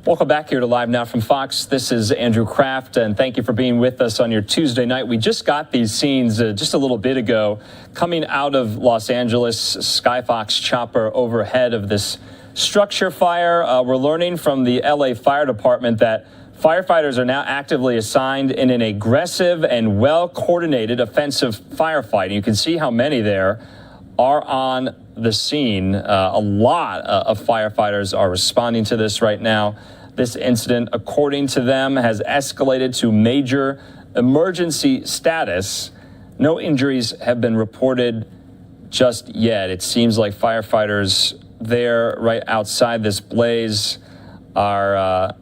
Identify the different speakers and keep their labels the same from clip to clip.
Speaker 1: Welcome back here to Live Now from Fox. This is Andrew Kraft, and thank you for being with us on your Tuesday night. We just got these scenes just a little bit ago coming out of Los Angeles. Skyfox chopper overhead of this structure fire. We're learning from the LA Fire Department that firefighters are now actively assigned in an aggressive and well-coordinated offensive firefight. You can see how many there are on the scene. A lot of firefighters are responding to this right now. This incident, according to them, has escalated to major emergency status. No injuries have been reported just yet. It seems like firefighters there right outside this blaze are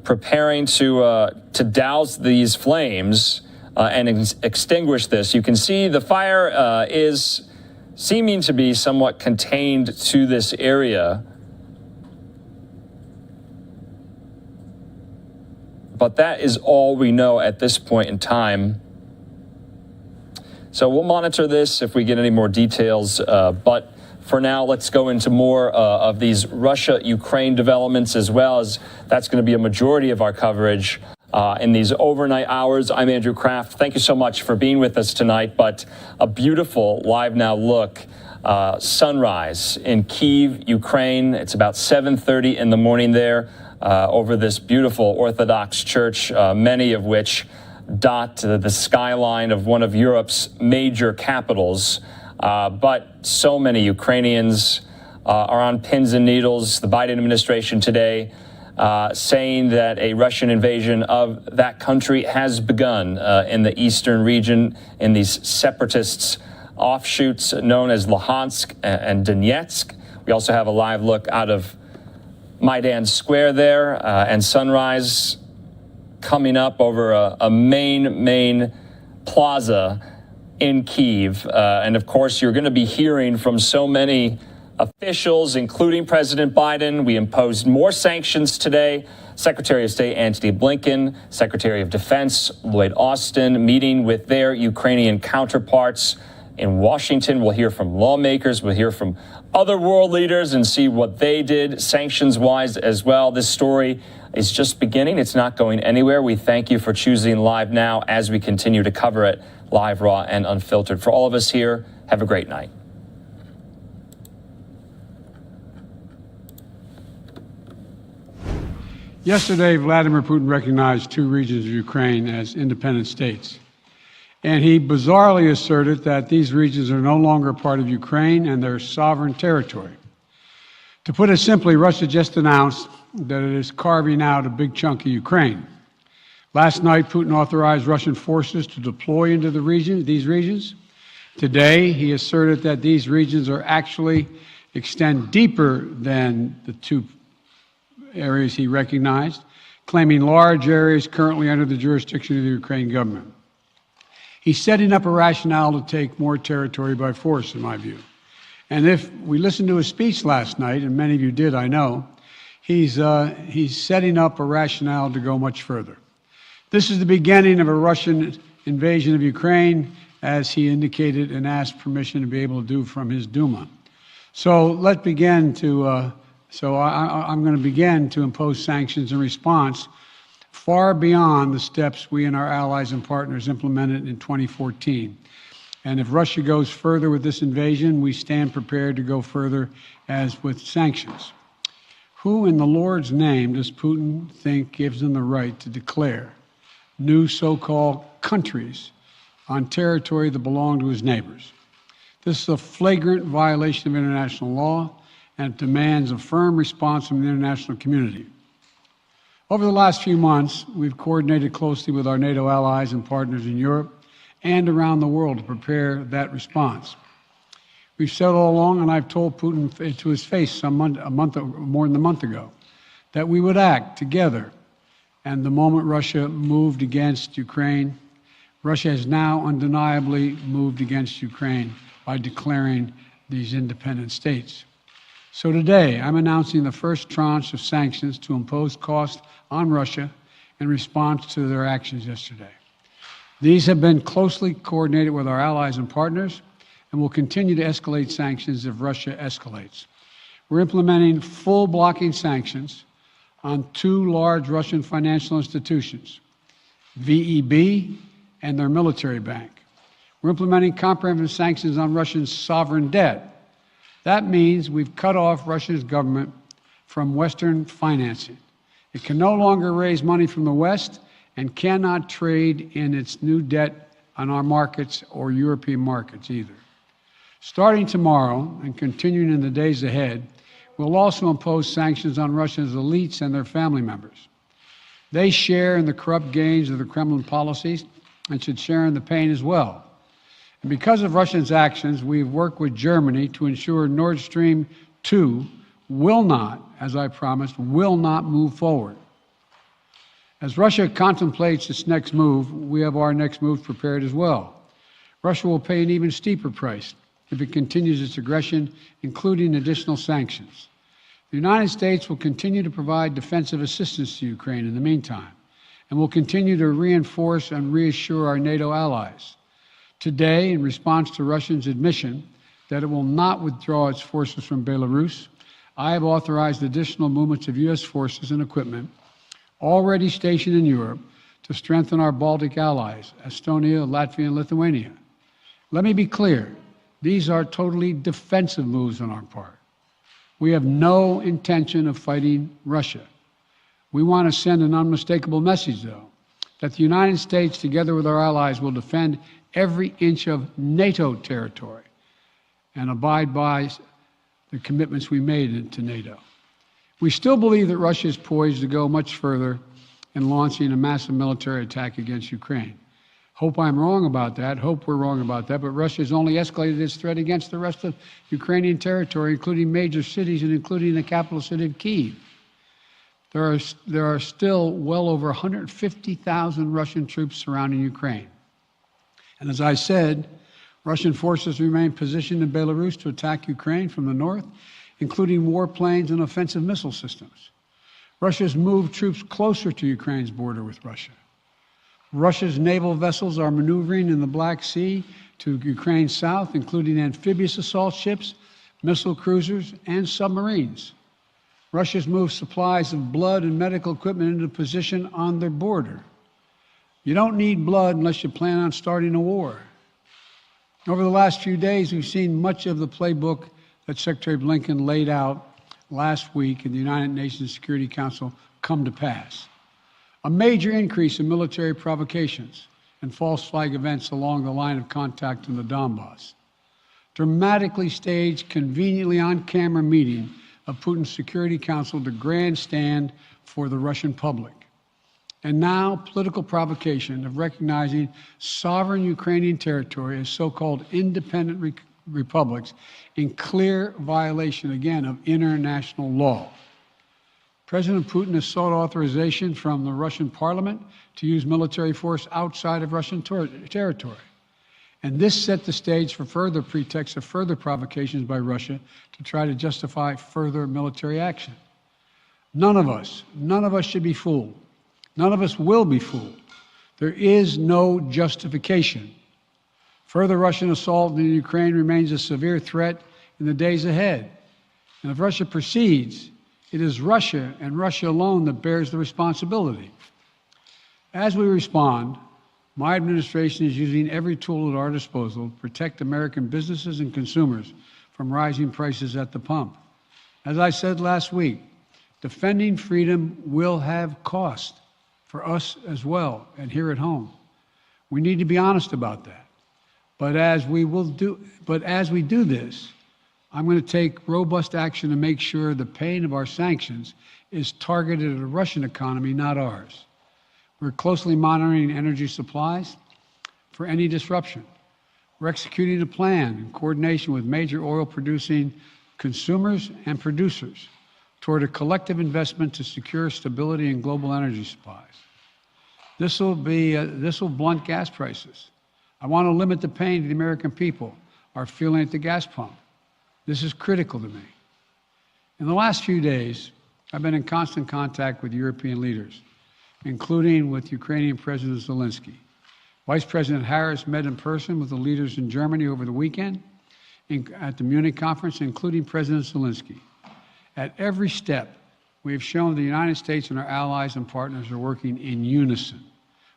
Speaker 1: preparing to douse these flames and extinguish this. You can see the fire is seeming to be somewhat contained to this area. But that is all we know at this point in time. So we'll monitor this if we get any more details. But for now, let's go into more of these Russia-Ukraine developments, as well as that's going to be a majority of our coverage in these overnight hours. I'm Andrew Kraft. Thank you so much for being with us tonight. But a beautiful Live Now look. Sunrise in Kyiv, Ukraine. It's about 7:30 in the morning there over this beautiful Orthodox church, many of which dot the skyline of one of Europe's major capitals. But so many Ukrainians are on pins and needles. The Biden administration today saying that a Russian invasion of that country has begun in the eastern region in these separatists' offshoots known as Luhansk and Donetsk. We also have a live look out of Maidan Square there and sunrise coming up over a main plaza in Kyiv. And of course, you're going to be hearing from so many officials, including President Biden. We imposed more sanctions today. Secretary of State Antony Blinken, Secretary of Defense Lloyd Austin, meeting with their Ukrainian counterparts in Washington. We'll hear from lawmakers. We'll hear from other world leaders and see what they did sanctions-wise as well. This story is just beginning. It's not going anywhere. We thank you for choosing Live Now as we continue to cover it live, raw, and unfiltered. For all of us here, have a great night.
Speaker 2: Yesterday, Vladimir Putin recognized two regions of Ukraine as independent states. And he bizarrely asserted that these regions are no longer part of Ukraine and their sovereign territory. To put it simply, Russia just announced that it is carving out a big chunk of Ukraine. Last night, Putin authorized Russian forces to deploy into these regions. Today, he asserted that these regions are actually extend deeper than the two areas he recognized, claiming large areas currently under the jurisdiction of the Ukrainian government. He's setting up a rationale to take more territory by force, in my view. And if we listened to his speech last night, and many of you did, I know, he's setting up a rationale to go much further. This is the beginning of a Russian invasion of Ukraine, as he indicated and asked permission to be able to do from his Duma. So let's begin to, I'm going to begin to impose sanctions in response far beyond the steps we and our allies and partners implemented in 2014. And if Russia goes further with this invasion, we stand prepared to go further as with sanctions. Who in the Lord's name does Putin think gives him the right to declare new so-called countries on territory that belong to his neighbors? This is a flagrant violation of international law, and it demands a firm response from the international community. Over the last few months, we've coordinated closely with our NATO allies and partners in Europe and around the world to prepare that response. We've said all along, and I've told Putin to his face more than a month ago, that we would act together. And the moment Russia moved against Ukraine, Russia has now undeniably moved against Ukraine by declaring these independent states. So today, I'm announcing the first tranche of sanctions to impose costs on Russia in response to their actions yesterday. These have been closely coordinated with our allies and partners, and will continue to escalate sanctions if Russia escalates. We're implementing full blocking sanctions on two large Russian financial institutions, VEB and their military bank. We're implementing comprehensive sanctions on Russian sovereign debt. That means we've cut off Russia's government from Western financing. It can no longer raise money from the West and cannot trade in its new debt on our markets or European markets either. Starting tomorrow and continuing in the days ahead, we'll also impose sanctions on Russia's elites and their family members. They share in the corrupt gains of the Kremlin policies and should share in the pain as well. And because of Russia's actions, we've worked with Germany to ensure Nord Stream 2 will not, as I promised, will not move forward. As Russia contemplates its next move, we have our next move prepared as well. Russia will pay an even steeper price if it continues its aggression, including additional sanctions. The United States will continue to provide defensive assistance to Ukraine in the meantime, and will continue to reinforce and reassure our NATO allies. Today, in response to Russia's admission that it will not withdraw its forces from Belarus, I have authorized additional movements of U.S. forces and equipment already stationed in Europe to strengthen our Baltic allies, Estonia, Latvia, and Lithuania. Let me be clear, these are totally defensive moves on our part. We have no intention of fighting Russia. We want to send an unmistakable message, though, that the United States, together with our allies, will defend every inch of NATO territory and abide by the commitments we made to NATO. We still believe that Russia is poised to go much further in launching a massive military attack against Ukraine. Hope I'm wrong about that. Hope we're wrong about that. But Russia has only escalated its threat against the rest of Ukrainian territory, including major cities and including the capital city of Kyiv. There are still well over 150,000 Russian troops surrounding Ukraine. And as I said, Russian forces remain positioned in Belarus to attack Ukraine from the north, including warplanes and offensive missile systems. Russia has moved troops closer to Ukraine's border with Russia. Russia's naval vessels are maneuvering in the Black Sea to Ukraine's south, including amphibious assault ships, missile cruisers, and submarines. Russia's moved supplies of blood and medical equipment into position on their border. You don't need blood unless you plan on starting a war. Over the last few days, we've seen much of the playbook that Secretary Blinken laid out last week in the United Nations Security Council come to pass. A major increase in military provocations and false flag events along the line of contact in the Donbass. Dramatically staged, conveniently on-camera meeting of Putin's Security Council to grandstand for the Russian public. And now, political provocation of recognizing sovereign Ukrainian territory as so-called independent republics in clear violation, again, of international law. President Putin has sought authorization from the Russian parliament to use military force outside of Russian territory. And this set the stage for further pretexts of further provocations by Russia to try to justify further military action. None of us should be fooled. None of us will be fooled. There is no justification. Further Russian assault in Ukraine remains a severe threat in the days ahead. And if Russia proceeds, it is Russia and Russia alone that bears the responsibility. As we respond, my administration is using every tool at our disposal to protect American businesses and consumers from rising prices at the pump. As I said last week, defending freedom will have cost for us as well and here at home. We need to be honest about that. But as we do this, I'm going to take robust action to make sure the pain of our sanctions is targeted at the Russian economy, not ours. We're closely monitoring energy supplies for any disruption. We're executing a plan in coordination with major oil-producing consumers and producers toward a collective investment to secure stability in global energy supplies. This will blunt gas prices. I want to limit the pain to the American people are feeling at the gas pump. This is critical to me. In the last few days, I've been in constant contact with European leaders, including with Ukrainian President Zelensky. Vice President Harris met in person with the leaders in Germany over the weekend at the Munich conference, including President Zelensky. At every step, we have shown the United States and our allies and partners are working in unison,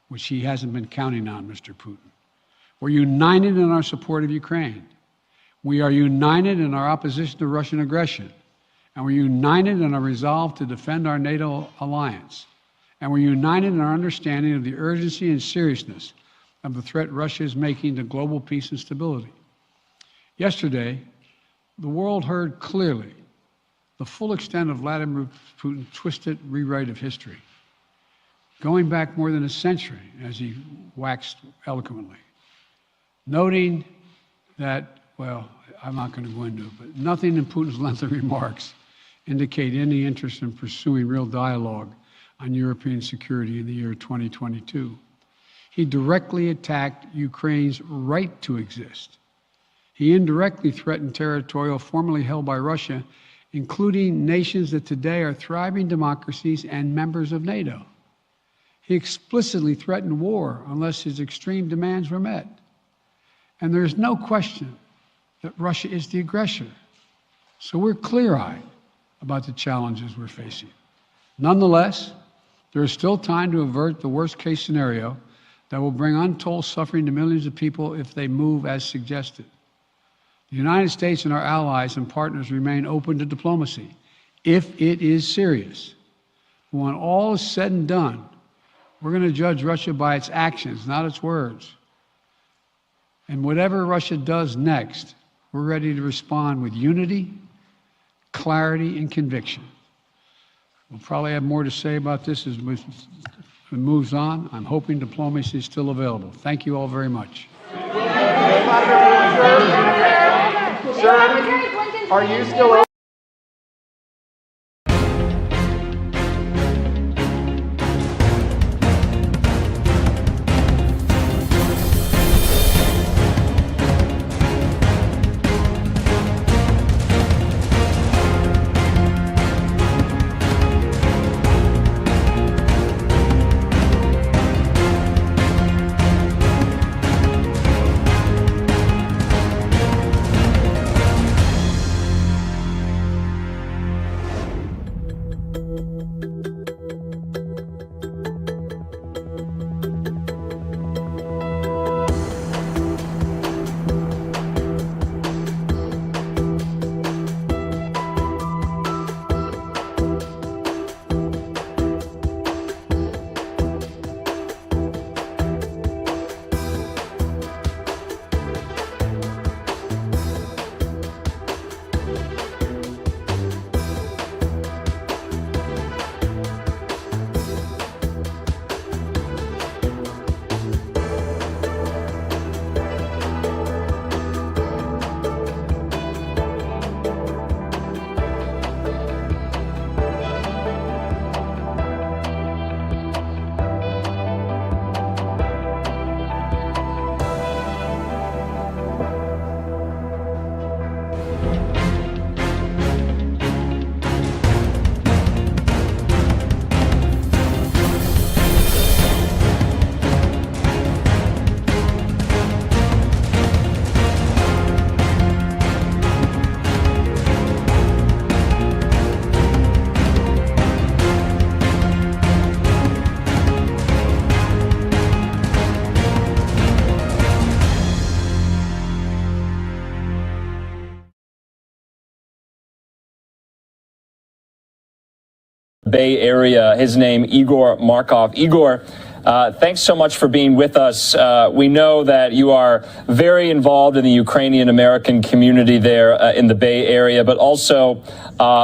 Speaker 2: which he hasn't been counting on, Mr. Putin. We're united in our support of Ukraine. We are united in our opposition to Russian aggression. And we're united in our resolve to defend our NATO alliance. And we're united in our understanding of the urgency and seriousness of the threat Russia is making to global peace and stability. Yesterday, the world heard clearly the full extent of Vladimir Putin's twisted rewrite of history, going back more than a century, as he waxed eloquently, noting that, well, I'm not going to go into it, but nothing in Putin's lengthy remarks indicate any interest in pursuing real dialogue on European security in the year 2022. He directly attacked Ukraine's right to exist. He indirectly threatened territory formerly held by Russia, including nations that today are thriving democracies and members of NATO. He explicitly threatened war unless his extreme demands were met. And there is no question that Russia is the aggressor. So we're clear-eyed about the challenges we're facing. Nonetheless, there is still time to avert the worst-case scenario that will bring untold suffering to millions of people if they move as suggested. The United States and our allies and partners remain open to diplomacy if it is serious. But when all is said and done, we're going to judge Russia by its actions, not its words. And whatever Russia does next, we're ready to respond with unity, clarity, and conviction. We'll probably have more to say about this as it moves on. I'm hoping diplomacy is still available. Thank you all very much.
Speaker 3: Sir, are you still
Speaker 1: Bay Area, his name, Igor Markov. Igor, thanks so much for being with us. We know that you are very involved in the Ukrainian-American community there in the Bay Area, but also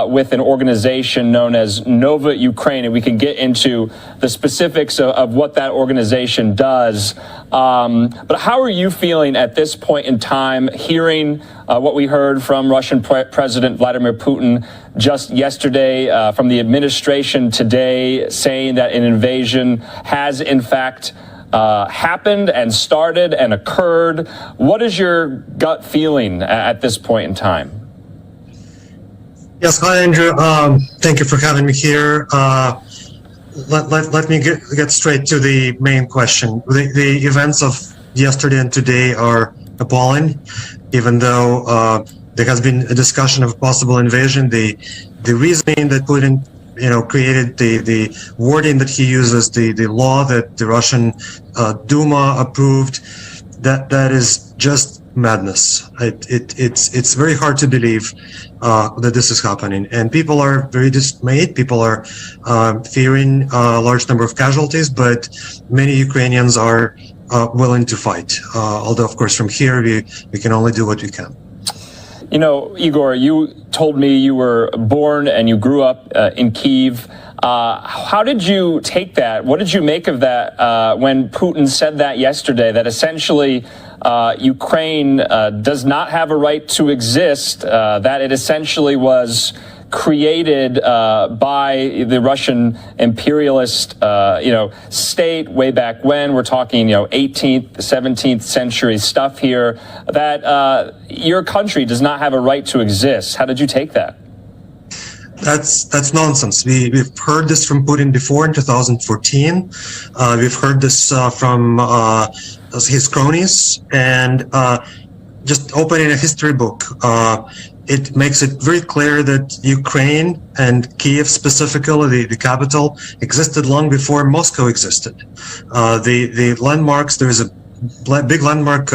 Speaker 1: with an organization known as Nova Ukraine, and we can get into the specifics of what that organization does. But how are you feeling at this point in time, hearing what we heard from Russian President Vladimir Putin just yesterday, from the administration today, saying that an invasion has in fact happened and started and occurred? What is your gut feeling at this point in time?
Speaker 4: Yes, hi, Andrew. Thank you for having me here. Let me get straight to the main question. The events of yesterday and today are appalling, even though there has been a discussion of possible invasion. The reasoning that Putin created the wording that he uses, the law that the Russian Duma approved. That is just madness. It's very hard to believe that this is happening, and people are very dismayed. People are fearing a large number of casualties, but many Ukrainians are willing to fight. Although, of course, from here we can only do what we can.
Speaker 1: You know, Igor, you told me you were born and you grew up in Kyiv. How did you take that? What did you make of that when Putin said that yesterday, that essentially Ukraine does not have a right to exist, that it essentially was created by the Russian imperialist, state way back when? We're talking, 18th, 17th century stuff here, that your country does not have a right to exist. How did you take that?
Speaker 4: That's nonsense. We've heard this from Putin before in 2014. We've heard this from his cronies, and just opening a history book, it makes it very clear that Ukraine and Kyiv specifically, the capital, existed long before Moscow existed. The landmarks, there is a big landmark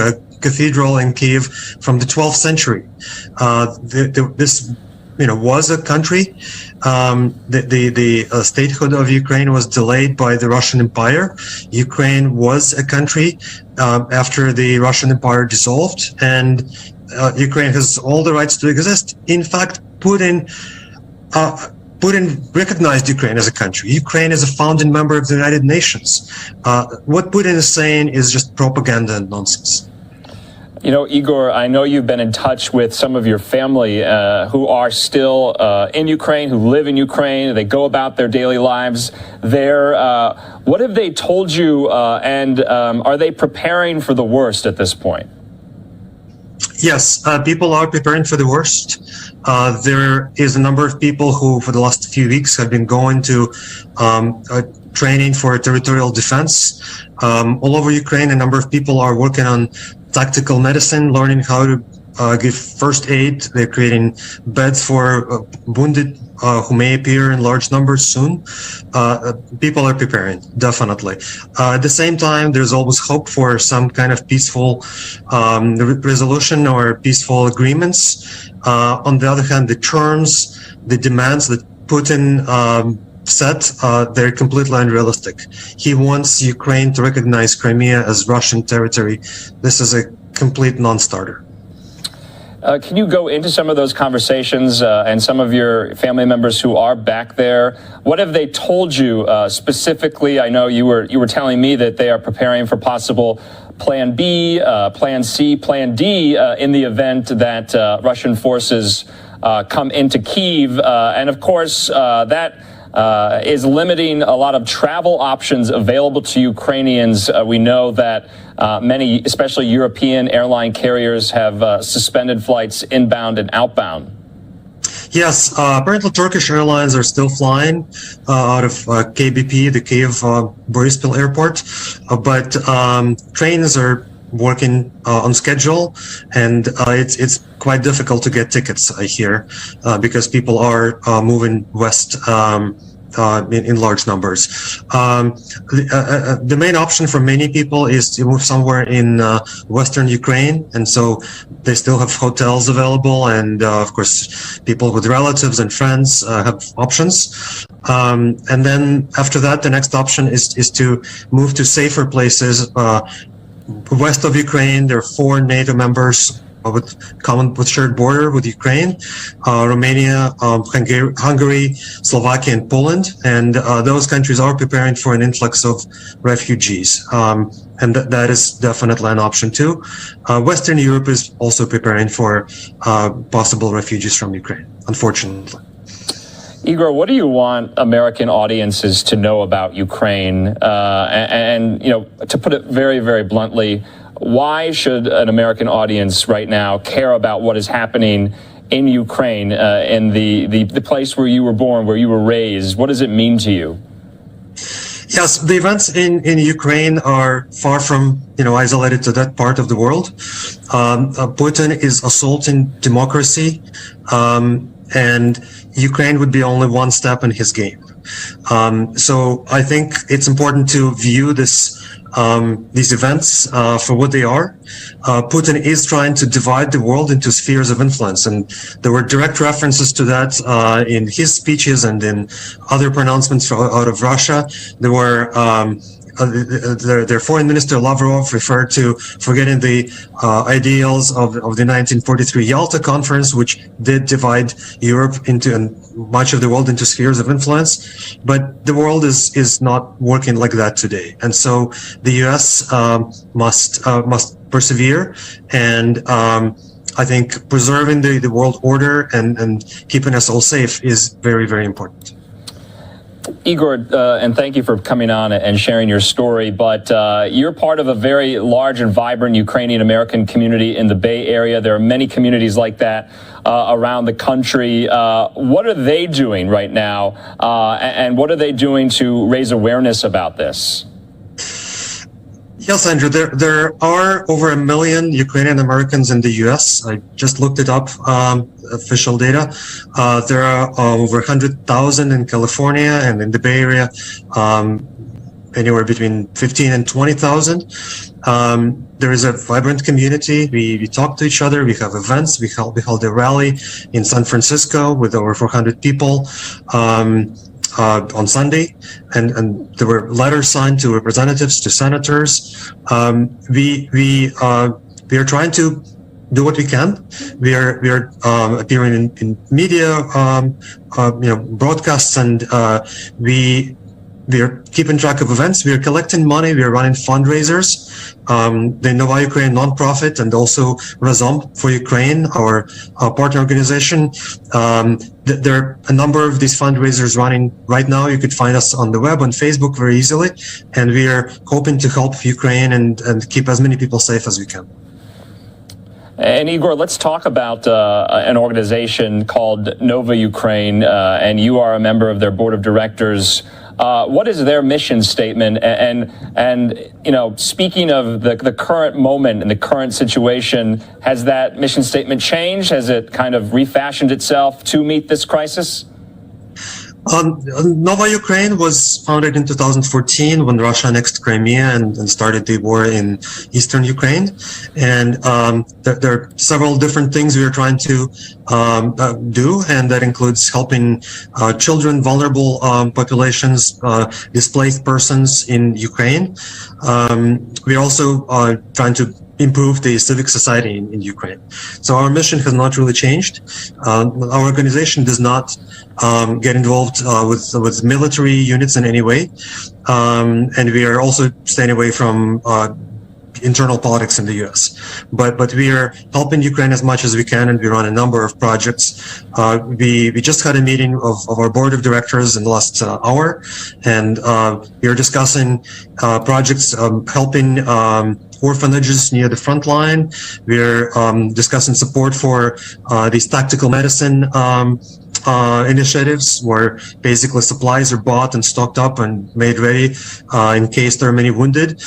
Speaker 4: cathedral in Kyiv from the 12th century. This was a country. The statehood of Ukraine was delayed by the Russian Empire. Ukraine was a country after the Russian Empire dissolved, and Ukraine has all the rights to exist. In fact, Putin recognized Ukraine as a country. Ukraine is a founding member of the United Nations. What Putin is saying is just propaganda and nonsense.
Speaker 1: Igor, I know you've been in touch with some of your family who are still in Ukraine, who live in Ukraine. They go about their daily lives there. What have they told you, and are they preparing for the worst at this point?
Speaker 4: Yes, people are preparing for the worst. There is a number of people who, for the last few weeks, have been going to training for territorial defense. All over Ukraine, a number of people are working on tactical medicine, learning how to give first aid. They're creating beds for wounded who may appear in large numbers soon. People are preparing, definitely. At the same time, there's always hope for some kind of peaceful resolution or peaceful agreements. On the other hand, the terms, the demands that Putin set, they're completely unrealistic. He wants Ukraine to recognize Crimea as Russian territory. This is a complete non-starter.
Speaker 1: Can you go into some of those conversations and some of your family members who are back there? What have they told you specifically? I know you were telling me that they are preparing for possible Plan B, Plan C, Plan D in the event that Russian forces come into Kyiv, and of course that is limiting a lot of travel options available to Ukrainians. We know that many, especially European airline carriers, have suspended flights inbound and outbound.
Speaker 4: Yes, apparently Turkish airlines are still flying out of KBP, the Kyiv Boryspil airport, but trains are working on schedule, and it's quite difficult to get tickets here because people are moving west in large numbers. The main option for many people is to move somewhere in western Ukraine, and so they still have hotels available, and of course people with relatives and friends have options. And then after that, the next option is to move to safer places west of Ukraine. There are 4 NATO members with shared border with Ukraine, Romania, Hungary, Slovakia, and Poland. And those countries are preparing for an influx of refugees. And that is definitely an option too. Western Europe is also preparing for possible refugees from Ukraine, unfortunately.
Speaker 1: Igor, what do you want American audiences to know about Ukraine? And to put it very, very bluntly, why should an American audience right now care about what is happening in Ukraine, in the place where you were born, where you were raised? What does it mean to you?
Speaker 4: Yes, the events in Ukraine are far from isolated to that part of the world. Putin is assaulting democracy. and Ukraine would be only one step in his game. So I think it's important to view these events for what they are. Putin is trying to divide the world into spheres of influence, and there were direct references to that in his speeches and in other pronouncements out of Russia. There were their foreign minister Lavrov referred to forgetting the ideals of the 1943 Yalta Conference, which did divide Europe into and much of the world into spheres of influence. But the world is not working like that today, and so the U.S. must persevere, and I think preserving the world order and keeping us all safe is very, very important.
Speaker 1: Igor, and thank you for coming on and sharing your story, but you're part of a very large and vibrant Ukrainian-American community in the Bay Area. There are many communities like that around the country. What are they doing right now, and what are they doing to raise awareness about this?
Speaker 4: Yes, Andrew, there are over 1 million Ukrainian Americans in the U.S. I just looked it up, official data. There are over 100,000 in California, and in the Bay Area, anywhere between 15 and 20,000. There is a vibrant community. We talk to each other. We have events. We held a rally in San Francisco with over 400 people. On Sunday, and there were letters signed to representatives, to senators. We are trying to do what we can. We are appearing in media, broadcasts, and we are keeping track of events. We are collecting money. We are running fundraisers. The Nova Ukraine nonprofit and also Razom for Ukraine, our partner organization. There are a number of these fundraisers running right now. You could find us on the web, on Facebook very easily. And we are hoping to help Ukraine and keep as many people safe as we can.
Speaker 1: And Igor, let's talk about an organization called Nova Ukraine, and you are a member of their board of directors. What is their mission statement? And you know, speaking of the current moment and the current situation, has that mission statement changed? Has it kind of refashioned itself to meet this crisis?
Speaker 4: Nova Ukraine was founded in 2014 when Russia annexed Crimea and started the war in eastern Ukraine. And there are several different things we are trying to do, and that includes helping children, vulnerable populations, displaced persons in Ukraine. We are also trying to improve the civic society in Ukraine. So our mission has not really changed. Our organization does not get involved with military units in any way. And we are also staying away from internal politics in the U.S. But we are helping Ukraine as much as we can, and we run a number of projects. We just had a meeting of our board of directors in the last hour, and we are discussing projects helping orphanages near the front line. We're discussing support for these tactical medicine initiatives, where basically supplies are bought and stocked up and made ready in case there are many wounded.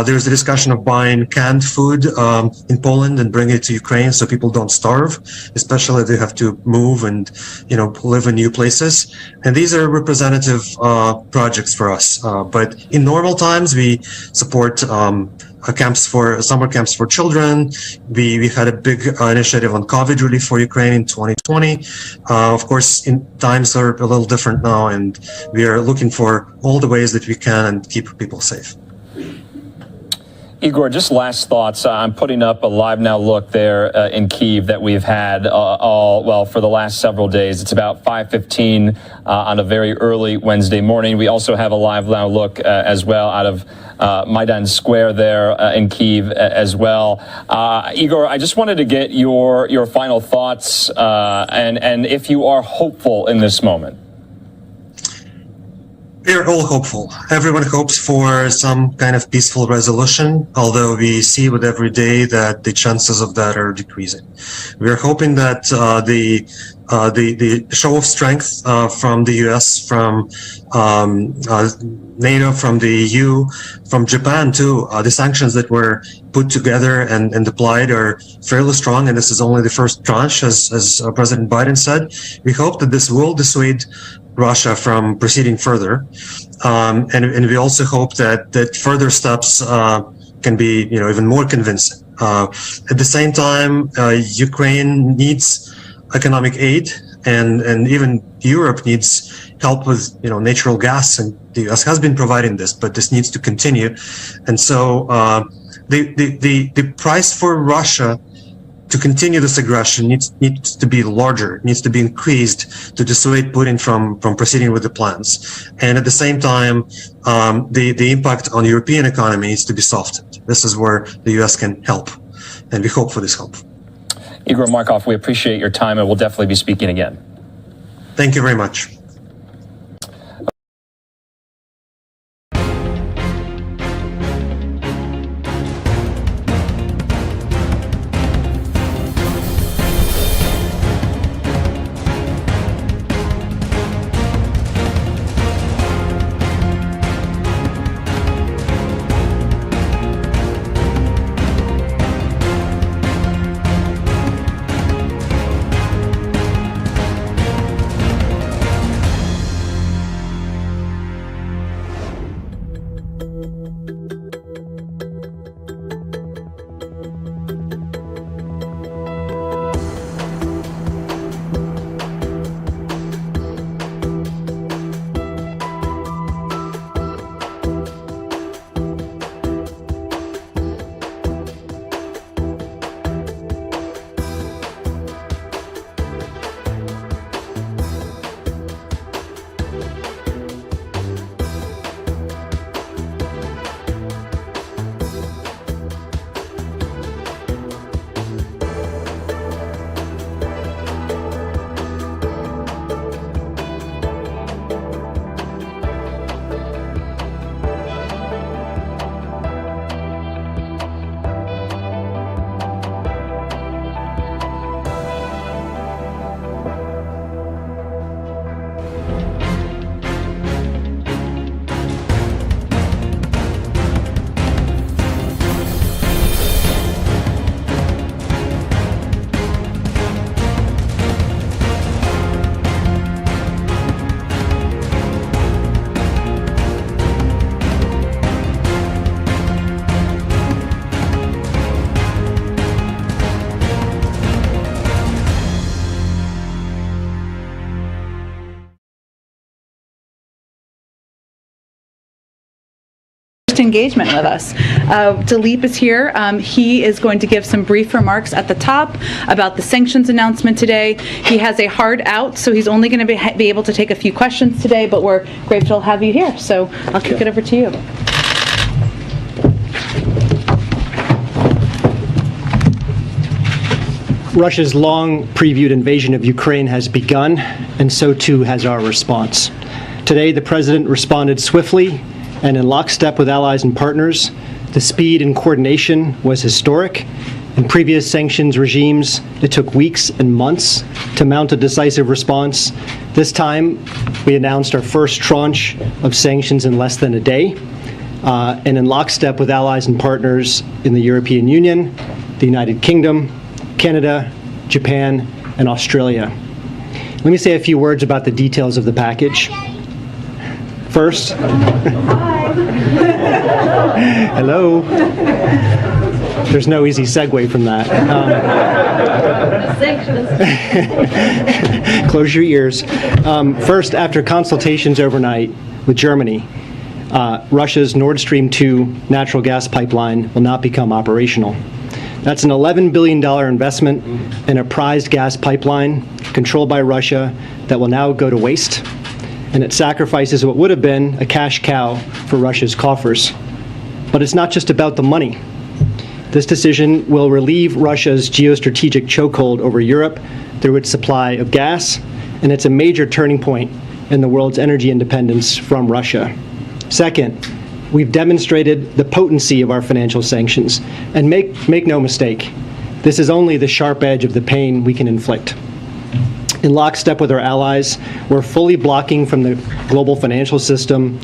Speaker 4: There's a discussion of buying canned food in Poland and bringing it to Ukraine so people don't starve, especially if they have to move and live in new places. And these are representative projects for us. But in normal times, we support summer camps for children. We had a big initiative on COVID relief for Ukraine in 2020. Of course, times are a little different now, and we are looking for all the ways that we can and keep people safe.
Speaker 1: Igor, just last thoughts. I'm putting up a LiveNOW look there in Kyiv that we've had for the last several days. It's about 5:15 on a very early Wednesday morning. We also have a LiveNOW look as well out of Maidan Square there in Kyiv as well. Igor, I just wanted to get your final thoughts and if you are hopeful in this moment.
Speaker 4: We're all hopeful. Everyone hopes for some kind of peaceful resolution, although we see with every day that the chances of that are decreasing. We're hoping that the the show of strength from the U.S., from NATO, from the EU, from Japan too. The sanctions that were put together and applied are fairly strong, and this is only the first tranche, as President Biden said. We hope that this will dissuade Russia from proceeding further, and we also hope that further steps can be, even more convincing. At the same time, Ukraine needs economic aid, and even Europe needs help with, natural gas, and the U.S. has been providing this, but this needs to continue. And so the price for Russia to continue this aggression needs to be larger, needs to be increased to dissuade Putin from proceeding with the plans. And at the same time, the impact on the European economy needs to be softened. This is where the U.S. can help, and we hope for this help.
Speaker 1: Igor Markov, we appreciate your time, and we'll definitely be speaking again.
Speaker 4: Thank you very much.
Speaker 3: Engagement with us. Dilip is here. He is going to give some brief remarks at the top about the sanctions announcement today. He has a hard out, so he's only going to be able to take a few questions today, but we're grateful to have you here. So I'll kick it over to you.
Speaker 5: Russia's long previewed invasion of Ukraine has begun, and so too has our response. Today, the President responded swiftly and in lockstep with allies and partners. The speed and coordination was historic. In previous sanctions regimes, it took weeks and months to mount a decisive response. This time, we announced our first tranche of sanctions in less than a day, and in lockstep with allies and partners in the European Union, the United Kingdom, Canada, Japan, and Australia. Let me say a few words about the details of the package. First, hello. There's no easy segue from that. Close your ears. First, after consultations overnight with Germany, Russia's Nord Stream 2 natural gas pipeline will not become operational. That's an $11 billion investment in a prized gas pipeline controlled by Russia that will now go to waste, and it sacrifices what would have been a cash cow for Russia's coffers. But it's not just about the money. This decision will relieve Russia's geostrategic chokehold over Europe through its supply of gas, and it's a major turning point in the world's energy independence from Russia. Second, we've demonstrated the potency of our financial sanctions, and make no mistake, this is only the sharp edge of the pain we can inflict. In lockstep with our allies, we're fully blocking from the global financial system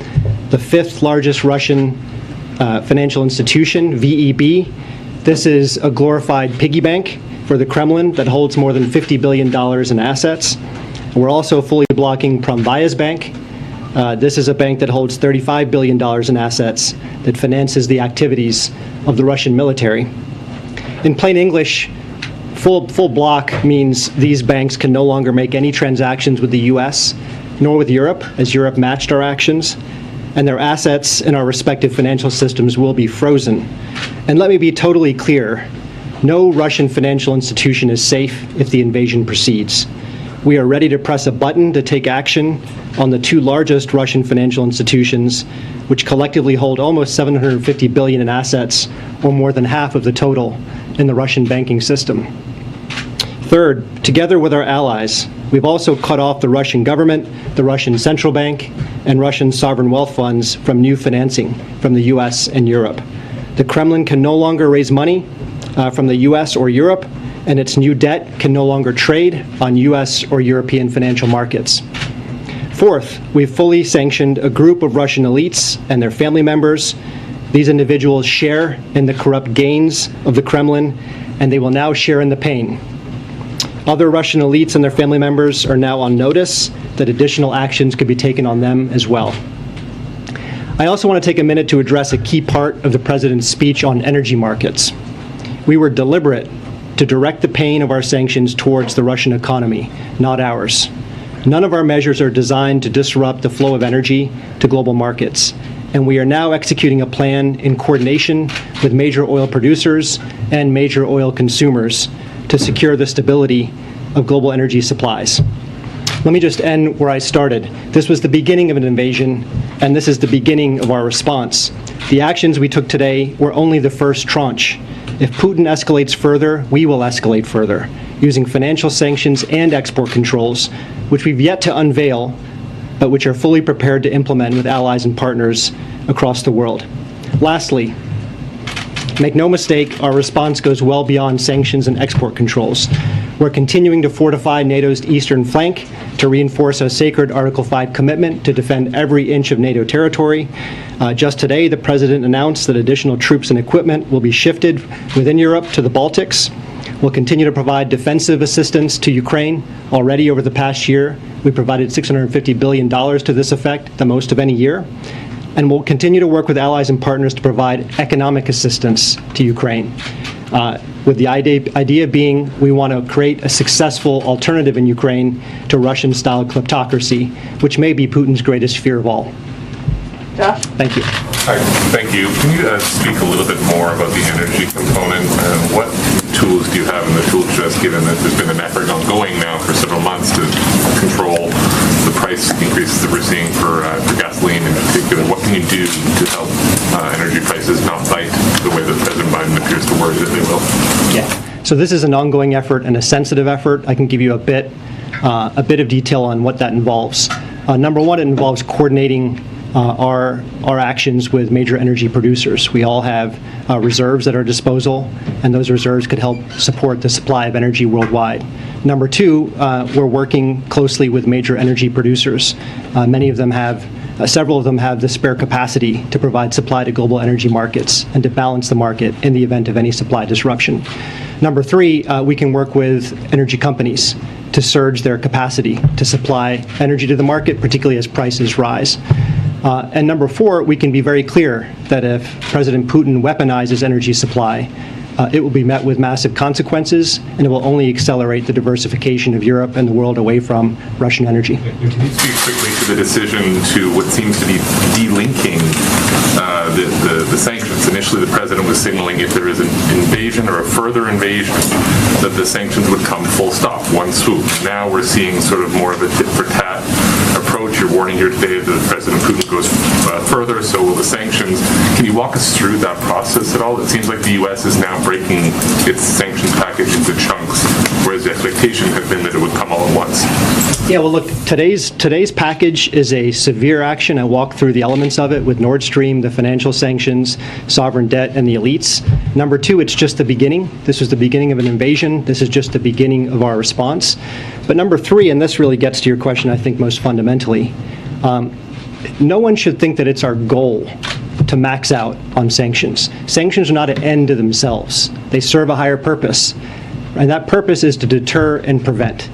Speaker 5: the fifth largest Russian financial institution, VEB. This is a glorified piggy bank for the Kremlin that holds more than $50 billion in assets. We're also fully blocking Promvaya's bank. This is a bank that holds $35 billion in assets that finances the activities of the Russian military. In plain English, full block means these banks can no longer make any transactions with the US, nor with Europe, as Europe matched our actions, and their assets in our respective financial systems will be frozen. And let me be totally clear, no Russian financial institution is safe if the invasion proceeds. We are ready to press a button to take action on the two largest Russian financial institutions, which collectively hold almost $750 billion in assets, or more than half of the total in the Russian banking system. Third, together with our allies, we've also cut off the Russian government, the Russian central bank, and Russian sovereign wealth funds from new financing from the US and Europe. The Kremlin can no longer raise money from the US or Europe, and its new debt can no longer trade on US or European financial markets. Fourth, we've fully sanctioned a group of Russian elites and their family members. These individuals share in the corrupt gains of the Kremlin, and they will now share in the pain. Other Russian elites and their family members are now on notice that additional actions could be taken on them as well. I also want to take a minute to address a key part of the President's speech on energy markets. We were deliberate to direct the pain of our sanctions towards the Russian economy, not ours. None of our measures are designed to disrupt the flow of energy to global markets, and we are now executing a plan in coordination with major oil producers and major oil consumers to secure the stability of global energy supplies. Let me just end where I started. This was the beginning of an invasion, and this is the beginning of our response. The actions we took today were only the first tranche. If Putin escalates further, we will escalate further, using financial sanctions and export controls, which we've yet to unveil, but which are fully prepared to implement with allies and partners across the world. Lastly, make no mistake, our response goes well beyond sanctions and export controls. We're continuing to fortify NATO's eastern flank to reinforce a sacred Article 5 commitment to defend every inch of NATO territory. Just today, the President announced that additional troops and equipment will be shifted within Europe to the Baltics. We'll continue to provide defensive assistance to Ukraine. Already over the past year, we provided $650 billion to this effect, the most of any year. And we'll continue to work with allies and partners to provide economic assistance to Ukraine. With the idea being we want to create a successful alternative in Ukraine to Russian-style kleptocracy, which may be Putin's greatest fear of all.
Speaker 3: Josh?
Speaker 5: Thank you.
Speaker 6: Hi, thank you. Can you speak a little bit more about the energy component? What tools do you have in the tool chest, given that there's been an effort ongoing now for several months to control the price increases that we're seeing for gasoline in particular? What can you do to help energy prices not bite the way that President Biden appears to worry that they will?
Speaker 5: Yeah. So this is an ongoing effort and a sensitive effort. I can give you a bit of detail on what that involves. Number one, it involves coordinating our actions with major energy producers. We all have reserves at our disposal, and those reserves could help support the supply of energy worldwide. Number two, we're working closely with major energy producers. Several of them have the spare capacity to provide supply to global energy markets and to balance the market in the event of any supply disruption. Number three, we can work with energy companies to surge their capacity to supply energy to the market, particularly as prices rise. And number four, we can be very clear that if President Putin weaponizes energy supply, it will be met with massive consequences, and it will only accelerate the diversification of Europe and the world away from Russian energy.
Speaker 6: Can you speak quickly to the decision to what seems to be delinking the sanctions? Initially, the President was signaling if there is an invasion or a further invasion, that the sanctions would come full stop, one swoop. Now we're seeing sort of more of a tit-for-tat approach. You're warning here today that President Putin goes further, so will the sanctions. Can you walk us through that process at all? It seems like the U.S. is now breaking its sanctions package into chunks, where whereas the expectation had been that it would come all at once.
Speaker 5: Yeah, well, look, today's package is a severe action. I walked through the elements of it with Nord Stream, the financial sanctions, sovereign debt, and the elites. Number two, it's just the beginning. This was the beginning of an invasion. This is just the beginning of our response. But number three, and this really gets to your question, I think, most fundamentally, no one should think that it's our goal to max out on sanctions. Sanctions are not an end to themselves. They serve a higher purpose, and that purpose is to deter and prevent.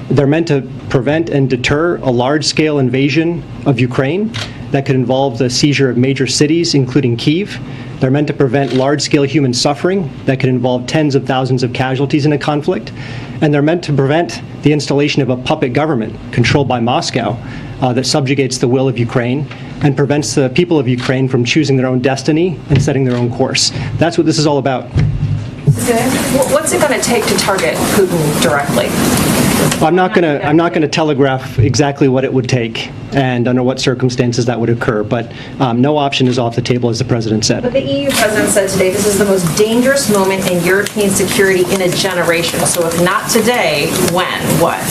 Speaker 5: They're meant to prevent and deter a large-scale invasion of Ukraine that could involve the seizure of major cities, including Kyiv. They're meant to prevent large-scale human suffering that could involve tens of thousands of casualties in a conflict. And they're meant to prevent the installation of a puppet government controlled by Moscow that subjugates the will of Ukraine and prevents the people of Ukraine from choosing their own destiny and setting their own course. That's what this is all about.
Speaker 7: What's it going to take to target Putin directly?
Speaker 5: I'm not going to telegraph exactly what it would take and under what circumstances that would occur, but no option is off the table, as the president said.
Speaker 7: But the EU president said today this is the most dangerous moment in European security in a generation. So if not today, when? What?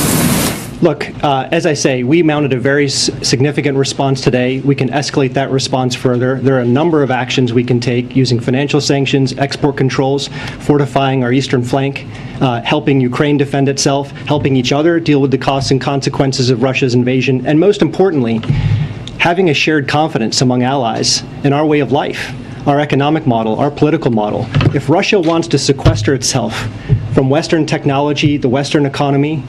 Speaker 5: Look, as I say, we mounted a very significant response today. We can escalate that response further. There are a number of actions we can take using financial sanctions, export controls, fortifying our eastern flank, helping Ukraine defend itself, helping each other deal with the costs and consequences of Russia's invasion, and most importantly, having a shared confidence among allies in our way of life, our economic model, our political model. If Russia wants to sequester itself from Western technology, the Western economy,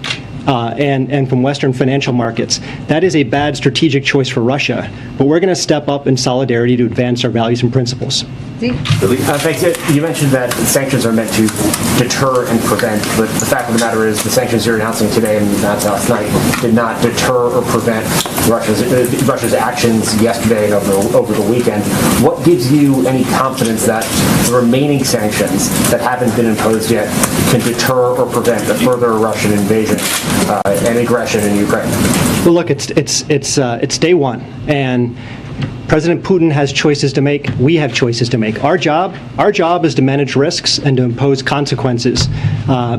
Speaker 5: and from Western financial markets, that is a bad strategic choice for Russia. But we're going to step up in solidarity to advance our values and principles.
Speaker 8: Thanks. You mentioned that sanctions are meant to deter and prevent, but the fact of the matter is the sanctions you're announcing today and announced last night did not deter or prevent Russia's actions yesterday and over the weekend. What gives you any confidence that the remaining sanctions that haven't been imposed yet can deter or prevent a further Russian invasion and aggression in Ukraine?
Speaker 5: Well, look, it's day one, and President Putin has choices to make. We have choices to make. Our job is to manage risks and to impose consequences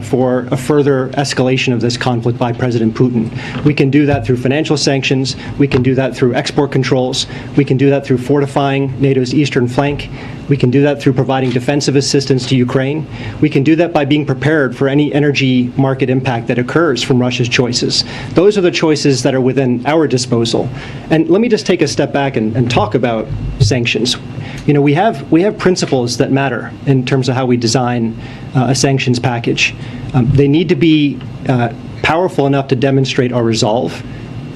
Speaker 5: for a further escalation of this conflict by President Putin. We can do that through financial sanctions. We can do that through export controls. We can do that through fortifying NATO's eastern flank. We can do that through providing defensive assistance to Ukraine. We can do that by being prepared for any energy market impact that occurs from Russia's choices. Those are the choices that are within our disposal. And let me just take a step back and talk about sanctions. You know, we have principles that matter in terms of how we design a sanctions package. They need to be powerful enough to demonstrate our resolve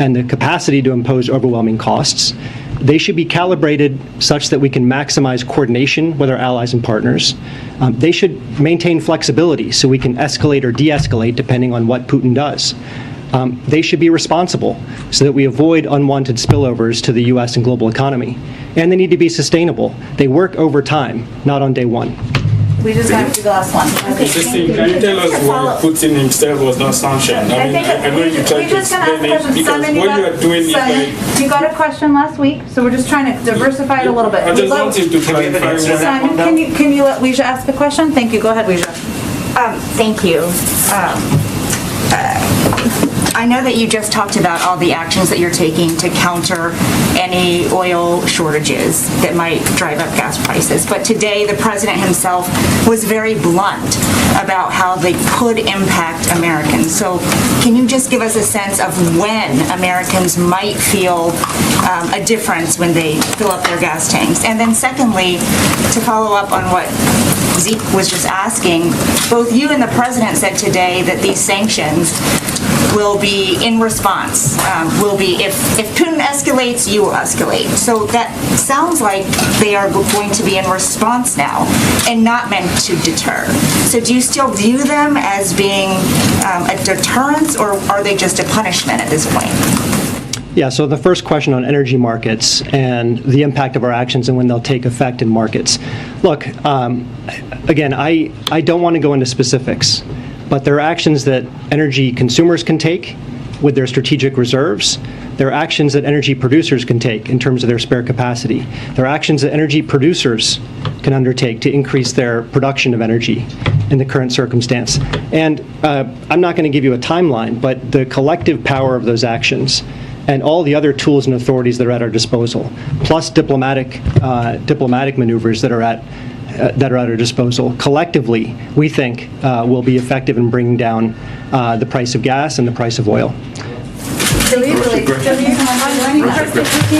Speaker 5: and the capacity to impose overwhelming costs. They should be calibrated such that we can maximize coordination with our allies and partners. They should maintain flexibility so we can escalate or de-escalate depending on what Putin does. They should be responsible so that we avoid unwanted spillovers to the U.S. and global economy. And they need to be sustainable. They work over time, not on day one.
Speaker 3: We just got to do the last one.
Speaker 9: Okay, can you tell us why Putin himself was not sanctioned? I know you tried to explain it, because what you are doing is like...
Speaker 3: You got a question last week, so we're just trying to diversify it a little bit.
Speaker 9: I just wanted to clarify.
Speaker 3: Simon, can you let Weijia ask a question? Thank you. Go ahead, Weijia.
Speaker 10: Thank you. I know that you just talked about all the actions that you're taking to counter any oil shortages that might drive up gas prices. But today, the president himself was very blunt about how they could impact Americans. So can you just give us a sense of when Americans might feel a difference when they fill up their gas tanks? And then secondly, to follow up on what Zeke was just asking, both you and the president said today that these sanctions will be in response, will be if Putin escalates, you will escalate. So that sounds like they are going to be in response now and not meant to deter. So do you still view them as being a deterrence, or are they just a punishment at this point?
Speaker 5: Yeah, so the first question on energy markets and the impact of our actions and when they'll take effect in markets. Look, again, I don't want to go into specifics, but there are actions that energy consumers can take with their strategic reserves. There are actions that energy producers can take in terms of their spare capacity. There are actions that energy producers can undertake to increase their production of energy. in the current circumstance. And I'm not going to give you a timeline, but the collective power of those actions and all the other tools and authorities that are at our disposal, plus diplomatic maneuvers that are at our disposal, collectively, we think will be effective in bringing down the price of gas and the price of oil.
Speaker 3: He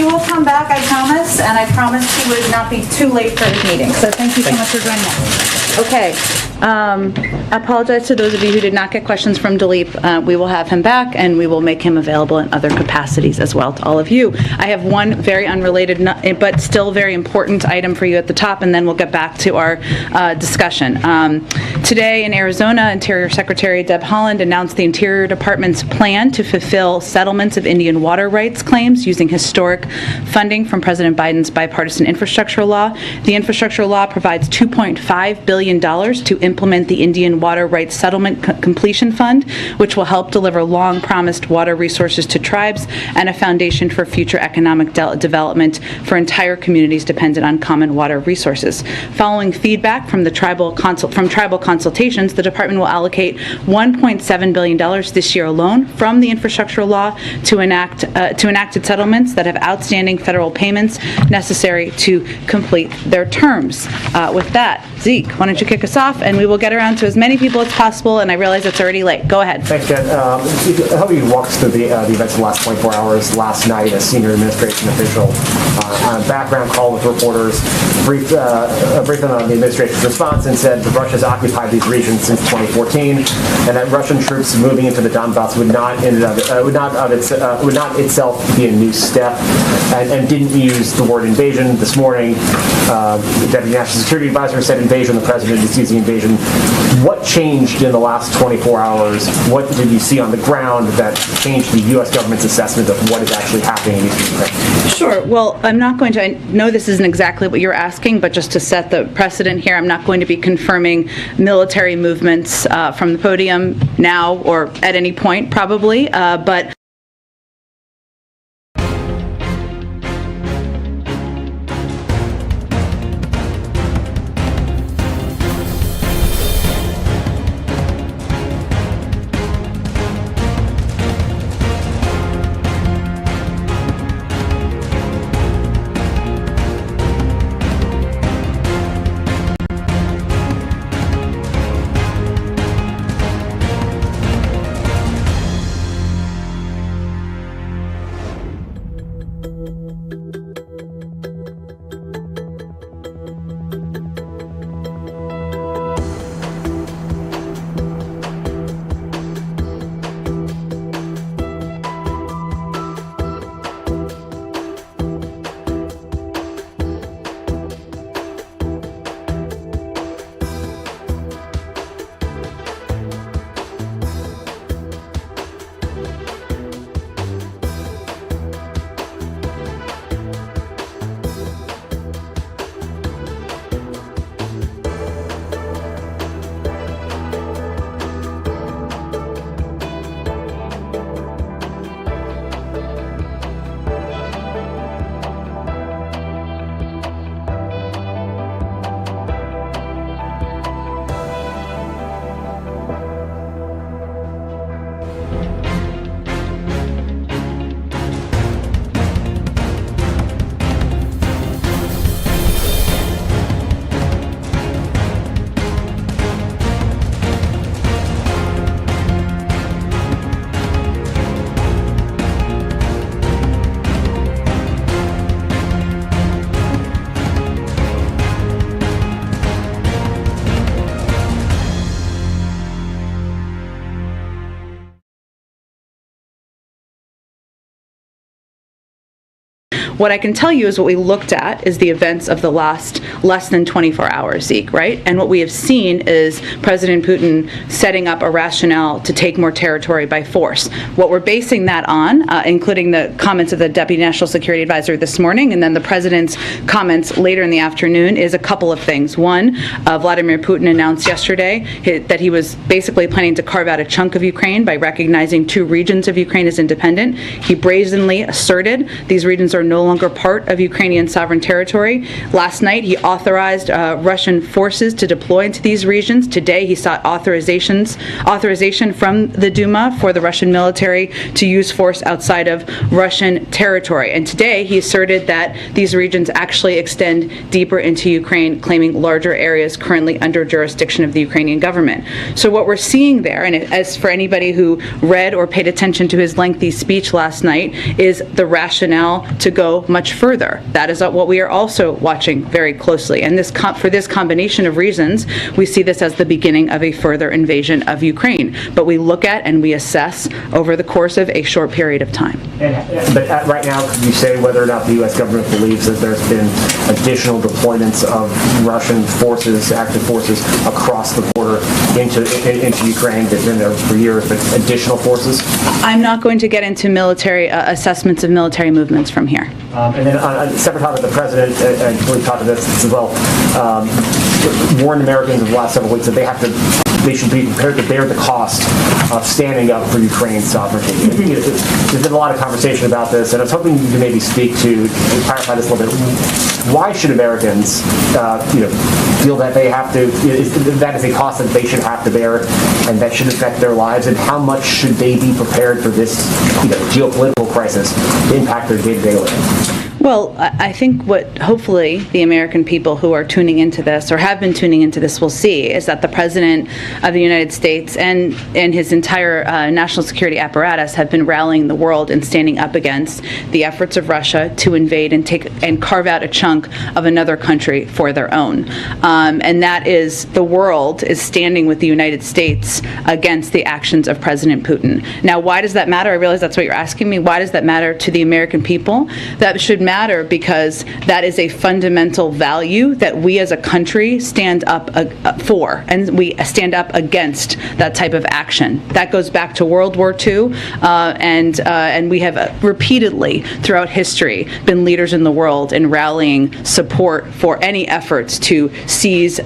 Speaker 3: will come back, I promise, and I promise he would not be too late for his meeting. So thank you so much for joining us. Okay. I apologize to those of you who did not get questions from Dilip. We will have him back, and we will make him available in other capacities as well to all of you. I have one very unrelated but still very important item for you at the top, and then we'll get back to our discussion. Today in Arizona, Interior Secretary Deb Haaland announced the Interior Department's plan to fulfill settlements of Indian water rights claims using historic funding from President Biden's bipartisan infrastructure law. The infrastructure law provides $2.5 billion to implement the Indian Water Rights Settlement Completion Fund, which will help deliver long-promised water resources to tribes and a foundation for future economic development for entire communities dependent on common water resources. Following feedback from the tribal consultations, the department will allocate $1.7 billion this year alone from the infrastructure law to enacted settlements that have outstanding federal payments necessary to complete their terms. With that, Zeke, why don't you kick us off, and we will get around to as many people as possible, and I realize it's already late. Go ahead.
Speaker 8: Thanks, Jen. How do you walk us through the events of the last 24 hours? Last night, a senior administration official on a background call with reporters briefed them on the administration's response and said that Russia's occupied these regions since 2014, and that Russian troops moving into the Donbass would not itself be a new step, and didn't use the word invasion. This morning, the Deputy National Security Advisor said invasion. The President is using invasion. What changed in the last 24 hours? What did you see on the ground that changed the U.S. government's assessment of what is actually happening in Eastern Ukraine?
Speaker 3: Sure. Well, I'm not going to, I know this isn't exactly what you're asking, but just to set the precedent here, I'm not going to be confirming military movements from the podium now or at any point, probably, but What I can tell you is what we looked at is the events of the last less than 24 hours, Zeke, right? And what we have seen is President Putin setting up a rationale to take more territory by force. What we're basing that on, including the comments of the Deputy National Security Advisor this morning and then the President's comments later in the afternoon, is a couple of things. One, Vladimir Putin announced yesterday that he was basically planning to carve out a chunk of Ukraine by recognizing two regions of Ukraine as independent. He brazenly asserted these regions are no no longer part of Ukrainian sovereign territory. Last night, he authorized Russian forces to deploy into these regions. Today, he sought authorization from the Duma for the Russian military to use force outside of Russian territory. And today, he asserted that these regions actually extend deeper into Ukraine, claiming larger areas currently under jurisdiction of the Ukrainian government. So what we're seeing there, and as for anybody who read or paid attention to his lengthy speech last night, is the rationale to go much further. That is what we are also watching very closely. And for this combination of reasons, we see this as the beginning of a further invasion of Ukraine. But we look at and we assess over the course of a short period of time.
Speaker 8: But right now, could you say whether or not the U.S. government believes that there's been additional deployments of Russian forces, active forces, across the border into Ukraine? They've been there for years, but additional forces?
Speaker 3: I'm not going to get into military assessments of military movements from here.
Speaker 8: And then on a separate topic, the president, and we've talked about this as well, warned Americans in the last several weeks that they should be prepared to bear the cost of standing up for Ukraine's sovereignty. There's been a lot of conversation about this, and I was hoping you could maybe speak to clarify this a little bit. Why should Americans, feel that they have to? That is a cost that they should have to bear, and that should affect their lives. And how much should they be prepared for this, geopolitical crisis to impact their day-to-day life?
Speaker 3: Well, I think what hopefully the American people who are tuning into this or have been tuning into this will see is that the President of the United States and his entire national security apparatus have been rallying the world and standing up against the efforts of Russia to invade and carve out a chunk of another country for their own. And that is, the world is standing with the United States against the actions of President Putin. Now, why does that matter? I realize that's what you're asking me. Why does that matter to the American people? That should matter because that is a fundamental value that we as a country stand up for, and we stand up against that type of action. That goes back to World War II, and we have repeatedly throughout history been leaders in the world in rallying support for any efforts to seize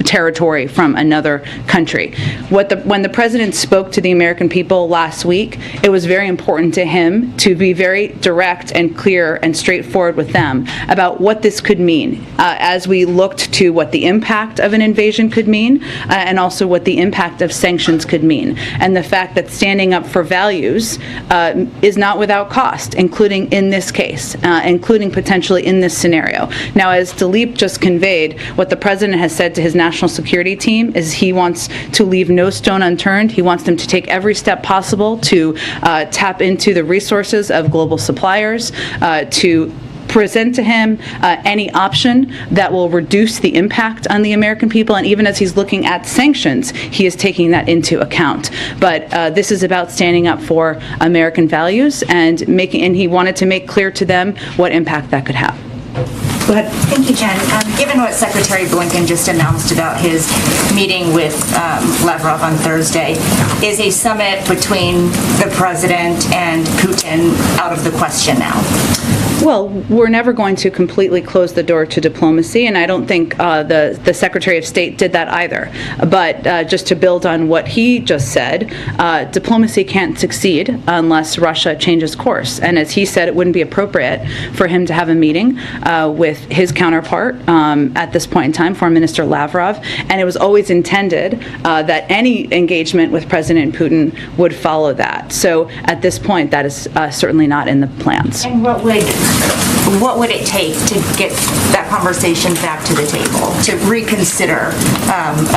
Speaker 3: territory from another country. When the President spoke to the American people last week, it was very important to him to be very direct and clear and straightforward with them about what this could mean as we looked to what the impact of an invasion could mean and also what the impact of sanctions could mean. And the fact that standing up for values is not without cost, including in this case, including potentially in this scenario. Now, as Dilip just conveyed, what the President has said to his national security team is he wants to leave no stone unturned. He wants them to take every step possible to tap into the resources of global suppliers, to present to him any option that will reduce the impact on the American people. And even as he's looking at sanctions, he is taking that into account. But this is about standing up for American values and he wanted to make clear to them what impact that could have. Go ahead.
Speaker 10: Thank you, Jen. Given what Secretary Blinken just announced about his meeting with Lavrov on Thursday, is a summit between the President and Putin out of the question now?
Speaker 3: Well, we're never going to completely close the door to diplomacy, and I don't think the Secretary of State did that either. But just to build on what he just said, diplomacy can't succeed unless Russia changes course. And as he said, it wouldn't be appropriate for him to have a meeting with his counterpart at this point in time, Foreign Minister Lavrov. And it was always intended that any engagement with President Putin would follow that. So at this point, that is certainly not in the plans.
Speaker 10: And what would it take to get that conversation back to the table, to reconsider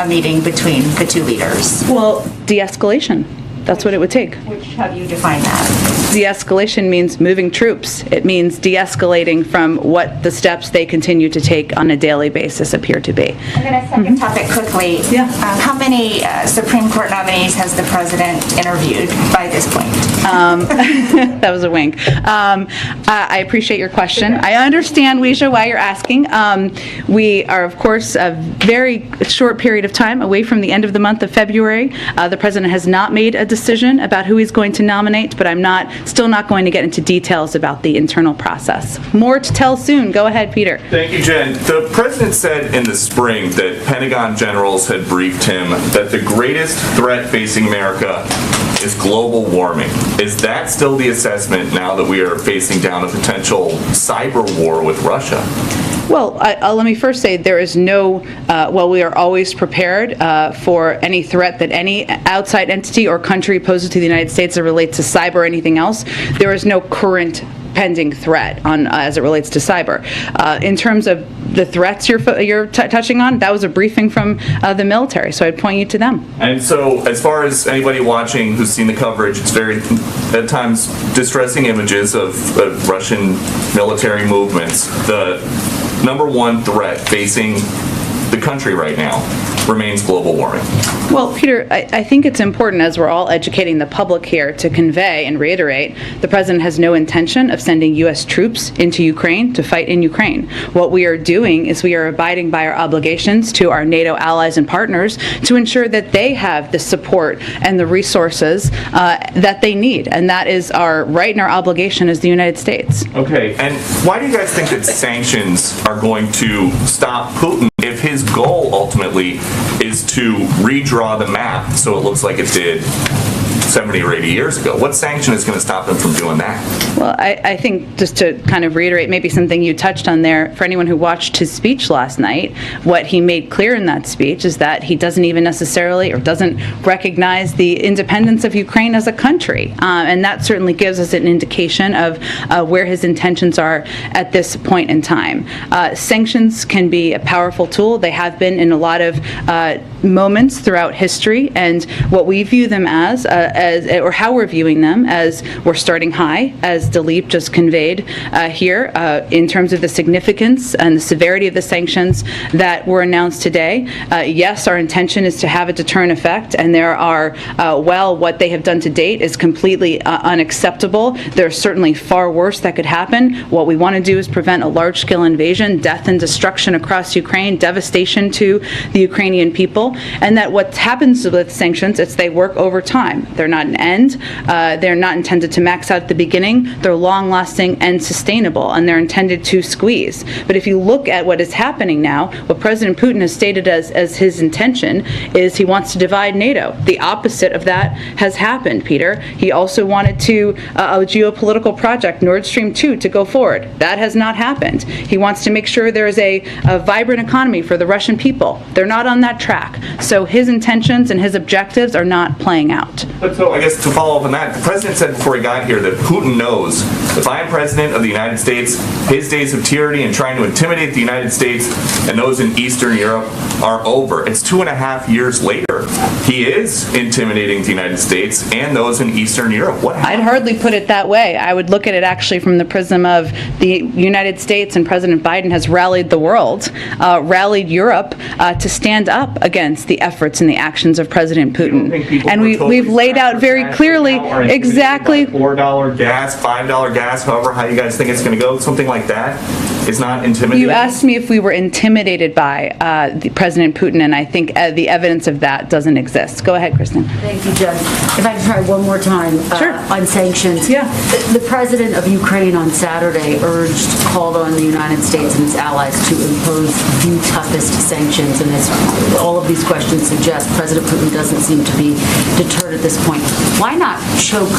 Speaker 10: a meeting between the two leaders?
Speaker 3: Well, de-escalation. That's what it would take.
Speaker 10: How do you define that?
Speaker 3: De-escalation means moving troops. It means de-escalating from what the steps they continue to take on a daily basis appear to be.
Speaker 10: And then a second topic quickly.
Speaker 3: Yeah.
Speaker 10: How many Supreme Court nominees has the President interviewed by this point?
Speaker 3: That was a wink. I appreciate your question. I understand, Weisha, why you're asking. We are, of course, a very short period of time away from the end of the month of February. The President has not made a decision about who he's going to nominate, but I'm still not going to get into details about the internal process. More to tell soon. Go ahead, Peter.
Speaker 11: Thank you, Jen. The President said in the spring that Pentagon generals had briefed him that the greatest threat facing America is global warming. Is that still the assessment now that we are facing down a potential cyber war with Russia?
Speaker 3: Well, let me first say there is no, we are always prepared for any threat that any outside entity or country poses to the United States that relates to cyber or anything else. There is no current pending threat on as it relates to cyber. In terms of the threats you're touching on, that was a briefing from the military, so I'd point you to them. And
Speaker 11: so as far as anybody watching who's seen the coverage, it's very, at times, distressing images of Russian military movements. The number one threat facing the country right now remains global warming.
Speaker 3: Well, Peter, I think it's important, as we're all educating the public here, to convey and reiterate the President has no intention of sending U.S. troops into Ukraine to fight in Ukraine. What we are doing is we are abiding by our obligations to our NATO allies and partners to ensure that they have the support and the resources that they need, and that is our right and our obligation as the United States.
Speaker 11: Okay, and why do you guys think that sanctions are going to stop Putin if his goal ultimately is to redraw the map so it looks like it did 70 or 80 years ago? What sanction is going to stop him from doing that?
Speaker 3: Well, I think just to kind of reiterate maybe something you touched on there, for anyone who watched his speech last night, what he made clear in that speech is that he doesn't even necessarily or doesn't recognize the independence of Ukraine as a country. And that certainly gives us an indication of where his intentions are at this point in time. Sanctions can be a powerful tool. They have been in a lot of moments throughout history, and what we view them as or how we're viewing them, as we're starting high, as Dilip just conveyed here, in terms of the significance and the severity of the sanctions that were announced today. Yes, our intention is to have a deterrent effect, and there are, what they have done to date is completely unacceptable. There's certainly far worse that could happen. What we want to do is prevent a large-scale invasion, death and destruction across Ukraine, devastation to the Ukrainian people, and that what happens with sanctions is they work over time. They're not an end. They're not intended to max out at the beginning. They're long-lasting and sustainable, and they're intended to squeeze. But if you look at what is happening now, what President Putin has stated as his intention is he wants to divide NATO. The opposite of that has happened, Peter. He also wanted a geopolitical project, Nord Stream 2, to go forward. That has not happened. He wants to make sure there is a vibrant economy for the Russian people. They're not on that track. So his intentions and his objectives are not playing out.
Speaker 11: But so I guess to follow up on that, the president said before he got here that Putin knows if I am president of the United States, his days of tyranny and trying to intimidate the United States and those in Eastern Europe are over. It's 2.5 years later. He is intimidating the United States and those in Eastern Europe. What happened?
Speaker 3: I'd hardly put it that way. I would look at it actually from the prism of the United States, and President Biden has rallied the world, rallied Europe to stand up against the efforts and the actions of President Putin. And we've laid out very clearly exactly
Speaker 11: $4 gas, $5 gas, however how you guys think it's going to go, something like that is not intimidating.
Speaker 3: You asked me if we were intimidated by the President Putin, and I think the evidence of that doesn't exist. Go ahead, Kristen.
Speaker 12: Thank you, Jen. If I can try one more time on sanctions.
Speaker 3: Yeah.
Speaker 12: The president of Ukraine on Saturday called on the United States and its allies to impose the toughest sanctions, and as all of these questions suggest, President Putin doesn't seem to be deterred at this point. Why not choke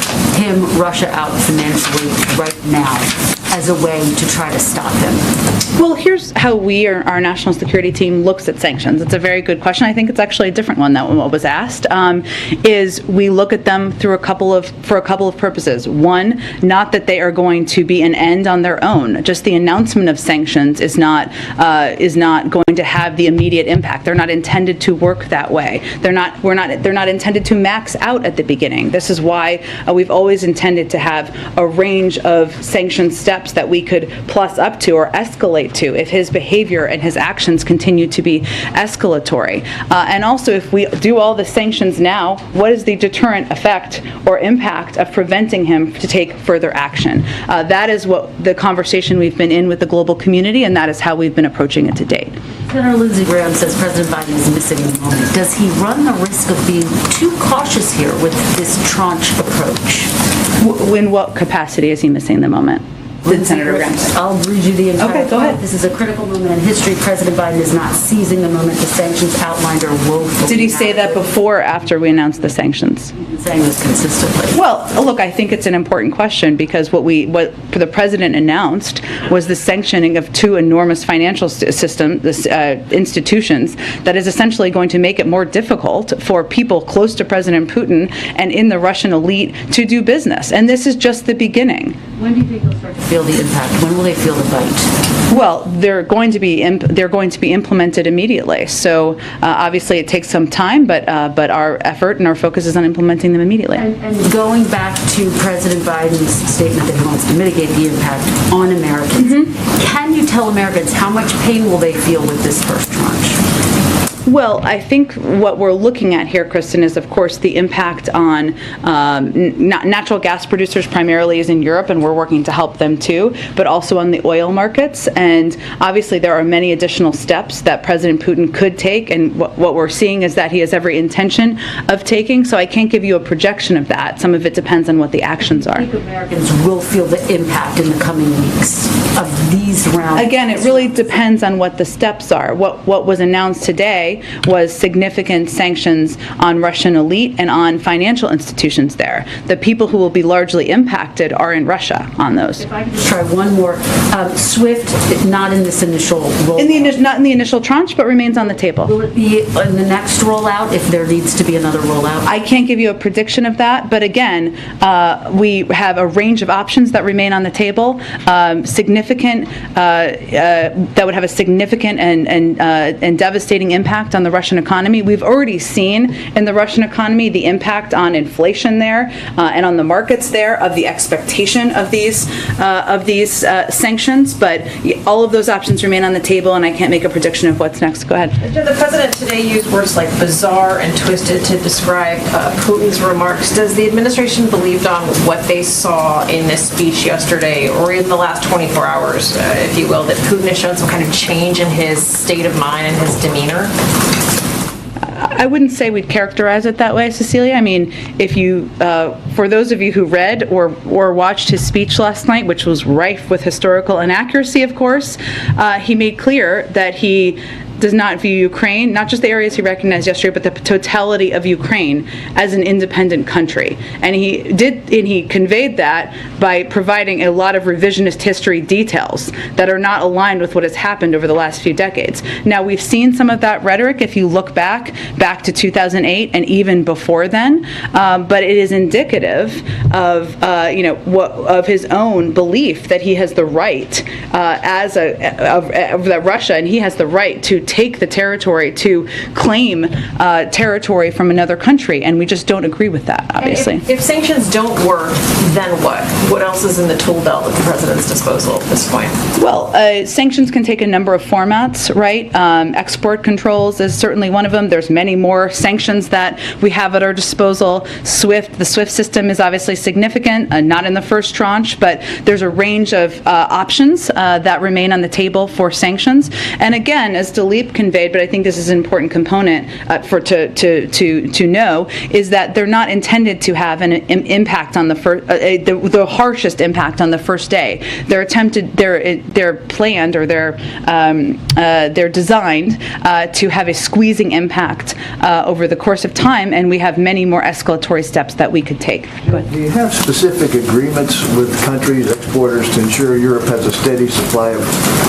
Speaker 12: Russia out financially right now as a way to try to stop him?
Speaker 3: Well, here's how our national security team looks at sanctions. It's a very good question. I think it's actually a different one than what was asked. Is we look at them for a couple of purposes. One, not that they are going to be an end on their own. Just the announcement of sanctions is not going to have the immediate impact. They're not intended to work that way. They're not intended to max out at the beginning. This is why we've always intended to have a range of sanction steps that we could plus up to or escalate to if his behavior and his actions continue to be escalatory. And also, if we do all the sanctions now, what is the deterrent effect or impact of preventing him to take further action? That is what the conversation we've been in with the global community, and that is how we've been approaching it to date.
Speaker 12: Senator Lindsey Graham says President Biden is missing the moment. Does he run the risk of being too cautious here with this tranche approach?
Speaker 3: In what capacity is he missing the moment? Did Senator Graham?
Speaker 12: I'll read you the entire
Speaker 3: Okay, go ahead.
Speaker 12: This is a critical moment in history. President Biden is not seizing the moment. The sanctions outlined are woefully
Speaker 3: Did he say that before or after we announced the sanctions?
Speaker 12: He's been saying this consistently.
Speaker 3: Well, look, I think it's an important question because what the president announced was the sanctioning of two enormous financial institutions that is essentially going to make it more difficult for people close to President Putin and in the Russian elite to do business. And this is just the beginning.
Speaker 12: When do you think they'll start to feel the impact? When will they feel the bite?
Speaker 3: Well, they're going to be implemented immediately. So obviously it takes some time, but our effort and our focus is on implementing them immediately.
Speaker 12: And going back to President Biden's statement that he wants to mitigate the impact on Americans, can you tell Americans how much pain will they feel with this first tranche?
Speaker 3: Well, I think what we're looking at here, Kristen, is of course the impact on natural gas producers primarily is in Europe, and we're working to help them too, but also on the oil markets. And obviously there are many additional steps that President Putin could take, and what we're seeing is that he has every intention of taking, so I can't give you a projection of that. Some of it depends on what the actions are.
Speaker 12: I think Americans will feel the impact in the coming weeks of these rounds.
Speaker 3: Again, it really depends on what the steps are. What was announced today was significant sanctions on Russian elite and on financial institutions there. The people who will be largely impacted are in Russia on those.
Speaker 12: If I could just try one more. SWIFT, not in this initial rollout.
Speaker 3: Not in the initial tranche, but remains on the table.
Speaker 12: Will it be in the next rollout if there needs to be another rollout?
Speaker 3: I can't give you a prediction of that, but again, we have a range of options that remain on the table, significant, that would have a significant and devastating impact on the Russian economy. We've already seen in the Russian economy the impact on inflation there and on the markets there of the expectation of these sanctions, but all of those options remain on the table, and I can't make a prediction of what's next. Go ahead.
Speaker 7: The president today used words like bizarre and twisted to describe Putin's remarks. Does the administration believe on what they saw in this speech yesterday, or in the last 24 hours, if you will, that Putin has shown some kind of change in his state of mind and his demeanor?
Speaker 3: I wouldn't say we'd characterize it that way, Cecilia. I mean, if you, for those of you who read or watched his speech last night, which was rife with historical inaccuracy, of course, he made clear that he does not view Ukraine, not just the areas he recognized yesterday, but the totality of Ukraine as an independent country. And he conveyed that by providing a lot of revisionist history details that are not aligned with what has happened over the last few decades. Now, we've seen some of that rhetoric if you look back to 2008 and even before then, but it is indicative of of his own belief that he has the right of Russia, and he has the right to take the territory, to claim territory from another country, and we just don't agree with that, obviously.
Speaker 7: If sanctions don't work, then what? What else is in the tool belt at the president's disposal at this point?
Speaker 3: Well, sanctions can take a number of formats, right? Export controls is certainly one of them. There's many more sanctions that we have at our disposal. The SWIFT system is obviously significant, not in the first tranche, but there's a range of options that remain on the table for sanctions. And again, as Dilip conveyed, but I think this is an important component to know, is that they're not intended to have an impact on the harshest impact on the first day. They're planned, or they're designed to have a squeezing impact over the course of time, and we have many more escalatory steps that we could take.
Speaker 13: Do you have specific agreements with countries, exporters, to ensure Europe has a steady supply of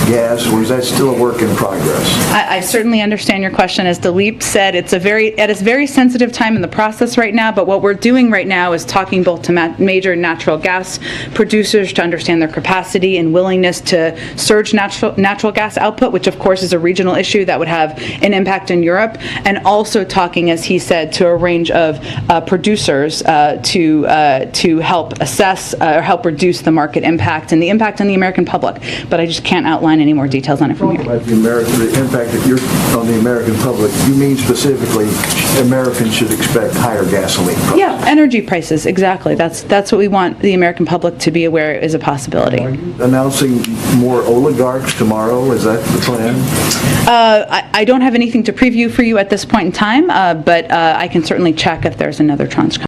Speaker 13: gas, or is that still a work in progress?
Speaker 3: I certainly understand your question. As Dilip said, it's a very sensitive time in the process right now, but what we're doing right now is talking both to major natural gas producers to understand their capacity and willingness to surge natural gas output, which of course is a regional issue that would have an impact in Europe, and also talking, as he said, to a range of producers to help assess or help reduce the market impact and the impact on the American public. But I just can't outline any more details on it from here.
Speaker 13: About the impact that you're on the American public, you mean specifically Americans should expect higher gasoline prices?
Speaker 3: Yeah, energy prices, exactly. That's what we want the American public to be aware is a possibility.
Speaker 13: Are you announcing more oligarchs tomorrow? Is that the plan?
Speaker 3: I don't have anything to preview for you at this point in time, but I can certainly check if there's another tranche coming.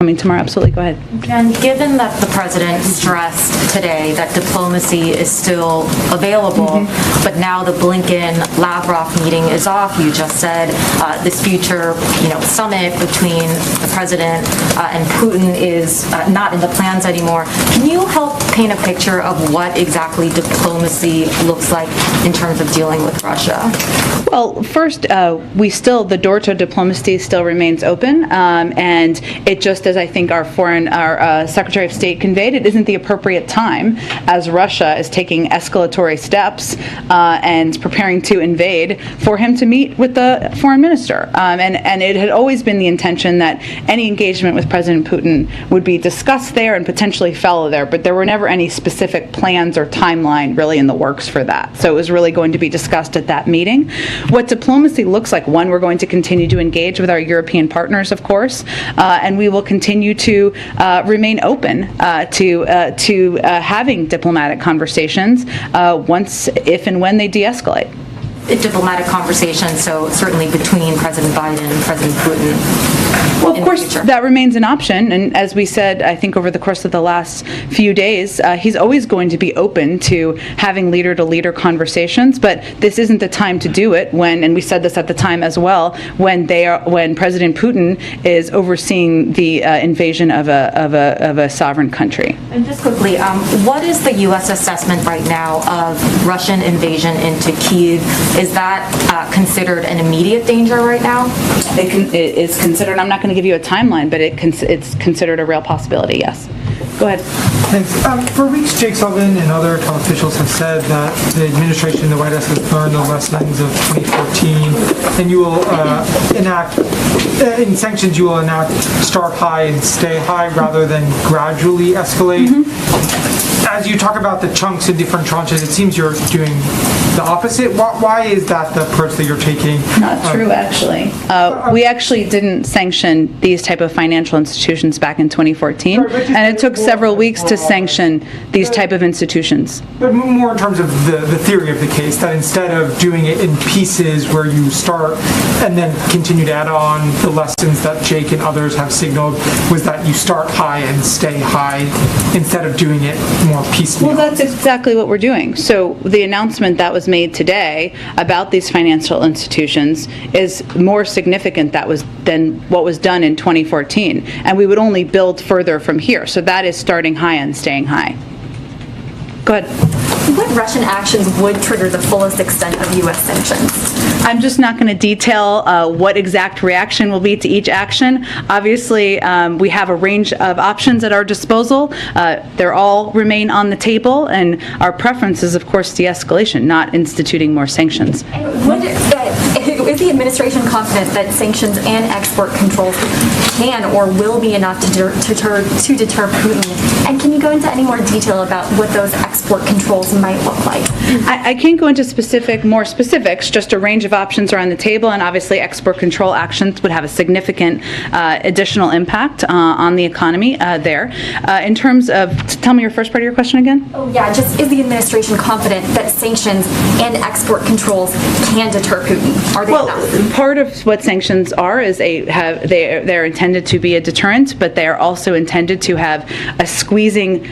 Speaker 3: coming tomorrow. Absolutely, go ahead.
Speaker 14: And given that the president stressed today that diplomacy is still available, but now the Blinken-Lavrov meeting is off, you just said this future, summit between the president and Putin is not in the plans anymore. Can you help paint a picture of what exactly diplomacy looks like in terms of dealing with Russia?
Speaker 3: Well, first, the door to diplomacy still remains open, and it just, as I think our Secretary of State conveyed, it isn't the appropriate time as Russia is taking escalatory steps and preparing to invade for him to meet with the foreign minister. And it had always been the intention that any engagement with President Putin would be discussed there and potentially follow there, but there were never any specific plans or timeline really in the works for that. So it was really going to be discussed at that meeting. What diplomacy looks like, one, we're going to continue to engage with our European partners, of course, and we will continue to remain open to having diplomatic conversations if and when they de-escalate.
Speaker 14: Diplomatic conversations, so certainly between President Biden and President Putin.
Speaker 3: Well, of course, that remains an option, and as we said, I think over the course of the last few days, he's always going to be open to having leader-to-leader conversations, but this isn't the time to do it when, and we said this at the time as well, when President Putin is overseeing the invasion of a sovereign country.
Speaker 14: And just quickly, what is the U.S. assessment right now of Russian invasion into Kyiv? Is that considered an immediate danger right now?
Speaker 3: It is considered. I'm not going to give you a timeline, but it's considered a real possibility, yes. Go ahead.
Speaker 15: Thanks. For weeks, Jake Sullivan and other top officials have said that the administration, the White House, has learned the lessons of 2014, and you will in sanctions, you will start high and stay high rather than gradually escalate. As you talk about the chunks in different tranches, it seems you're doing the opposite. Why is that the approach that you're taking?
Speaker 3: Not true, actually. We actually didn't sanction these type of financial institutions back in 2014, and it took several weeks to sanction these type of institutions.
Speaker 15: But more in terms of the theory of the case, that instead of doing it in pieces where you start and then continue to add on the lessons that Jake and others have signaled, was that you start high and stay high instead of doing it more piecemeal.
Speaker 3: Well, that's exactly what we're doing. So the announcement that was made today about these financial institutions is more significant than what was done in 2014, and we would only build further from here. So that is starting high and staying high. Go ahead.
Speaker 14: What Russian actions would trigger the fullest extent of U.S. sanctions?
Speaker 3: I'm just not going to detail what exact reaction will be to each action. Obviously, we have a range of options at our disposal. They're all remain on the table, and our preference is, of course, de-escalation, not instituting more sanctions.
Speaker 14: Is the administration confident that sanctions and export controls can or will be enough to deter Putin? And can you go into any more detail about what those export controls might look like?
Speaker 3: I can't go into more specifics, just a range of options are on the table, and obviously export control actions would have a significant additional impact on the economy there. In terms of, tell me your first part of your question again?
Speaker 14: Oh yeah, just is the administration confident that sanctions and export controls can deter Putin? Are they enough?
Speaker 3: Part of what sanctions are is they're intended to be a deterrent, but they are also intended to have a squeezing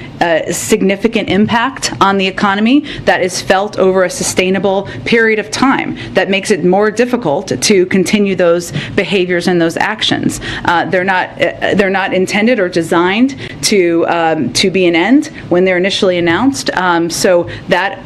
Speaker 3: significant impact on the economy that is felt over a sustainable period of time that makes it more difficult to continue those behaviors and those actions. They're not intended or designed to be an end when they're initially announced. So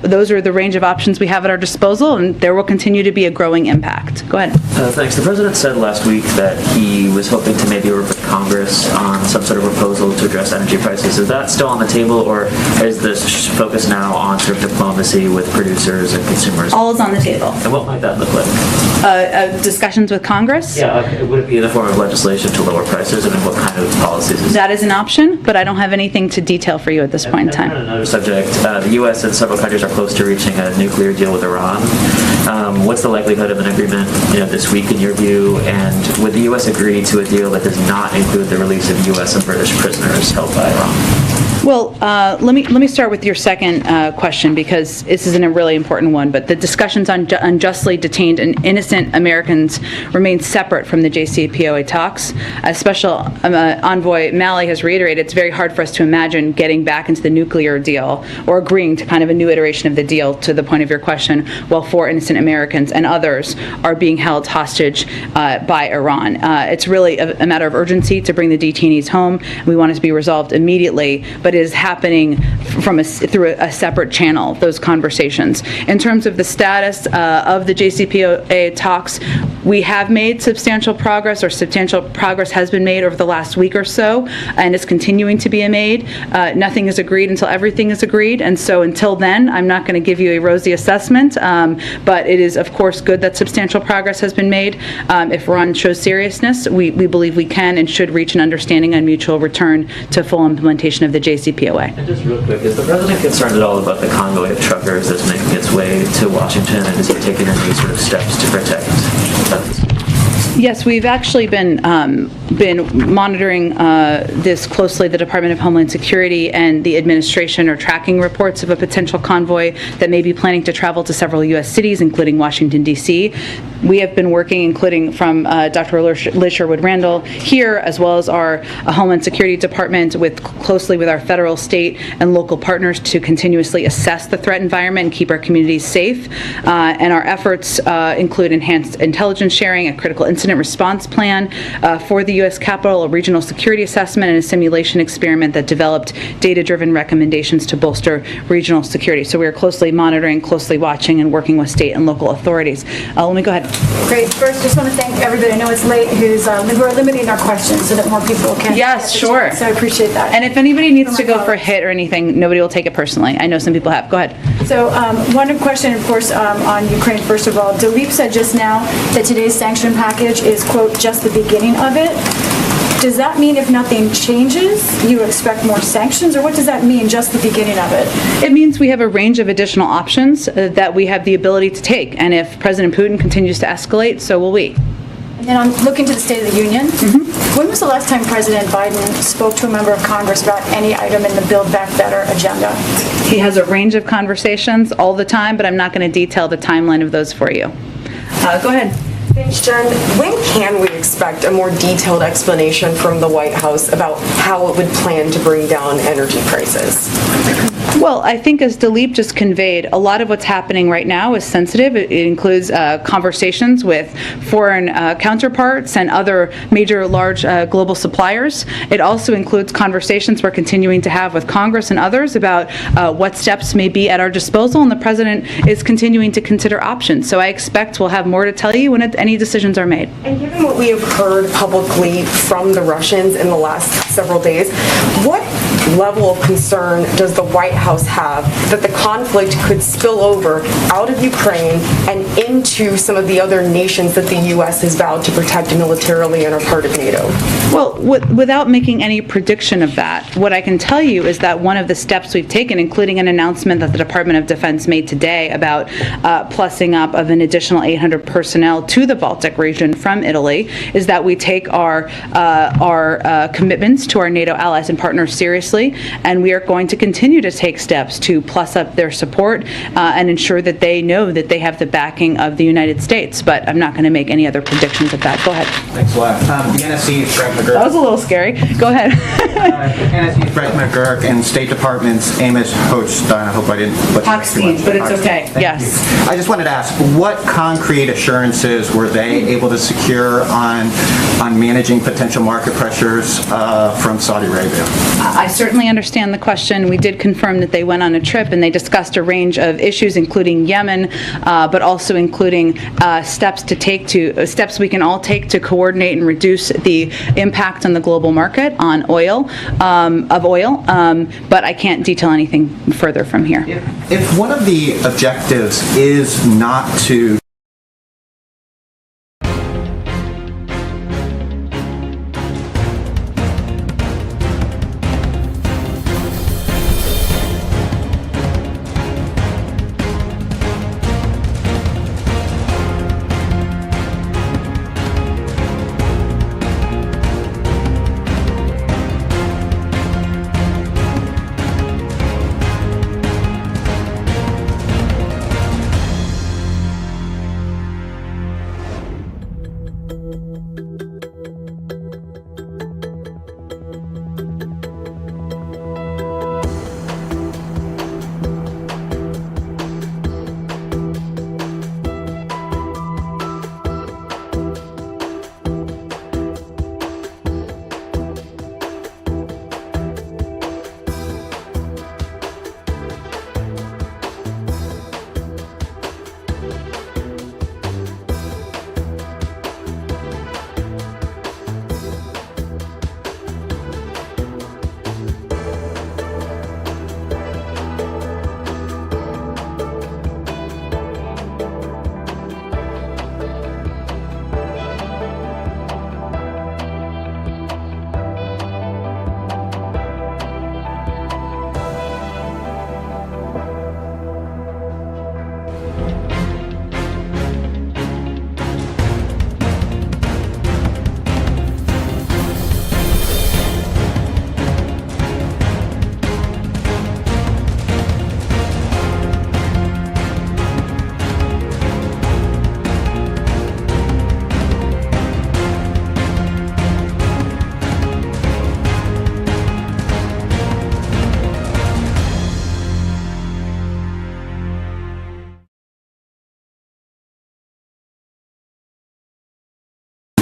Speaker 3: those are the range of options we have at our disposal, and there will continue to be a growing impact. Go ahead.
Speaker 16: Thanks. The president said last week that he was hoping to maybe work with Congress on some sort of proposal to address energy prices. Is that still on the table, or is this focus now on sort of diplomacy with producers and consumers?
Speaker 3: All is on the table.
Speaker 16: And what might that look like?
Speaker 3: Discussions with Congress?
Speaker 16: Yeah, would it be in the form of legislation to lower prices? I mean, what kind of policies is
Speaker 3: that? Is an option, but I don't have anything to detail for you at this point in time.
Speaker 16: On another subject, the U.S. and several countries are close to reaching a nuclear deal with Iran. What's the likelihood of an agreement, this week in your view? And would the U.S. agree to a deal that does not include the release of U.S. and British prisoners held by Iran?
Speaker 3: Well, let me start with your second question, because this is a really important one. But the discussions on unjustly detained and innocent Americans remain separate from the JCPOA talks. As Special Envoy Malley has reiterated, it's very hard for us to imagine getting back into the nuclear deal or agreeing to kind of a new iteration of the deal, to the point of your question, while 4 innocent Americans and others are being held hostage by Iran. It's really a matter of urgency to bring the detainees home. We want it to be resolved immediately, but it is happening through a separate channel, those conversations. In terms of the status of the JCPOA talks, we have made substantial progress has been made over the last week or so, and is continuing to be made. Nothing is agreed until everything is agreed, and so until then, I'm not going to give you a rosy assessment, but it is, of course, good that substantial progress has been made. If Iran shows seriousness, we believe we can and should reach an understanding on mutual return to full implementation of the JCPOA.
Speaker 16: And just real quick, is the president concerned at all about the convoy of truckers that's making its way to Washington, and is he taking any sort of steps to protect them?
Speaker 3: Yes, we've actually been monitoring this closely. The Department of Homeland Security and the administration are tracking reports of a potential convoy that may be planning to travel to several U.S. cities, including Washington, D.C. We have been working, including from Dr. Liz Sherwood-Randall here, as well as our Homeland Security Department, closely with our federal, state, and local partners to continuously assess the threat environment and keep our communities safe. And our efforts include enhanced intelligence sharing, a critical incident response plan for the U.S. Capitol, a regional security assessment, and a simulation experiment that developed data-driven recommendations to bolster regional security. So we are closely monitoring, closely watching, and working with state and local authorities. Let me go ahead.
Speaker 17: Great. First, just want to thank everybody. I know it's late, who are limiting our questions so that more people can.
Speaker 3: Yes, sure.
Speaker 17: So I appreciate that.
Speaker 3: And if anybody needs to go for a hit or anything, nobody will take it personally. I know some people have. Go ahead.
Speaker 17: So one question, of course, on Ukraine, first of all. Dileep said just now that today's sanction package is, quote, just the beginning of it. Does that mean if nothing changes, you expect more sanctions, or what does that mean, just the beginning of it?
Speaker 3: It means we have a range of additional options that we have the ability to take, and if President Putin continues to escalate, so will we.
Speaker 17: And then I'm looking to the State of the Union. When was the last time President Biden spoke to a member of Congress about any item in the Build Back Better agenda?
Speaker 3: He has a range of conversations all the time, but I'm not going to detail the timeline of those for you. Go ahead.
Speaker 18: Thanks, Jen. When can we expect a more detailed explanation from the White House about how it would plan to bring down energy prices?
Speaker 3: Well, I think as Dileep just conveyed, a lot of what's happening right now is sensitive. It includes conversations with foreign counterparts and other major large global suppliers. It also includes conversations we're continuing to have with Congress and others about what steps may be at our disposal, and the President is continuing to consider options. So I expect we'll have more to tell you when any decisions are made.
Speaker 18: And given what we have heard publicly from the Russians in the last several days, what level of concern does the White House have that the conflict could spill over out of Ukraine and into some of the other nations that the U.S. has vowed to protect militarily and are part of NATO?
Speaker 3: Well, without making any prediction of that, what I can tell you is that one of the steps we've taken, including an announcement that the Department of Defense made today about plussing up of an additional 800 personnel to the Baltic region from Italy, is that we take our commitments to our NATO allies and partners seriously, and we are going to continue to take steps to plus up their support and ensure that they know that they have the backing of the United States. But I'm not going to make any other predictions of that. Go ahead.
Speaker 19: Thanks a lot. The NSC, Brett McGurk.
Speaker 3: That was a little scary. Go ahead.
Speaker 19: NSC, Brett McGurk, and State Department's Amos Hochstein. I hope I didn't butcher
Speaker 3: Hochstein, but it's okay. Yes.
Speaker 19: I just wanted to ask, what concrete assurances were they able to secure on managing potential market pressures from Saudi Arabia?
Speaker 3: I certainly understand the question. We did confirm that they went on a trip and they discussed a range of issues, including Yemen, but also including steps we can all take to coordinate and reduce the impact on the global market on oil, but I can't detail anything further from here.
Speaker 19: If one of the objectives is not to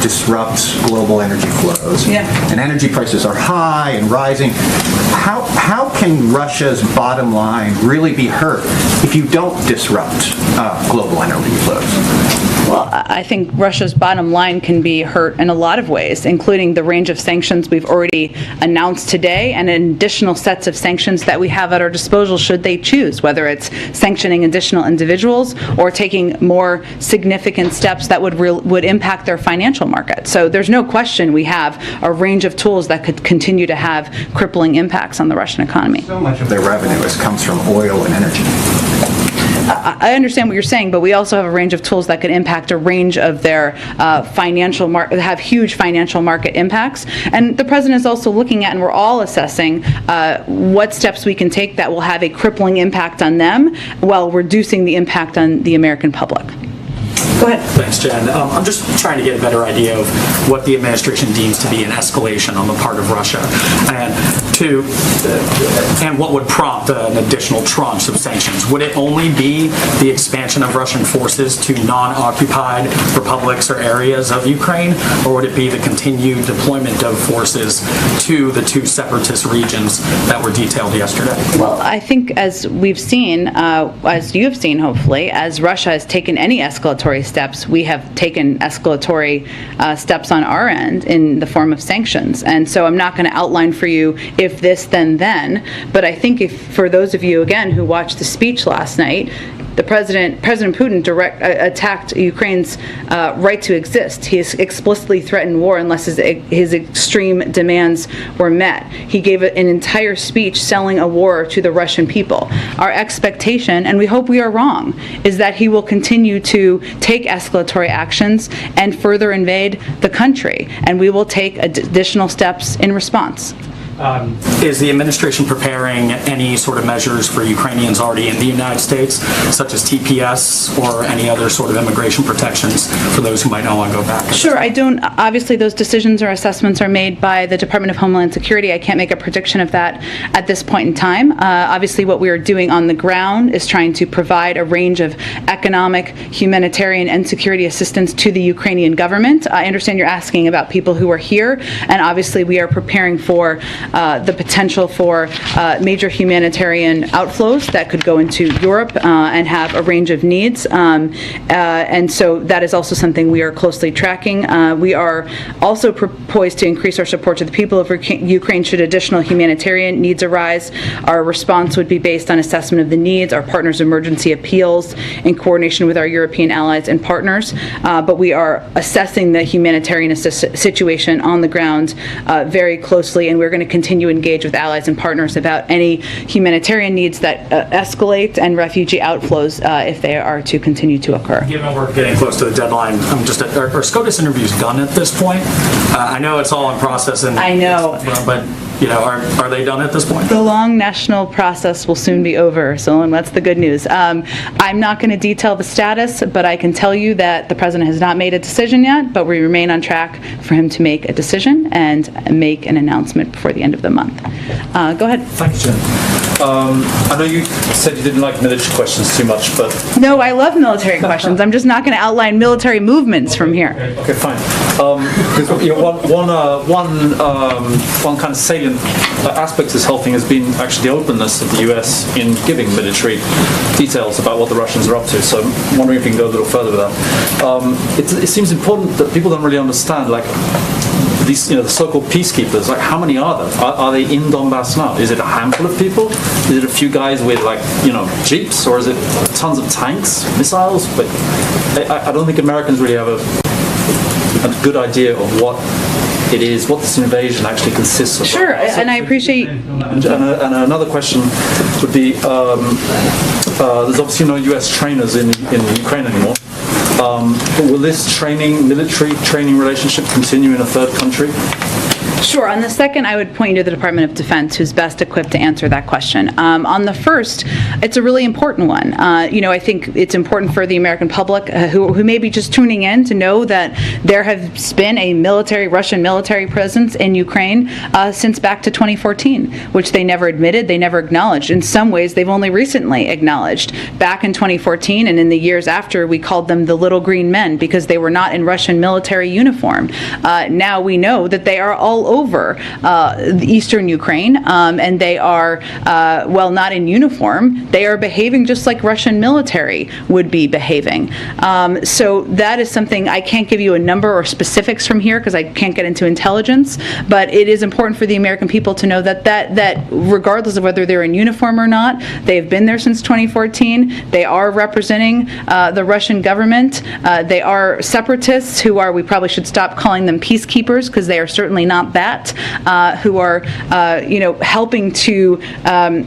Speaker 19: disrupt global energy flows.
Speaker 3: Yeah.
Speaker 19: And energy prices are high and rising. How can Russia's bottom line really be hurt if you don't disrupt global energy flows?
Speaker 3: Well, I think Russia's bottom line can be hurt in a lot of ways, including the range of sanctions we've already announced today and additional sets of sanctions that we have at our disposal should they choose, whether it's sanctioning additional individuals or taking more significant steps that would impact their financial market. So there's no question we have a range of tools that could continue to have crippling impacts on the Russian economy.
Speaker 19: So much of their revenue comes from oil and energy.
Speaker 3: I understand what you're saying, but we also have a range of tools that could impact a range of their financial market, have huge financial market impacts. And the president is also looking at, and we're all assessing, what steps we can take that will have a crippling impact on them while reducing the impact on the American public. Go ahead.
Speaker 20: Thanks, Jen. I'm just trying to get a better idea of what the administration deems to be an escalation on the part of Russia, and what would prompt an additional tranche of sanctions. Would it only be the expansion of Russian forces to non-occupied republics or areas of Ukraine, or would it be the continued deployment of forces to the two separatist regions that were detailed yesterday?
Speaker 3: Well, I think as we've seen, as you have seen, hopefully, as Russia has taken any escalatory steps, we have taken escalatory steps on our end in the form of sanctions. And so I'm not going to outline for you if this, then, but I think if for those of you, again, who watched the speech last night, the President Putin attacked Ukraine's right to exist. He has explicitly threatened war unless his extreme demands were met. He gave an entire speech selling a war to the Russian people. Our expectation, and we hope we are wrong, is that he will continue to take escalatory actions and further invade the country, and we will take additional steps in response.
Speaker 20: Is the administration preparing any sort of measures for Ukrainians already in the United States, such as TPS or any other sort of immigration protections for those who might not want to go back?
Speaker 3: Sure, I don't. Obviously, those decisions or assessments are made by the Department of Homeland Security. I can't make a prediction of that at this point in time. Obviously, what we are doing on the ground is trying to provide a range of economic, humanitarian, and security assistance to the Ukrainian government. I understand you're asking about people who are here, and obviously we are preparing for the potential for major humanitarian outflows that could go into Europe and have a range of needs. And so that is also something we are closely tracking. We are also poised to increase our support to the people of Ukraine should additional humanitarian needs arise. Our response would be based on assessment of the needs, our partners' emergency appeals, in coordination with our European allies and partners. But we are assessing the humanitarian situation on the ground very closely, and we're going to continue to engage with allies and partners about any humanitarian needs that escalate and refugee outflows if they are to continue to occur.
Speaker 20: Given we're getting close to the deadline, are SCOTUS interviews done at this point? I know it's all in process, and
Speaker 3: I know,
Speaker 20: but are they done at this point?
Speaker 3: The long national process will soon be over, so that's the good news. I'm not going to detail the status, but I can tell you that the president has not made a decision yet, but we remain on track for him to make a decision and make an announcement before the end of the month. Go ahead.
Speaker 21: Thank you, Jen. I know you said you didn't like military questions too much, but...
Speaker 3: No, I love military questions. I'm just not going to outline military movements from here.
Speaker 21: Okay, fine. Because one kind of salient aspect of this whole thing has been actually the openness of the US in giving military details about what the Russians are up to. So I'm wondering if you can go a little further with that. It seems important that people don't really understand, like, these, the so-called peacekeepers, like, how many are there? Are they in Donbass now? Is it a handful of people? Is it a few guys with, like, jeeps? Or is it tons of tanks, missiles? But I don't think Americans really have a good idea of what it is, what this invasion actually consists of.
Speaker 3: Sure, and I appreciate...
Speaker 21: And another question would be, there's obviously no US trainers in Ukraine anymore. But will this military training relationship continue in a third country?
Speaker 3: Sure. On the second, I would point you to the Department of Defense, who's best equipped to answer that question. On the first, it's a really important one. I think it's important for the American public who may be just tuning in to know that there has been a Russian military presence in Ukraine since back to 2014, which they never admitted, they never acknowledged. In some ways, they've only recently acknowledged. Back in 2014 and in the years after, we called them the little green men because they were not in Russian military uniform. Now we know that they are all over eastern Ukraine, and they are, not in uniform, they are behaving just like Russian military would be behaving. So that is something, I can't give you a number or specifics from here because I can't get into intelligence, but it is important for the American people to know that regardless of whether they're in uniform or not, they've been there since 2014, they are representing the Russian government, they are separatists we probably should stop calling them peacekeepers because they are certainly not that, who are, helping to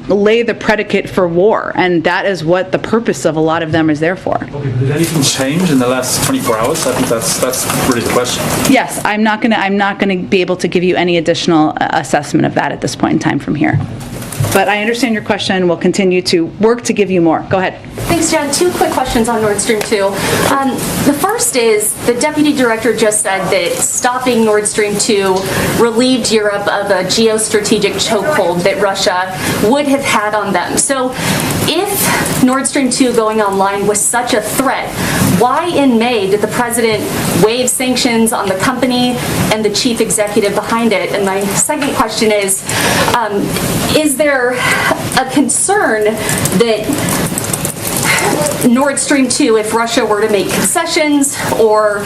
Speaker 3: lay the predicate for war, and that is what the purpose of a lot of them is there for.
Speaker 21: Did anything change in the last 24 hours? I think that's really the question.
Speaker 3: Yes, I'm not going to be able to give you any additional assessment of that at this point in time from here. But I understand your question, and we'll continue to work to give you more. Go ahead.
Speaker 2: Thanks, Jen. 2 quick questions on Nord Stream 2. The first is, the deputy director just said that stopping Nord Stream 2 relieved Europe of a geostrategic chokehold that Russia would have had on them. So if Nord Stream 2 going online was such a threat, why in May did the president waive sanctions on the company and the chief executive behind it? And my second question is there a concern that Nord Stream 2, if Russia were to make concessions or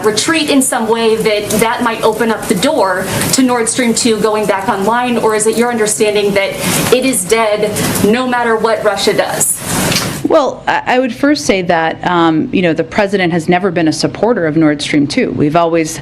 Speaker 2: retreat in some way, that might open up the door to Nord Stream 2 going back online? Or is it your understanding that it is dead no matter what Russia does?
Speaker 3: Well, I would first say that, the president has never been a supporter of Nord Stream 2. We've always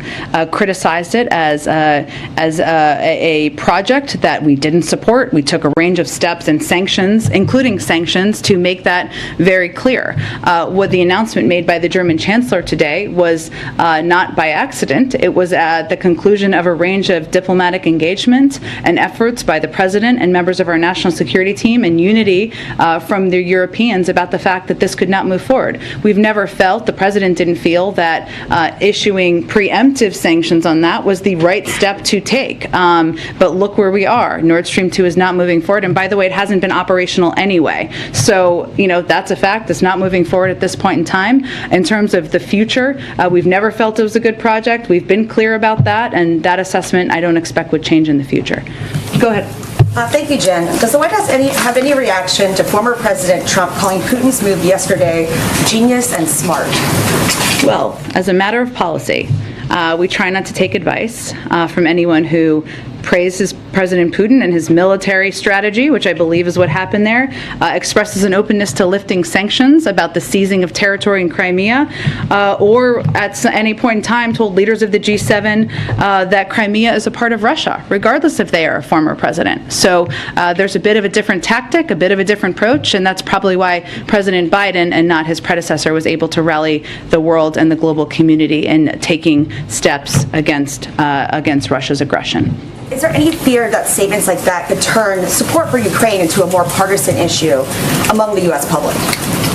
Speaker 3: criticized it as a project that we didn't support. We took a range of steps and sanctions, including sanctions, to make that very clear. What the announcement made by the German chancellor today was not by accident. It was at the conclusion of a range of diplomatic engagement and efforts by the president and members of our national security team and unity from the Europeans about the fact that this could not move forward. We've never felt, the president didn't feel, that issuing preemptive sanctions on that was the right step to take. But look where we are. Nord Stream 2 is not moving forward, and by the way, it hasn't been operational anyway. So, that's a fact. It's not moving forward at this point in time. In terms of the future, we've never felt it was a good project. We've been clear about that, and that assessment I don't expect would change in the future. Go ahead.
Speaker 22: Thank you, Jen. Does the White House have any reaction to former President Trump calling Putin's move yesterday genius and smart?
Speaker 3: Well, as a matter of policy, we try not to take advice from anyone who praises President Putin and his military strategy, which I believe is what happened there, expresses an openness to lifting sanctions about the seizing of territory in Crimea, or at any point in time told leaders of the G7 that Crimea is a part of Russia, regardless if they are a former president. So there's a bit of a different tactic, a bit of a different approach, and that's probably why President Biden and not his predecessor was able to rally the world and the global community in taking steps against Russia's aggression.
Speaker 22: Is there any fear that statements like that could turn support for Ukraine into a more partisan issue among the U.S. public?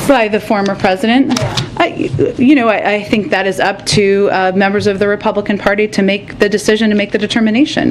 Speaker 3: By the former president? Yeah. I think that is up to members of the Republican Party to make the decision, to make the determination.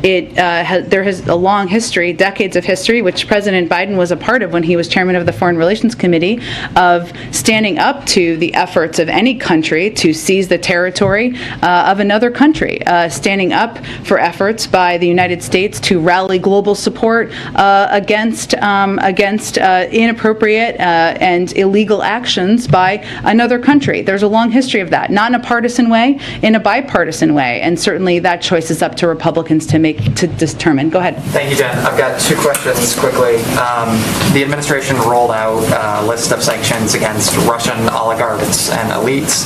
Speaker 3: There has a long history, decades of history, which President Biden was a part of when he was chairman of the Foreign Relations Committee, of standing up to the efforts of any country to seize the territory of another country, standing up for efforts by the United States to rally global support against inappropriate and illegal actions by another country. There's a long history of that, not in a partisan way, in a bipartisan way, and certainly that choice is up to Republicans to determine. Go ahead.
Speaker 23: Thank you, Jen. I've got 2 questions quickly. The administration rolled out a list of sanctions against Russian oligarchs and elites.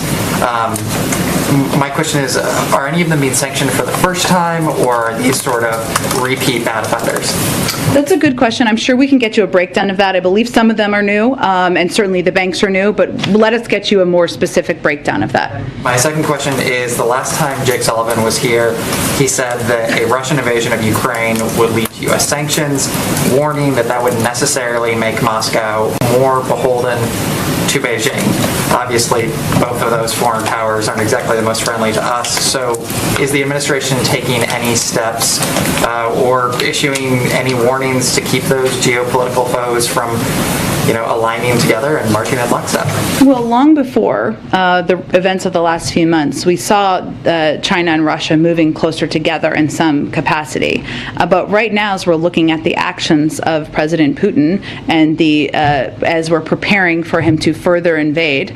Speaker 23: My question is, are any of them being sanctioned for the first time, or are these sort of repeat bad offenders?
Speaker 3: That's a good question. I'm sure we can get you a breakdown of that. I believe some of them are new, and certainly the banks are new, but let us get you a more specific breakdown of that.
Speaker 23: My second question is, the last time Jake Sullivan was here, he said that a Russian invasion of Ukraine would lead to U.S. sanctions, warning that that would necessarily make Moscow more beholden to Beijing. Obviously, both of those foreign powers aren't exactly the most friendly to us. So is the administration taking any steps or issuing any warnings to keep those geopolitical foes from aligning together and marching in lockstep?
Speaker 3: Well, long before the events of the last few months, we saw China and Russia moving closer together in some capacity. But right now, as we're looking at the actions of President Putin and as we're preparing for him to further invade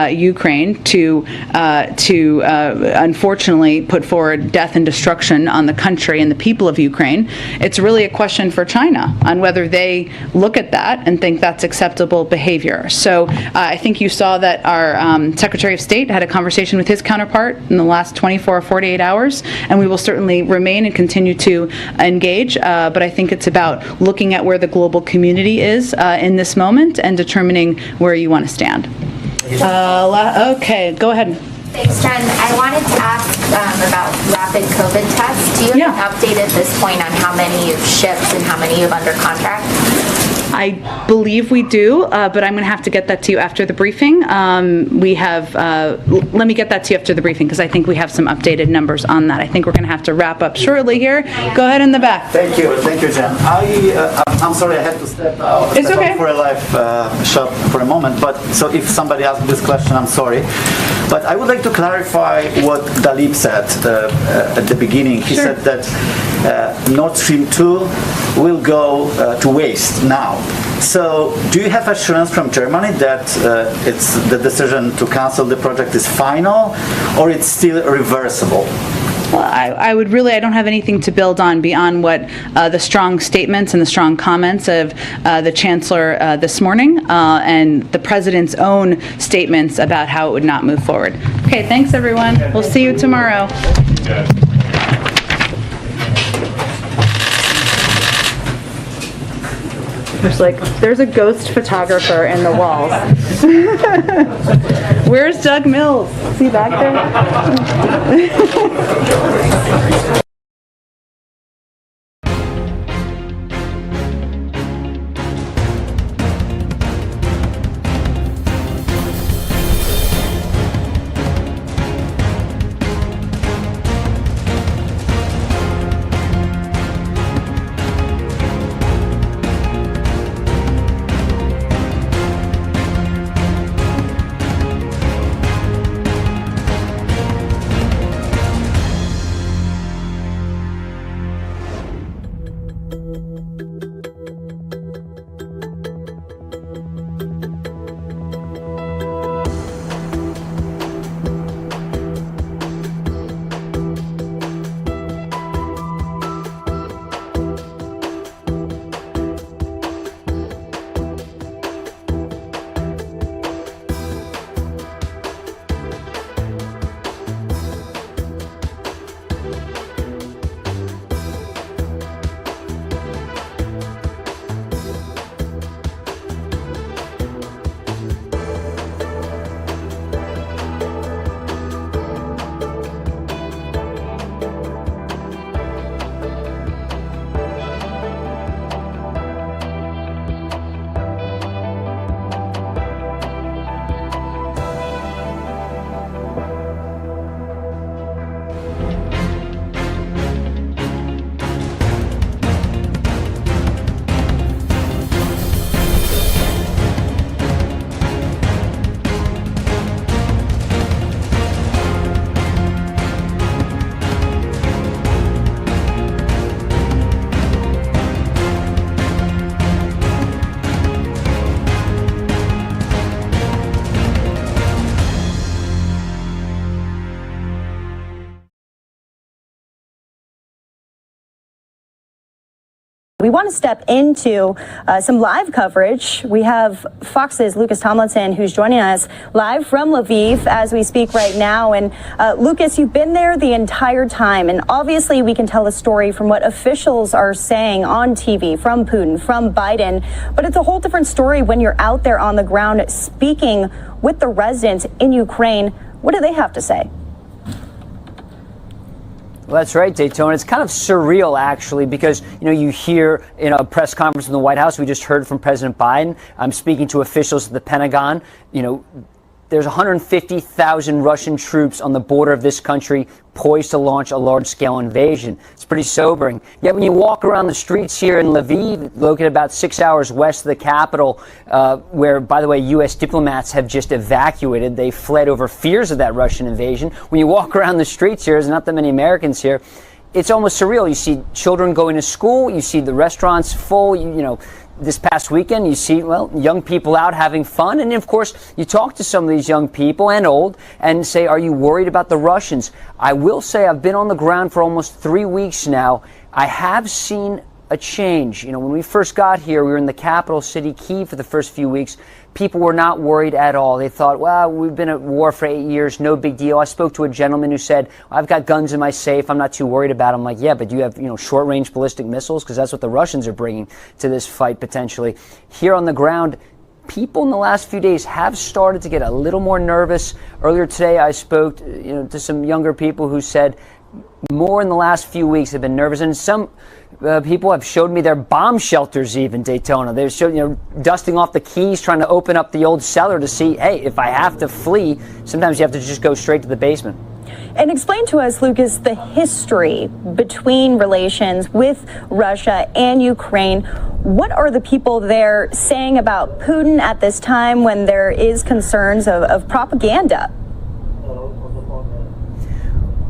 Speaker 3: Ukraine, to unfortunately put forward death and destruction on the country and the people of Ukraine, it's really a question for China on whether they look at that and think that's acceptable behavior. So I think you saw that our Secretary of State had a conversation with his counterpart in the last 24 or 48 hours, and we will certainly remain and continue to engage, but I think it's about looking at where the global community is in this moment and determining where you want to stand. Okay, go ahead.
Speaker 1: Thanks, Jen. I wanted to ask about rapid COVID tests. Do you have an update at this point on how many you've shipped and how many you have under contract?
Speaker 3: I believe we do, but I'm going to have to get that to you after the briefing. Let me get that to you after the briefing because I think we have some updated numbers on that. I think we're going to have to wrap up shortly here. Go ahead in the back.
Speaker 4: Thank you, Jen. I'm sorry I had to step out for a live shot for a moment, but so if somebody asked this question, I'm sorry. But I would like to clarify what Dalip said at the beginning. He said that Nord Stream 2 will go to waste now. So do you have assurance from Germany that it's the decision to cancel the project is final, or it's still reversible?
Speaker 3: Well, I don't have anything to build on beyond what the strong statements and the strong comments of the Chancellor this morning and the President's own statements about how it would not move forward. Okay, thanks everyone. We'll see you tomorrow. There's a ghost photographer in the walls. Where's Doug Mills? Is he back there?
Speaker 5: want to step into some live coverage. We have Fox's Lucas Tomlinson, who's joining us live from Lviv as we speak right now. And Lucas, you've been there the entire time, and obviously we can tell a story from what officials are saying on TV, from Putin, from Biden, but it's a whole different story when you're out there on the ground speaking with the residents in Ukraine. What do they have to say?
Speaker 6: Well, that's right, Daytona. It's kind of surreal, actually, because, you hear in a press conference in the White House, we just heard from President Biden. I'm speaking to officials at the Pentagon. There's 150,000 Russian troops on the border of this country poised to launch a large-scale invasion. It's pretty sobering. Yet when you walk around the streets here in Lviv, located about 6 hours west of the capital, where, by the way, U.S. diplomats have just evacuated. They fled over fears of that Russian invasion. When you walk around the streets here, there's not that many Americans here. It's almost surreal. You see children going to school. You see the restaurants full. This past weekend, you see, young people out having fun. And, of course, you talk to some of these young people and old and say, are you worried about the Russians? I will say I've been on the ground for almost 3 weeks now. I have seen a change. When we first got here, we were in the capital city, Kyiv, for the first few weeks. People were not worried at all. They thought, well, we've been at war for 8 years, no big deal. I spoke to a gentleman who said, I've got guns in my safe, I'm not too worried about it. I'm like, yeah, but do you have, short-range ballistic missiles? Because that's what the Russians are bringing to this fight, potentially. Here on the ground, people in the last few days have started to get a little more nervous. Earlier today, I spoke to some younger people who said more in the last few weeks have been nervous. And some people have showed me their bomb shelters, even, Daytona. They're showing, dusting off the keys, trying to open up the old cellar to see, hey, if I have to flee, sometimes you have to just go straight to the basement.
Speaker 5: And explain to us, Lucas, the history between relations with Russia and Ukraine. What are the people there saying about Putin at this time when there is concerns of propaganda?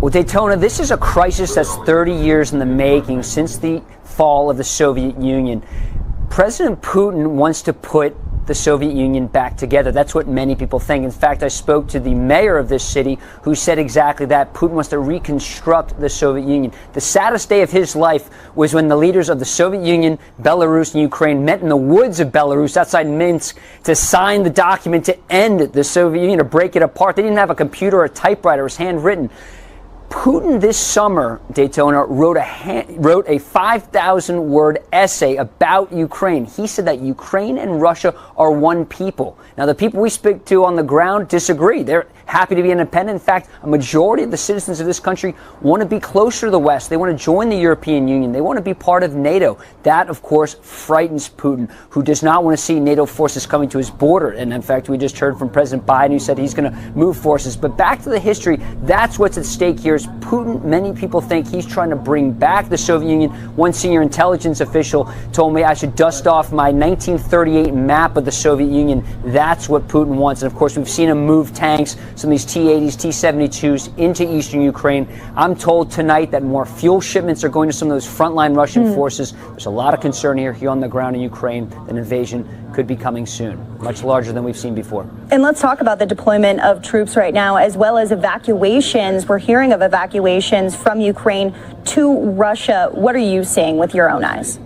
Speaker 6: Well, Daytona, this is a crisis that's 30 years in the making since the fall of the Soviet Union. President Putin wants to put the Soviet Union back together. That's what many people think. In fact, I spoke to the mayor of this city who said exactly that. Putin wants to reconstruct the Soviet Union. The saddest day of his life was when the leaders of the Soviet Union, Belarus, and Ukraine met in the woods of Belarus outside Minsk to sign the document to end the Soviet Union, to break it apart. They didn't have a computer or a typewriter. It was handwritten. Putin this summer, Daytona, wrote a 5,000-word essay about Ukraine. He said that Ukraine and Russia are one people. Now, the people we speak to on the ground disagree. They're happy to be independent. In fact, a majority of the citizens of this country want to be closer to the West. They want to join the European Union. They want to be part of NATO. That, of course, frightens Putin, who does not want to see NATO forces coming to his border. And, in fact, we just heard from President Biden, who said he's going to move forces. But back to the history, that's what's at stake here. Is Putin, many people think he's trying to bring back the Soviet Union. One senior intelligence official told me I should dust off my 1938 map of the Soviet Union. That's what Putin wants. And of course, we've seen him move tanks, some of these T-80s, T-72s into eastern Ukraine. I'm told tonight that more fuel shipments are going to some of those frontline Russian forces. There's a lot of concern here on the ground in Ukraine. An invasion could be coming soon, much larger than we've seen before.
Speaker 5: And let's talk about the deployment of troops right now, as well as evacuations. We're hearing of evacuations from Ukraine to Russia. What are you seeing with your own eyes?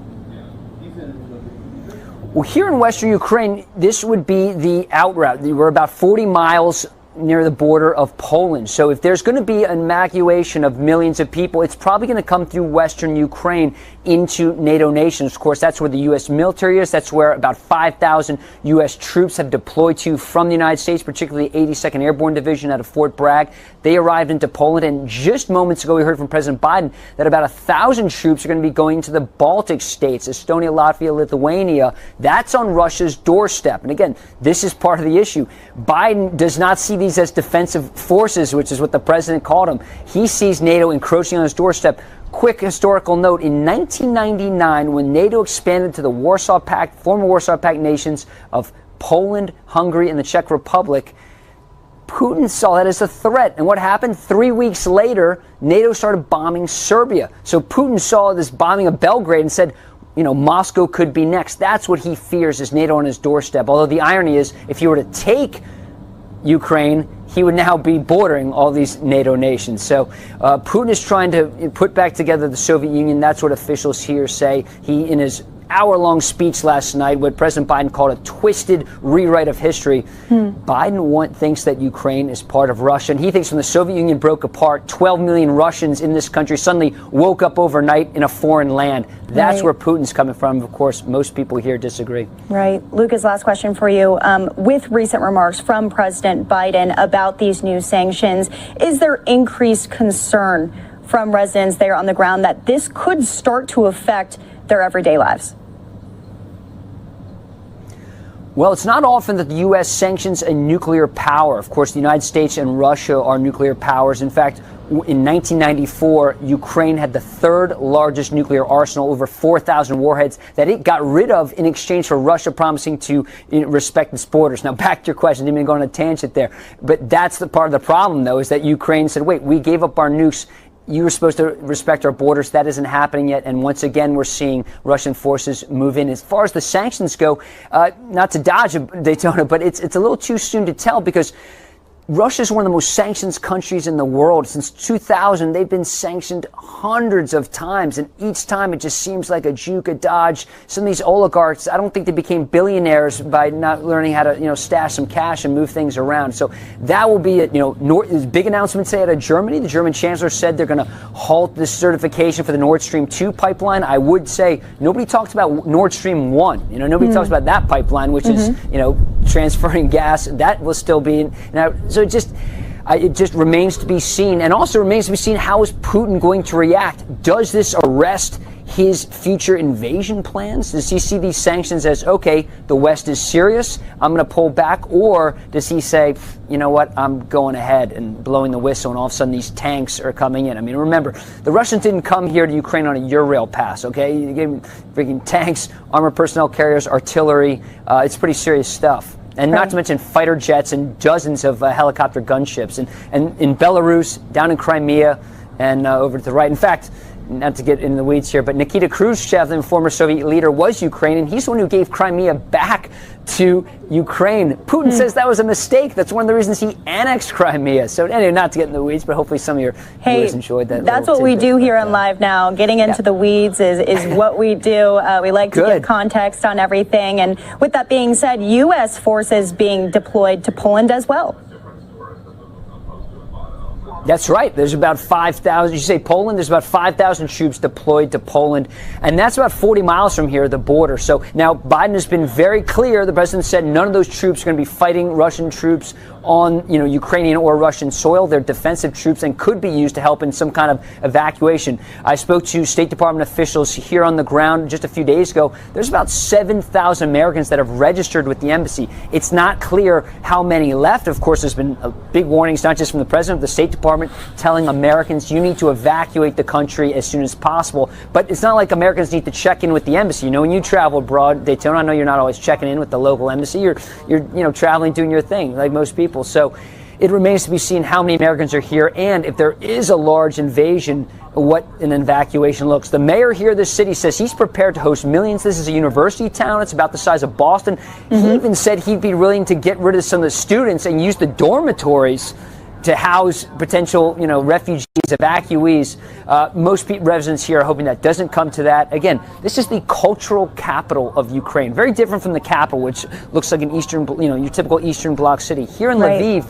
Speaker 6: Well, here in western Ukraine, this would be the out route. We're about 40 miles near the border of Poland. So if there's going to be an evacuation of millions of people, it's probably going to come through western Ukraine into NATO nations. Of course, that's where the U.S. military is. That's where about 5,000 U.S. troops have deployed to from the United States, particularly 82nd Airborne Division out of Fort Bragg. They arrived into Poland, and just moments ago we heard from President Biden that about 1,000 troops are going to be going to the Baltic states, Estonia, Latvia, Lithuania. That's on Russia's doorstep. And again, this is part of the issue. Biden does not see these as defensive forces, which is what the president called them. He sees NATO encroaching on his doorstep. Quick historical note, in 1999, when NATO expanded to the Warsaw Pact, former Warsaw Pact nations of Poland, Hungary, and the Czech Republic, Putin saw that as a threat. And what happened? 3 weeks later, NATO started bombing Serbia. So Putin saw this bombing of Belgrade and said, Moscow could be next. That's what he fears is NATO on his doorstep. Although the irony is, if you were to take Ukraine, he would now be bordering all these NATO nations. So Putin is trying to put back together the Soviet Union. That's what officials here say. He, in his hour-long speech last night, what President Biden called a twisted rewrite of history. Biden thinks that Ukraine is part of Russia, and he thinks when the Soviet Union broke apart, 12 million Russians in this country suddenly woke up overnight in a foreign land. That's where Putin's coming from. Of course, most people here disagree.
Speaker 5: Right. Lucas, last question for you. With recent remarks from President Biden about these new sanctions, is there increased concern from residents there on the ground that this could start to affect their everyday lives?
Speaker 6: Well, it's not often that the U.S. sanctions a nuclear power. Of course, the United States and Russia are nuclear powers. In fact, in 1994, Ukraine had the third largest nuclear arsenal, over 4,000 warheads, that it got rid of in exchange for Russia promising to respect its borders. Now, back to your question, didn't mean to go on a tangent there. But that's the part of the problem, though, is that Ukraine said, wait, we gave up our nukes. You were supposed to respect our borders. That isn't happening yet. And once again, we're seeing Russian forces move in. As far as the sanctions go, not to dodge Daytona, but it's a little too soon to tell, because Russia is one of the most sanctioned countries in the world. Since 2000, they've been sanctioned hundreds of times, and each time it just seems like a juke, a dodge. Some of these oligarchs, I don't think they became billionaires by not learning how to, stash some cash and move things around. So that will be it. Big announcement today out of Germany. The German chancellor said they're going to halt the certification for the Nord Stream 2 pipeline. I would say nobody talks about Nord Stream 1. Nobody talks about that pipeline, which is, transferring gas. That will still be now. So it just remains to be seen, and also remains to be seen how is Putin going to react. Does this arrest his future invasion plans? Does he see these sanctions as, okay, the West is serious, I'm going to pull back, or does he say, you know what, I'm going ahead and blowing the whistle, and all of a sudden these tanks are coming in? I mean, remember, the Russians didn't come here to Ukraine on a Eurail pass, okay? You gave them freaking tanks, armored personnel carriers, artillery. It's pretty serious stuff. And not to mention fighter jets and dozens of helicopter gunships. And in Belarus, down in Crimea, and over to the right. In fact, not to get in the weeds here, but Nikita Khrushchev, the former Soviet leader, was Ukrainian. He's the one who gave Crimea back to Ukraine. Putin says that was a mistake. That's one of the reasons he annexed Crimea. So anyway, not to get in the weeds, but hopefully some of your viewers enjoyed that.
Speaker 5: That's what we do here on Live Now. Getting into the weeds is what we do. We like to get context on everything. And with that being said, U.S. forces being deployed to Poland as well.
Speaker 6: That's right. There's about 5,000. You say Poland, there's about 5,000 troops deployed to Poland. And that's about 40 miles from here, the border. So now Biden has been very clear. The president said none of those troops are going to be fighting Russian troops on, Ukrainian or Russian soil. They're defensive troops and could be used to help in some kind of evacuation. I spoke to State Department officials here on the ground just a few days ago. There's about 7,000 Americans that have registered with the embassy. It's not clear how many left. Of course, there's been big warnings, not just from the president, but the State Department telling Americans you need to evacuate the country as soon as possible. But it's not like Americans need to check in with the embassy. When you travel abroad, Daytona, I know you're not always checking in with the local embassy. You're traveling, doing your thing, like most people. So it remains to be seen how many Americans are here, and if there is a large invasion, what an evacuation looks. The mayor here of this city says he's prepared to host millions. This is a university town. It's about the size of Boston. He even said he'd be willing to get rid of some of the students and use the dormitories to house potential, refugees, evacuees. Most residents here are hoping that doesn't come to that. Again, this is the cultural capital of Ukraine. Very different from the capital, which looks like an Eastern, your typical Eastern Bloc city. Here in Lviv,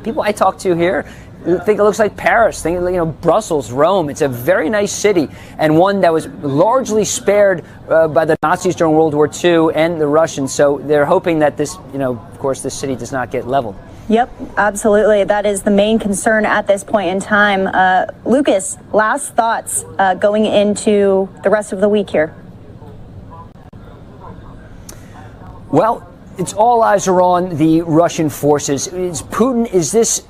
Speaker 6: people I talk to here think it looks like Paris, think Brussels, Rome. It's a very nice city, and one that was largely spared by the Nazis during World War II and the Russians. So they're hoping that this, of course, this city does not get leveled.
Speaker 5: Yep, absolutely. That is the main concern at this point in time. Lucas, last thoughts going into the rest of the week here.
Speaker 6: Well, it's all eyes are on the Russian forces. Is this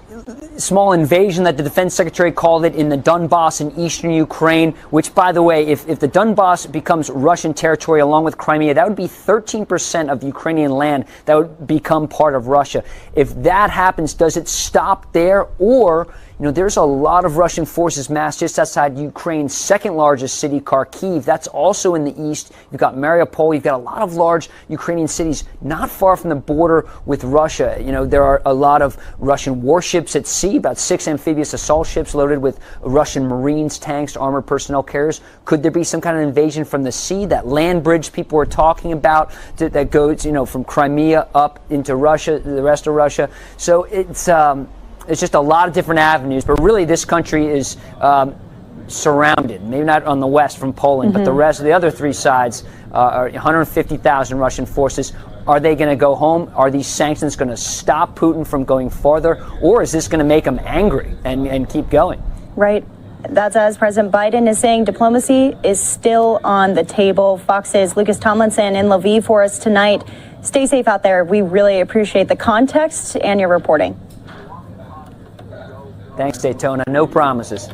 Speaker 6: small invasion that the defense secretary called it in the Donbass in eastern Ukraine, which, by the way, if the Donbass becomes Russian territory along with Crimea, that would be 13% of Ukrainian land that would become part of Russia. If that happens, does it stop there, or there's a lot of Russian forces massed just outside Ukraine's second largest city, Kharkiv. That's also in the east. You've got Mariupol. You've got a lot of large Ukrainian cities not far from the border with Russia. There are a lot of Russian warships at sea, about 6 amphibious assault ships loaded with Russian Marines, tanks, armored personnel carriers. Could there be some kind of invasion from the sea? That land bridge people were talking about that goes, from Crimea up into Russia, the rest of Russia. So it's just a lot of different avenues, but really this country is surrounded, maybe not on the west from Poland, but the rest of the other three sides are 150,000 Russian forces. Are they going to go home? Are these sanctions going to stop Putin from going farther? Or is this going to make him angry and keep going?
Speaker 5: Right. That's as President Biden is saying diplomacy is still on the table. Fox's Lucas Tomlinson in Lviv for us tonight. Stay safe out there. We really appreciate the context and your reporting.
Speaker 6: Thanks, Daytona. No promises.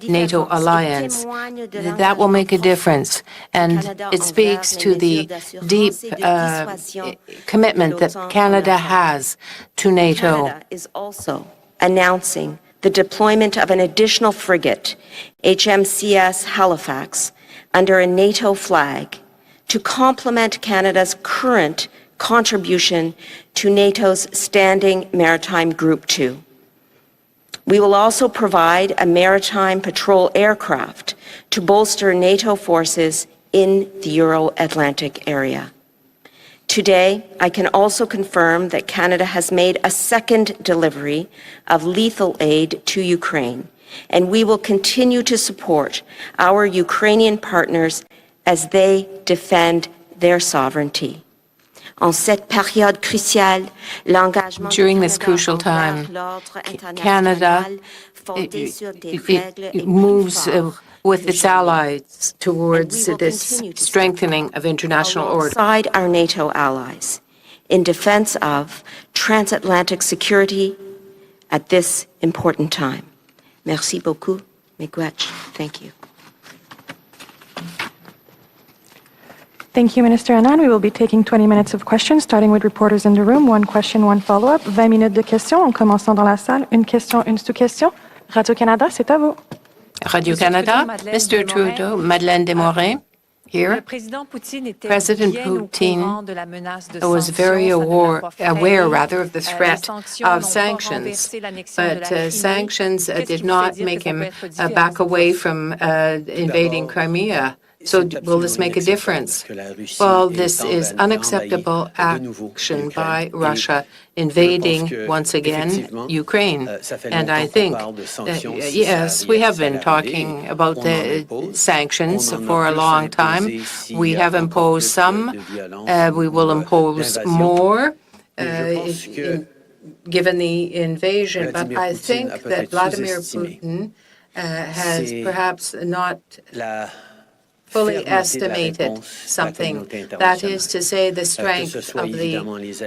Speaker 8: NATO alliance. That will make a difference, and it speaks to the deep commitment that Canada has to NATO.
Speaker 9: Canada is also announcing the deployment of an additional frigate, HMCS Halifax, under a NATO flag to complement Canada's current contribution to NATO's standing Maritime Group 2. We will also provide a maritime patrol aircraft to bolster NATO forces in the Euro-Atlantic area. Today, I can also confirm that Canada has made a second delivery of lethal aid to Ukraine, and we will continue to support our Ukrainian partners as they defend their sovereignty.
Speaker 8: During this crucial time, Canada moves with its allies towards this strengthening of international order.
Speaker 9: Alongside our NATO allies in defense of transatlantic security at this important time. Merci beaucoup, Miigwech. Thank you.
Speaker 10: Thank you, Minister Anand. We will be taking 20 minutes of questions, starting with reporters in the room. One question, one follow-up. 20 minutes de questions. En commençant dans la salle. Une question, une sous-question. Radio-Canada, c'est à vous.
Speaker 8: Radio-Canada, Mr. Trudeau, Madeleine Desmorais, here. President Putin was very aware of the threat of sanctions, but sanctions did not make him back away from invading Crimea. So will this make a difference? Well, this is unacceptable action by Russia invading once again Ukraine. And I think that, yes, we have been talking about the sanctions for a long time. We have imposed some. We will impose more given the invasion. But I think that Vladimir Putin has perhaps not fully estimated something. That is to say, the strength of the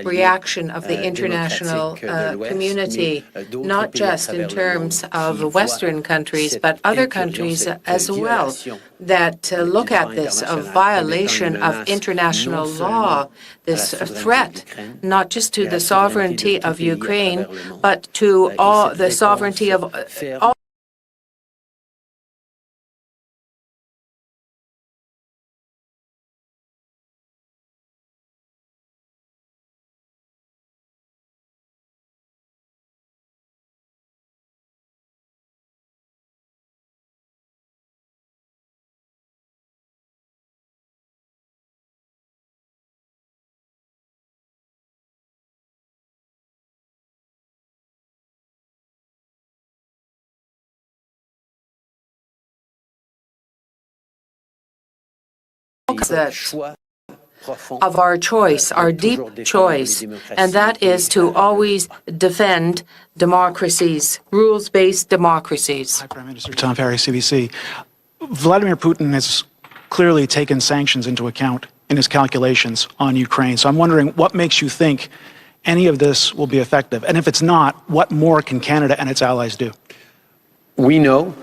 Speaker 8: reaction of the international community, not just in terms of Western countries, but other countries as well, that look at this, a violation of international law, this threat, not just to the sovereignty of Ukraine, but to all the sovereignty of all. Of our choice, our deep choice, and that is to always defend democracies, rules-based democracies.
Speaker 7: Hi, Prime Minister Tom Perry, CBC. Vladimir Putin has clearly taken sanctions into account in his calculations on Ukraine. So I'm wondering what makes you think any of this will be effective? And if it's not, what more can Canada and its allies do?
Speaker 11: We know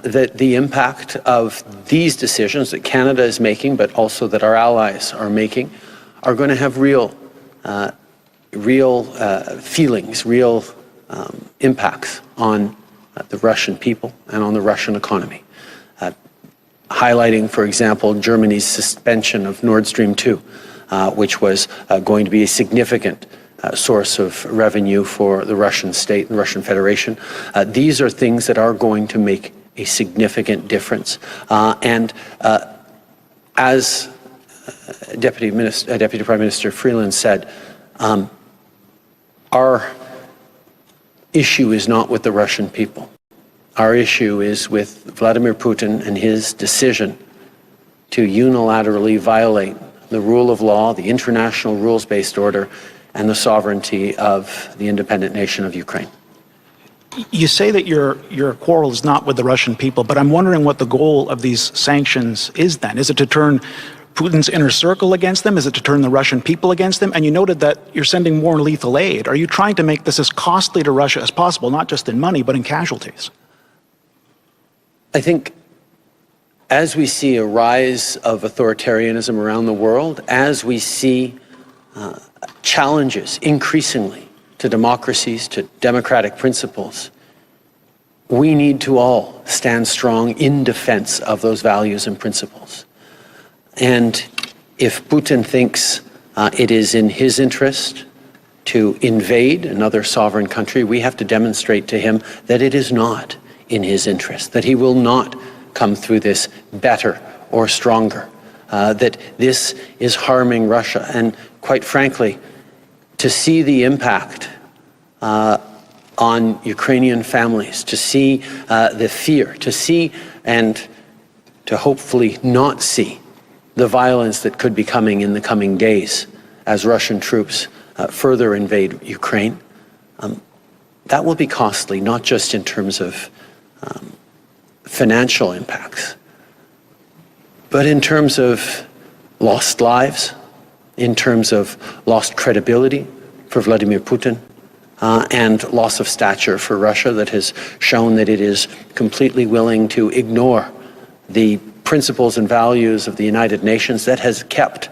Speaker 11: that the impact of these decisions that Canada is making, but also that our allies are making, are going to have real feelings, real impacts on the Russian people and on the Russian economy. Highlighting, for example, Germany's suspension of Nord Stream 2, which was going to be a significant source of revenue for the Russian state and Russian Federation. These are things that are going to make a significant difference. And as Deputy Prime Minister Freeland said, our issue is not with the Russian people. Our issue is with Vladimir Putin and his decision to unilaterally violate the rule of law, the international rules-based order, and the sovereignty of the independent nation of Ukraine.
Speaker 7: You say that your quarrel is not with the Russian people, but I'm wondering what the goal of these sanctions is then. Is it to turn Putin's inner circle against them? Is it to turn the Russian people against them? And you noted that you're sending more lethal aid. Are you trying to make this as costly to Russia as possible, not just in money, but in casualties?
Speaker 11: I think as we see a rise of authoritarianism around the world, as we see challenges increasingly to democracies, to democratic principles, we need to all stand strong in defense of those values and principles. And if Putin thinks it is in his interest to invade another sovereign country, we have to demonstrate to him that it is not in his interest, that he will not come through this better or stronger, that this is harming Russia. And quite frankly, to see the impact on Ukrainian families, to see the fear, to see and to hopefully not see the violence that could be coming in the coming days as Russian troops further invade Ukraine, that will be costly, not just in terms of financial impacts, but in terms of lost lives, in terms of lost credibility for Vladimir Putin, and loss of stature for Russia that has shown that it is completely willing to ignore the principles and values of the United Nations that has kept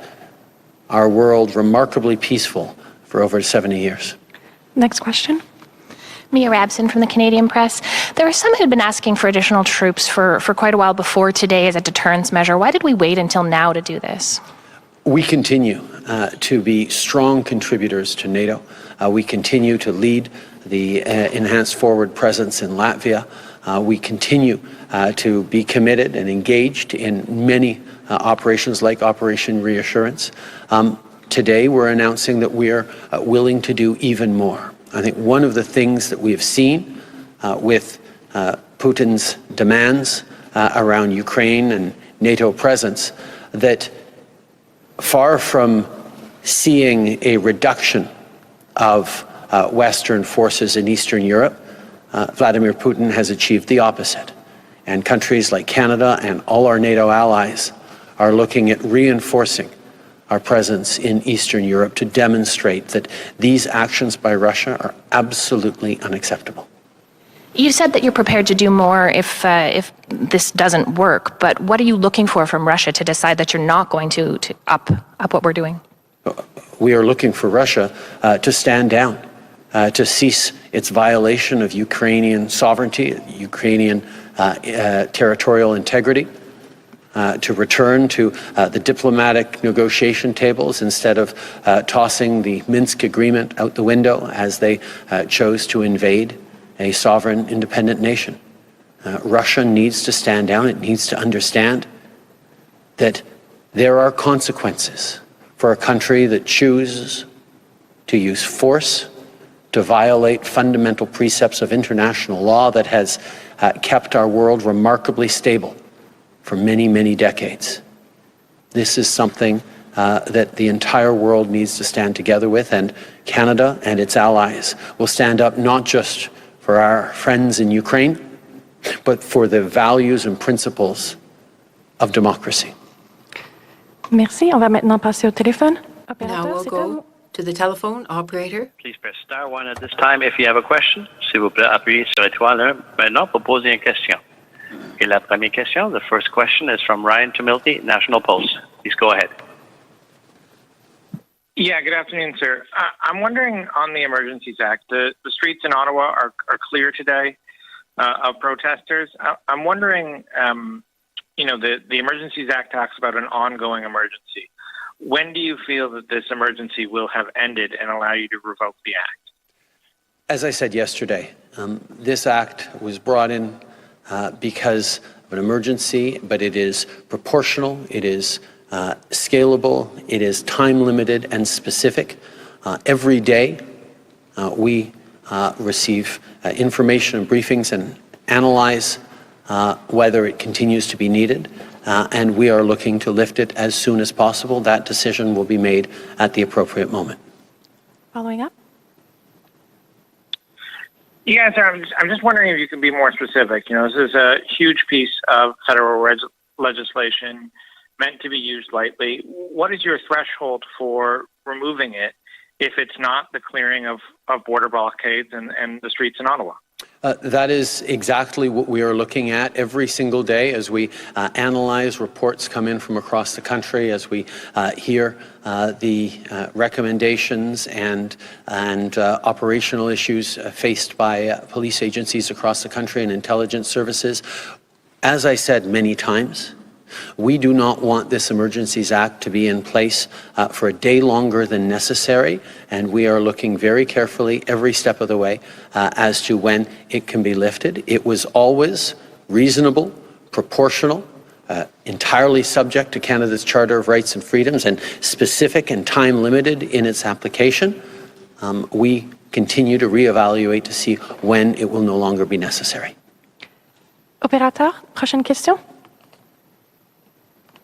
Speaker 11: our world remarkably peaceful for over 70 years.
Speaker 10: Next question.
Speaker 12: Mia Rabson from the Canadian Press. There are some who'd been asking for additional troops for quite a while before today as a deterrence measure. Why did we wait until now to do this?
Speaker 11: We continue to be strong contributors to NATO. We continue to lead the enhanced forward presence in Latvia. We continue to be committed and engaged in many operations like Operation Reassurance. Today, we're announcing that we are willing to do even more. I think one of the things that we have seen with Putin's demands around Ukraine and NATO presence, that far from seeing a reduction of Western forces in Eastern Europe, Vladimir Putin has achieved the opposite. And countries like Canada and all our NATO allies are looking at reinforcing our presence in Eastern Europe to demonstrate that these actions by Russia are absolutely unacceptable.
Speaker 12: You said that you're prepared to do more if this doesn't work, but what are you looking for from Russia to decide that you're not going to up what we're doing?
Speaker 11: We are looking for Russia to stand down, to cease its violation of Ukrainian sovereignty, Ukrainian territorial integrity, to return to the diplomatic negotiation tables instead of tossing the Minsk agreement out the window as they chose to invade a sovereign, independent nation. Russia needs to stand down. It needs to understand that there are consequences for a country that chooses to use force to violate fundamental precepts of international law that has kept our world remarkably stable for many, many decades. This is something that the entire world needs to stand together with, and Canada and its allies will stand up not just for our friends in Ukraine, but for the values and principles of democracy.
Speaker 10: Merci. On va maintenant passer au téléphone.
Speaker 8: Now we'll go to the telephone operator.
Speaker 13: Please press star one at this time if you have a question. S'il vous plaît, appuyez sur l'étoile 1 maintenant pour poser une question. Et la première question, the first question is from Ryan Tumilty, National Post. Please go ahead.
Speaker 14: Yeah, good afternoon, sir. I'm wondering on the Emergencies Act, the streets in Ottawa are clear today of protesters. I'm wondering, the Emergencies Act talks about an ongoing emergency. When do you feel that this emergency will have ended and allow you to revoke the act?
Speaker 11: As I said yesterday, this act was brought in because of an emergency, but it is proportional, it is scalable, it is time-limited and specific. Every day we receive information and briefings and analyze whether it continues to be needed, and we are looking to lift it as soon as possible. That decision will be made at the appropriate moment.
Speaker 10: Following up?
Speaker 14: Yeah, sir, I'm just wondering if you can be more specific. This is a huge piece of federal legislation meant to be used lightly. What is your threshold for removing it if it's not the clearing of border blockades and the streets in Ottawa?
Speaker 11: That is exactly what we are looking at every single day as we analyze reports come in from across the country, as we hear the recommendations and operational issues faced by police agencies across the country and intelligence services. As I said many times, we do not want this Emergencies Act to be in place for a day longer than necessary, and we are looking very carefully every step of the way as to when it can be lifted. It was always reasonable, proportional, entirely subject to Canada's Charter of Rights and Freedoms, and specific and time-limited in its application. We continue to reevaluate to see when it will no longer be necessary.
Speaker 10: Opérateur, prochaine question.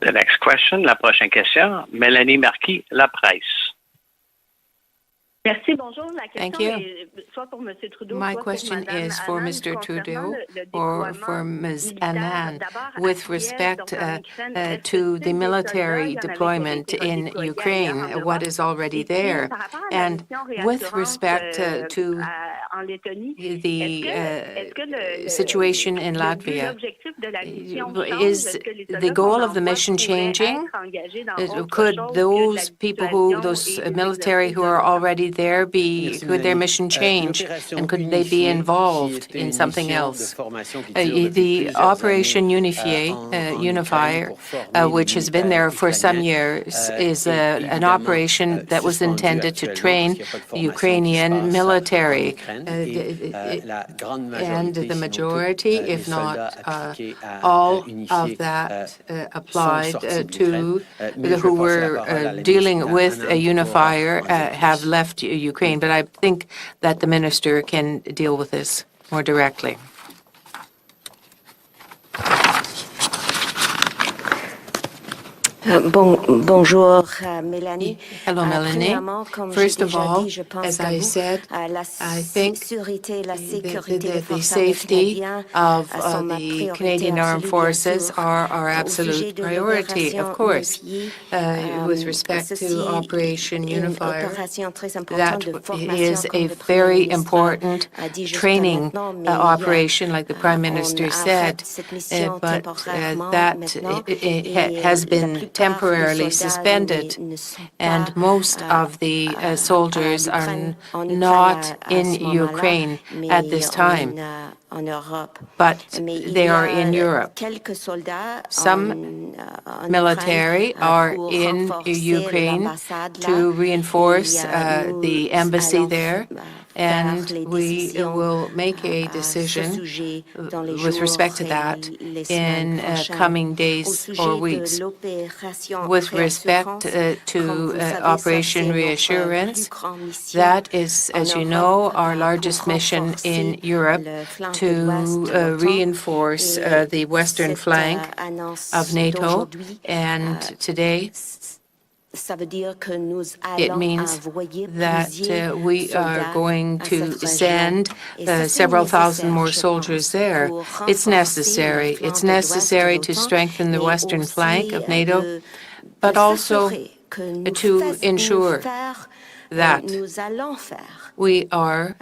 Speaker 13: The next question, la prochaine question, Mélanie Marquis, La Presse.
Speaker 8: Thank you. My question is for Mr. Trudeau or for Ms. Annan with respect to the military deployment in Ukraine, what is already there, and with respect to the situation in Latvia. Is the goal of the mission changing? Could those military who are already could their mission change, and could they be involved in something else? The Operation Unifier, which has been there for some years, is an operation that was intended to train the Ukrainian military. And the majority, if not all of that, applied to who were dealing with a unifier have left Ukraine. But I think that the minister can deal with this more directly.
Speaker 9: Bonjour, Mélanie.
Speaker 8: Hello, Melanie. First of all, as I said, I think the safety of the Canadian Armed Forces are our absolute priority, of course. With respect to Operation Unifier, that is a very important training operation, like the Prime Minister said, but that has been temporarily suspended, and most of the soldiers are not in Ukraine at this time, but they are in Europe. Some military are in Ukraine to reinforce the embassy there, and we will make a decision with respect to that in coming days or weeks. With respect to Operation Reassurance, that is, as you know, our largest mission in Europe to reinforce the western flank of NATO, and today it means that we are going to send several thousand more soldiers there. It's necessary. It's necessary to strengthen the western flank of NATO, but also to ensure that we are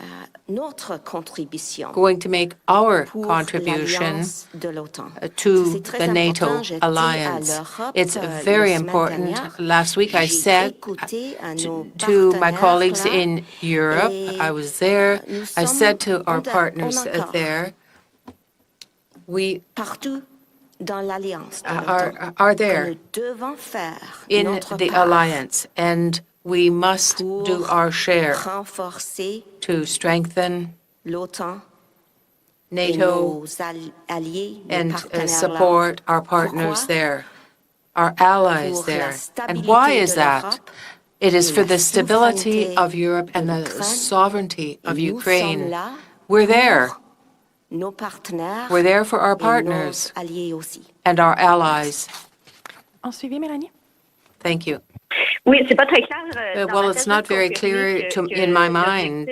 Speaker 8: going to make our contribution to the NATO alliance. It's very important. Last week I said to my colleagues in Europe, I was there, I said to our partners there, we are there in the alliance, and we must do our share to strengthen NATO and support our partners there, our allies there. And why is that? It is for the stability of Europe and the sovereignty of Ukraine. We're there. We're there for our partners and our allies. Thank you. Well, it's not very clear in my mind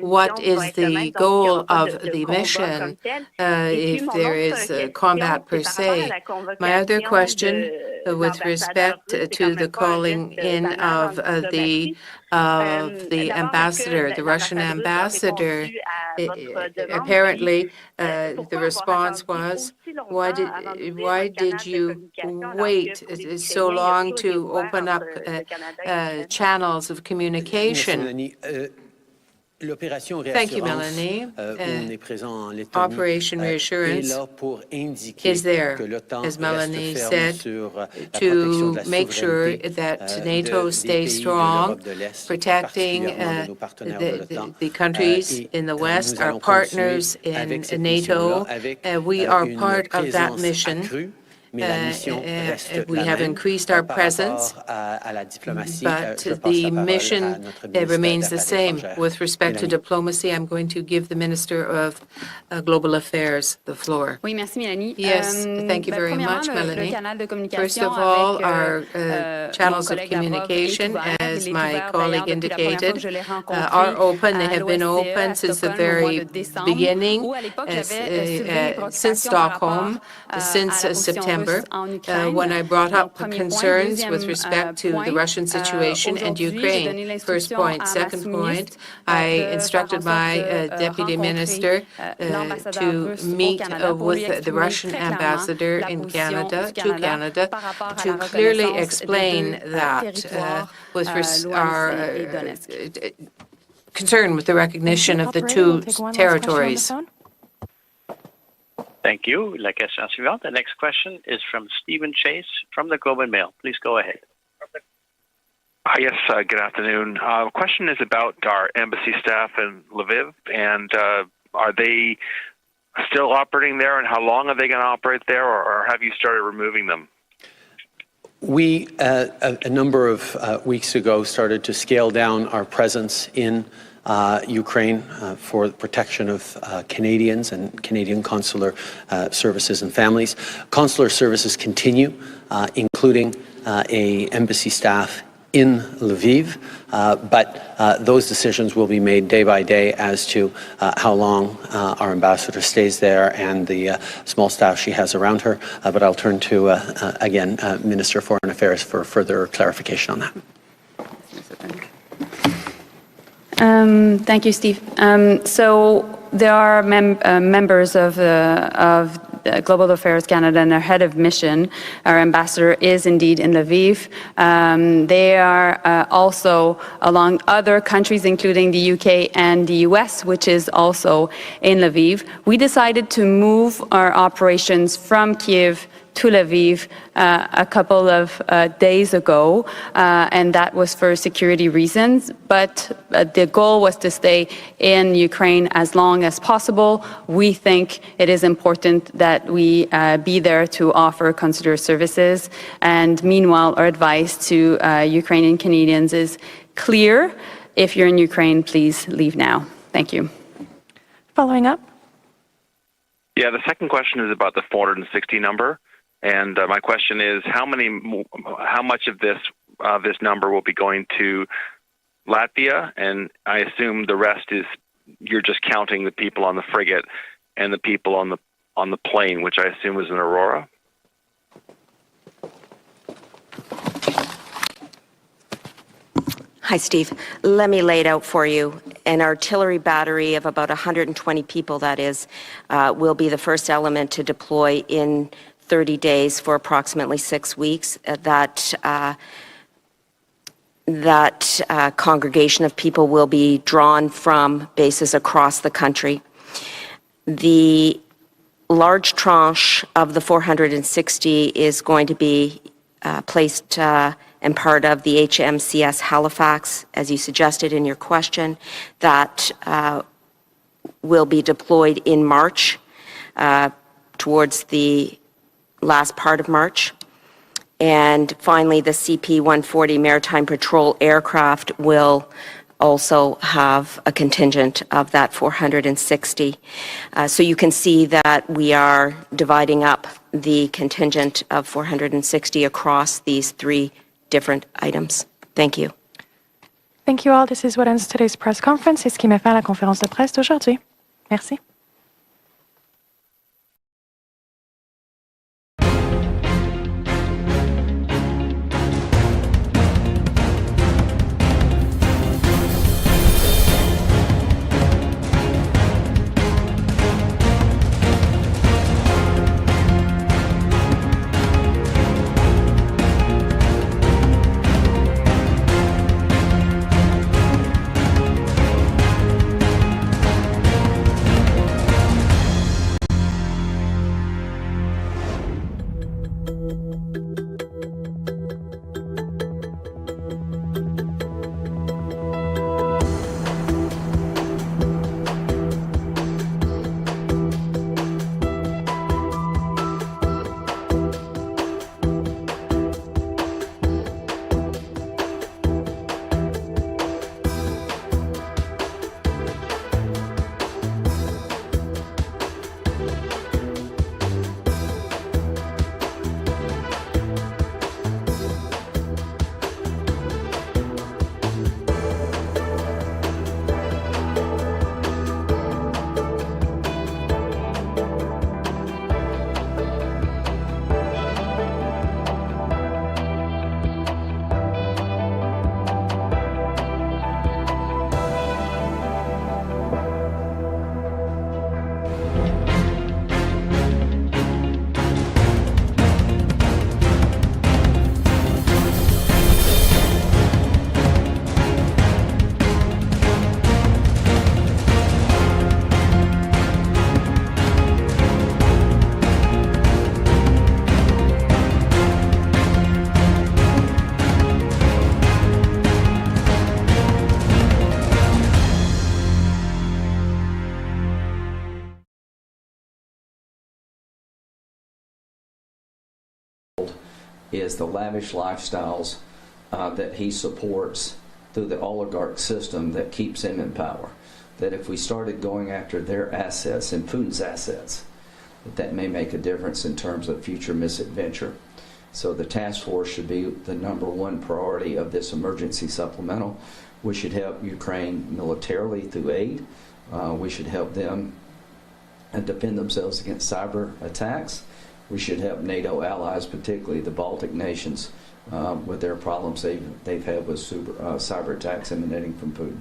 Speaker 8: what is the goal of the mission, if there is combat per se. My other question with respect to the calling in of the ambassador, the Russian ambassador, apparently the response was, why did you wait so long to open up channels of communication? Thank you, Melanie. Operation Reassurance is there, as Melanie said, to make sure that NATO stays strong, protecting the countries in the West, our partners in NATO. We are part of that mission. We have increased our presence, but the mission remains the same. With respect to diplomacy, I'm going to give the Minister of Global Affairs the floor. Yes, thank you very much, Melanie. First of all, our channels of communication, as my colleague indicated, are open. They have been open since the very beginning, since Stockholm, since September. September when I brought up concerns with respect to the Russian situation and Ukraine. First point. Second point, I instructed my deputy minister to meet with the Russian ambassador in Canada, to clearly explain that with our concern with the recognition of the two territories.
Speaker 13: Thank you. La question suivante. The next question is from Stephen Chase from the Globe and Mail. Please go ahead.
Speaker 15: Hi, yes, good afternoon. Question is about our embassy staff in Lviv, and are they still operating there, and how long are they going to operate there, or have you started removing them?
Speaker 11: We, a number of weeks ago, started to scale down our presence in Ukraine for the protection of Canadians and Canadian consular services and families. Consular services continue, including a embassy staff in Lviv, but those decisions will be made day by day as to how long our ambassador stays there and the small staff she has around her. But I'll turn to, again, Minister of Foreign Affairs for further clarification on that.
Speaker 16: Thank you, Steve. So there are members of Global Affairs Canada and our head of mission. Our ambassador is indeed in Lviv. They are also along other countries, including the UK and the US, which is also in Lviv. We decided to move our operations from Kiev to Lviv a couple of days ago, and that was for security reasons. But the goal was to stay in Ukraine as long as possible. We think it is important that we be there to offer consular services. And meanwhile, our advice to Ukrainian Canadians is clear. If you're in Ukraine, please leave now. Thank you.
Speaker 10: Following up.
Speaker 15: Yeah, the second question is about the 460 number. And my question is, how much of this number will be going to Latvia? And I assume the rest is you're just counting the people on the frigate and the people on the plane, which I assume was an Aurora.
Speaker 9: Hi, Steve. Let me lay it out for you. An artillery battery of about 120 people, that is, will be the first element to deploy in 30 days for approximately 6 weeks. That congregation of people will be drawn from bases across the country. The large tranche of the 460 is going to be placed and part of the HMCS Halifax, as you suggested in your question, that will be deployed in March, towards the last part of March. And finally, the CP-140 Maritime Patrol aircraft will also have a contingent of that 460. So you can see that we are dividing up the contingent of 460 across these three different items. Thank you.
Speaker 10: Thank you all. This is what ends today's press conference. C'est ce qui met fin à la conférence de presse d'aujourd'hui. Merci.
Speaker 17: is the lavish lifestyles that he supports through the oligarch system that keeps him in power. That if we started going after their assets and Putin's assets, that may make a difference in terms of future misadventure. So the task force should be the #1 priority of this emergency supplemental. We should help Ukraine militarily through aid. We should help them defend themselves against cyber attacks. We should help NATO allies, particularly the Baltic nations, with their problems they've had with cyber attacks emanating from Putin.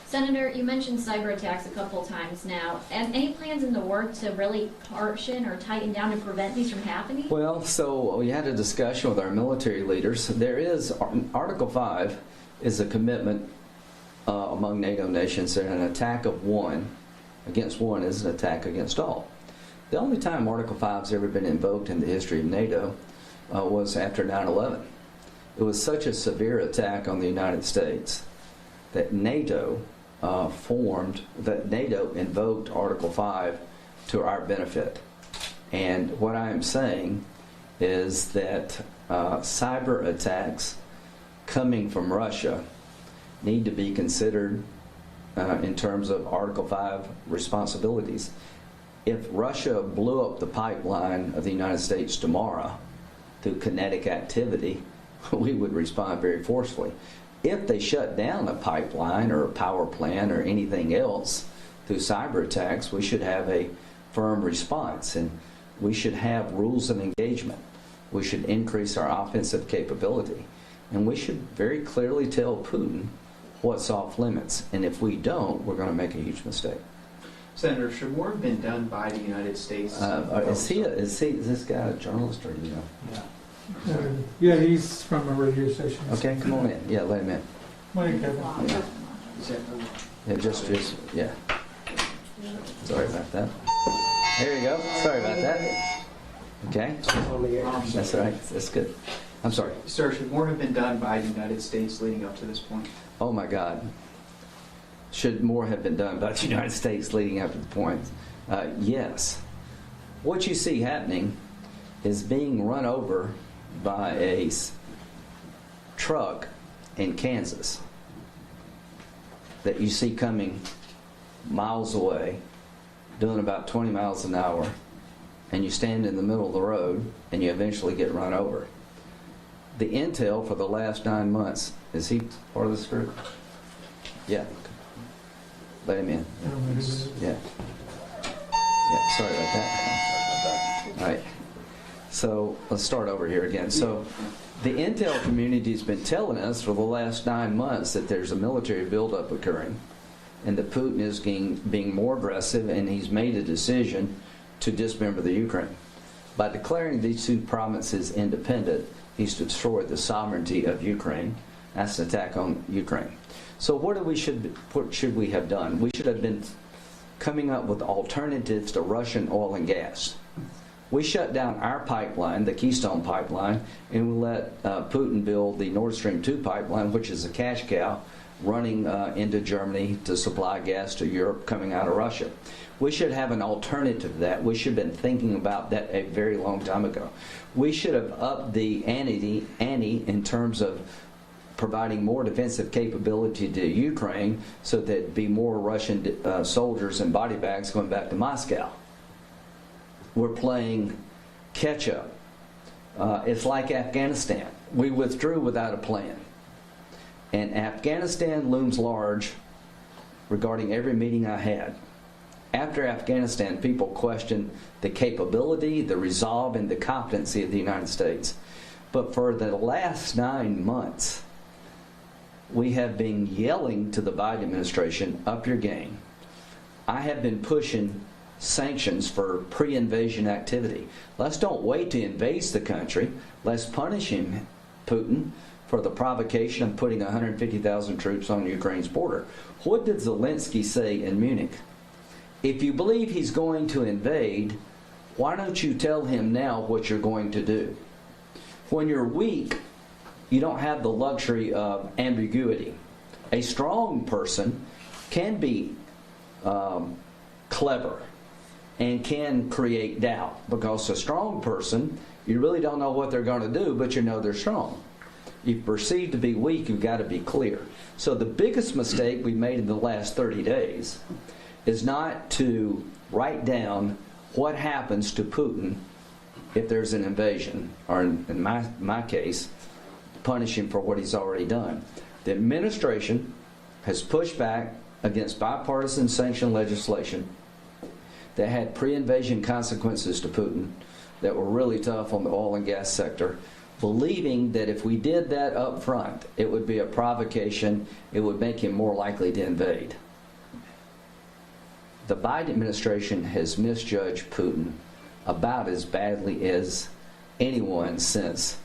Speaker 18: Senator, you mentioned cyber attacks a couple times now. And any plans in the works to really harshen or tighten down to prevent these from happening?
Speaker 17: Well, so we had a discussion with our military leaders. There is, Article 5 is a commitment among NATO nations that an attack of one against one is an attack against all. The only time Article 5 has ever been invoked in the history of NATO was after 9/11. It was such a severe attack on the United States that NATO invoked Article 5 to our benefit. And what I am saying is that cyber attacks coming from Russia need to be considered in terms of Article 5 responsibilities. If Russia blew up the pipeline of the United States tomorrow through kinetic activity, we would respond very forcefully. If they shut down a pipeline or a power plant or anything else through cyber attacks, we should have a firm response, and we should have rules of engagement. We should increase our offensive capability, and we should very clearly tell Putin what's off limits. And if we don't, we're going to make a huge mistake.
Speaker 19: Senator, should more have been done by the United States?
Speaker 17: Is this guy a journalist, or you know?
Speaker 19: Yeah.
Speaker 24: Yeah, he's from a radio station.
Speaker 17: Okay, come on in. Yeah, let him in.
Speaker 24: Morning, Kevin.
Speaker 17: Yeah, just, yeah. Sorry about that. There you go. Sorry about that. Okay. That's all right. That's good. I'm sorry.
Speaker 19: Sir, should more have been done by the United States leading up to this point?
Speaker 17: Oh my God. Should more have been done by the United States leading up to the point? Yes. What you see happening is being run over by a truck in Kansas that you see coming miles away, doing about 20 miles an hour, and you stand in the middle of the road and you eventually get run over. The intel for the last 9 months, is he part of this group? Yeah. Let him in. Yeah. Yeah, sorry about that. All right. So let's start over here again. So the intel community has been telling us for the last 9 months that there's a military buildup occurring and that Putin is being more aggressive, and he's made a decision to dismember the Ukraine. By declaring these two provinces independent, he's destroyed the sovereignty of Ukraine. That's an attack on Ukraine. So what should we have done? We should have been coming up with alternatives to Russian oil and gas. We shut down our pipeline, the Keystone pipeline, and we let Putin build the Nord Stream 2 pipeline, which is a cash cow running into Germany to supply gas to Europe coming out of Russia. We should have an alternative to that. We should have been thinking about that a very long time ago. We should have upped the ante in terms of providing more defensive capability to Ukraine so that there'd be more Russian soldiers and body bags going back to Moscow. We're playing catch up. It's like Afghanistan. We withdrew without a plan. And Afghanistan looms large regarding every meeting I had. After Afghanistan, people questioned the capability, the resolve, and the competency of the United States. But for the last 9 months, we have been yelling to the Biden administration, up your game. I have been pushing sanctions for pre-invasion activity. Let's don't wait to invade the country. Let's punish him, Putin, for the provocation of putting 150,000 troops on Ukraine's border. What did Zelensky say in Munich? If you believe he's going to invade, why don't you tell him now what you're going to do? When you're weak, you don't have the luxury of ambiguity. A strong person can be clever and can create doubt, because a strong person You really don't know what they're going to do, but you know they're strong. If perceived to be weak, you've got to be clear. So the biggest mistake we made in the last 30 days is not to write down what happens to Putin if there's an invasion, or in my case, punish him for what he's already done. The administration has pushed back against bipartisan sanction legislation that had pre-invasion consequences to Putin that were really tough on the oil and gas sector, believing that if we did that up front, it would be a provocation, it would make him more likely to invade. The Biden administration has misjudged Putin about as badly as anyone since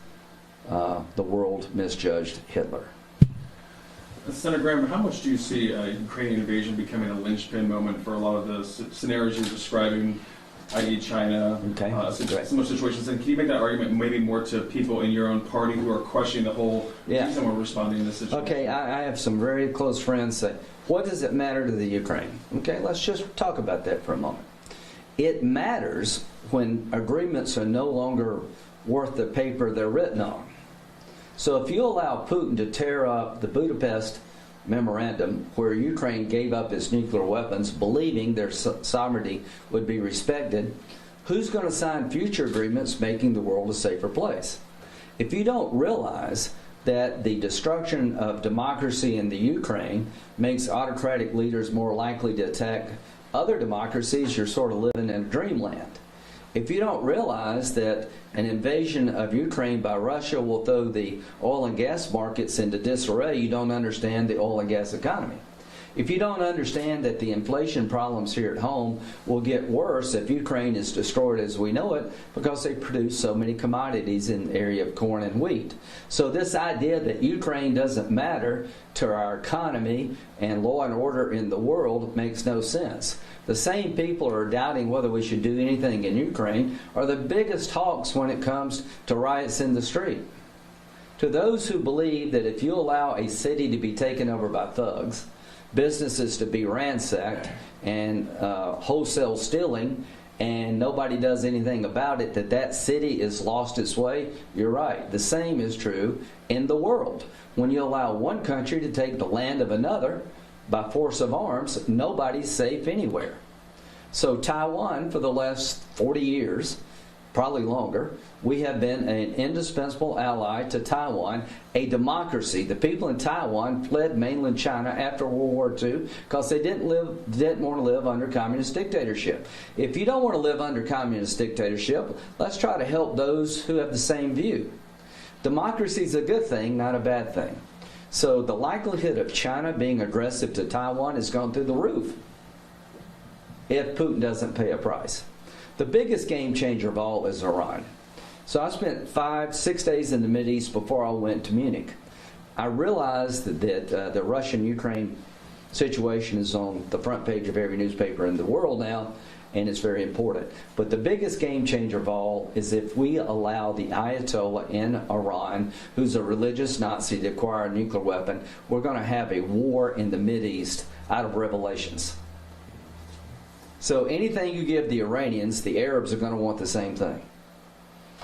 Speaker 17: the world misjudged Hitler.
Speaker 2: Senator Graham, how much do you see a Ukrainian invasion becoming a linchpin moment for a lot of the scenarios you're describing, i.e. China, similar situations? And can you make that argument maybe more to people in your own party who are questioning the whole reason we're responding in this situation?
Speaker 17: Okay, I have some very close friends say, what does it matter to the Ukraine? Okay, let's just talk about that for a moment. It matters when agreements are no longer worth the paper they're written on. So if you allow Putin to tear up the Budapest Memorandum, where Ukraine gave up its nuclear weapons, believing their sovereignty would be respected, who's going to sign future agreements making the world a safer place? If you don't realize that the destruction of democracy in the Ukraine makes autocratic leaders more likely to attack other democracies, you're sort of living in a dreamland. If you don't realize that an invasion of Ukraine by Russia will throw the oil and gas markets into disarray, you don't understand the oil and gas economy. If you don't understand that the inflation problems here at home will get worse if Ukraine is destroyed as we know it, because they produce so many commodities in the area of corn and wheat. So this idea that Ukraine doesn't matter to our economy and law and order in the world makes no sense. The same people who are doubting whether we should do anything in Ukraine are the biggest hawks when it comes to riots in the street. To those who believe that if you allow a city to be taken over by thugs, businesses to be ransacked, and wholesale stealing, and nobody does anything about it, that city is lost its way, you're right. The same is true in the world. When you allow one country to take the land of another by force of arms, nobody's safe anywhere. So Taiwan, for the last 40 years, probably longer, we have been an indispensable ally to Taiwan, a democracy. The people in Taiwan fled mainland China after World War II because they didn't want to live under communist dictatorship. If you don't want to live under communist dictatorship, let's try to help those who have the same view. Democracy is a good thing, not a bad thing. So the likelihood of China being aggressive to Taiwan has gone through the roof if Putin doesn't pay a price. The biggest game changer of all is Iran. So I spent 5-6 days in the Mideast before I went to Munich. I realized that the Russian-Ukraine situation is on the front page of every newspaper in the world now, and it's very important. But the biggest game changer of all is if we allow the Ayatollah in Iran, who's a religious Nazi, to acquire a nuclear weapon, we're going to have a war in the Mideast out of revelations. So anything you give the Iranians, the Arabs are going to want the same thing.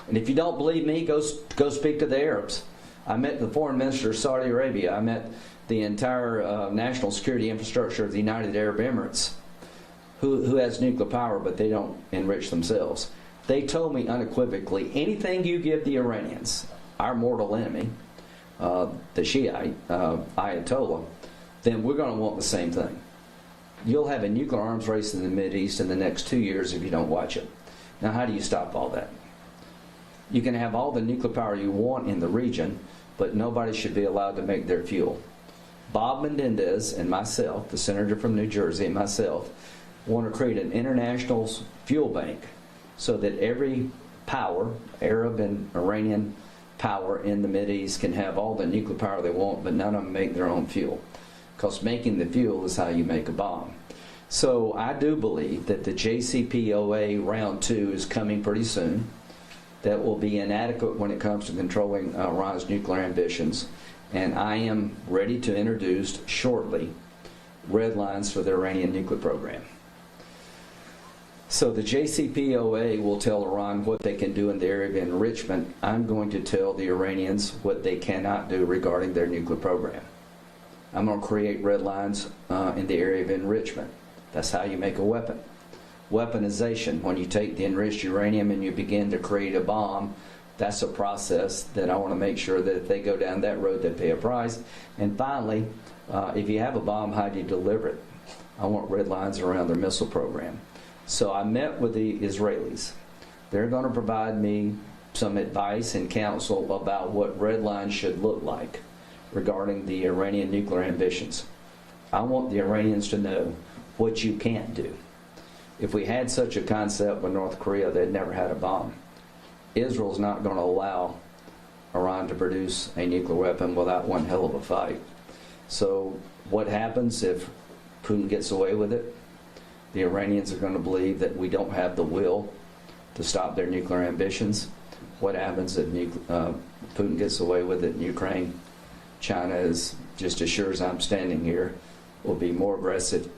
Speaker 17: And if you don't believe me, go speak to the Arabs. I met the foreign minister of Saudi Arabia. I met the entire national security infrastructure of the United Arab Emirates, who has nuclear power, but they don't enrich themselves. They told me unequivocally, anything you give the Iranians, our mortal enemy, the Shiite Ayatollah, then we're going to want the same thing. You'll have a nuclear arms race in the Mideast in the next 2 years if you don't watch it. Now, how do you stop all that? You can have all the nuclear power you want in the region, but nobody should be allowed to make their fuel. Bob Menendez and myself, the senator from New Jersey, and myself, want to create an international fuel bank so that every power, Arab and Iranian power in the Mideast, can have all the nuclear power they want, but none of them make their own fuel. Because making the fuel is how you make a bomb. So I do believe that the JCPOA round 2 is coming pretty soon. That will be inadequate when it comes to controlling Iran's nuclear ambitions. And I am ready to introduce shortly red lines for the Iranian nuclear program. So the JCPOA will tell Iran what they can do in the area of enrichment. I'm going to tell the Iranians what they cannot do regarding their nuclear program. I'm going to create red lines in the area of enrichment. That's how you make a weapon. Weaponization, when you take the enriched uranium and you begin to create a bomb, that's a process that I want to make sure that if they go down that road, they pay a price. And finally, if you have a bomb, how do you deliver it? I want red lines around their missile program. So I met with the Israelis. They're going to provide me some advice and counsel about what red lines should look like regarding the Iranian nuclear ambitions. I want the Iranians to know what you can't do. If we had such a concept with North Korea, they'd never had a bomb. Israel's not going to allow Iran to produce a nuclear weapon without one hell of a fight. So what happens if Putin gets away with it? The Iranians are going to believe that we don't have the will to stop their nuclear ambitions. What happens if Putin gets away with it in Ukraine? China is, just as sure as I'm standing here, will be more aggressive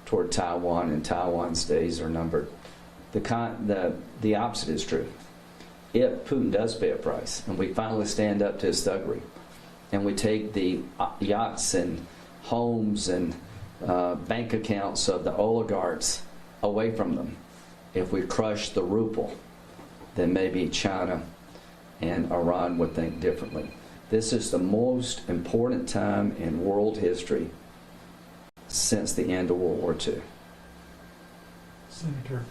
Speaker 17: toward Taiwan, and Taiwan's days are numbered. The opposite is true. If Putin does pay a price, and we finally stand up to his thuggery, and we take the yachts and homes and bank accounts of the oligarchs away from them, if we crush the ruble, then maybe China and Iran would think differently. This is the most important time in world history since the end of World War II.
Speaker 24: Senator,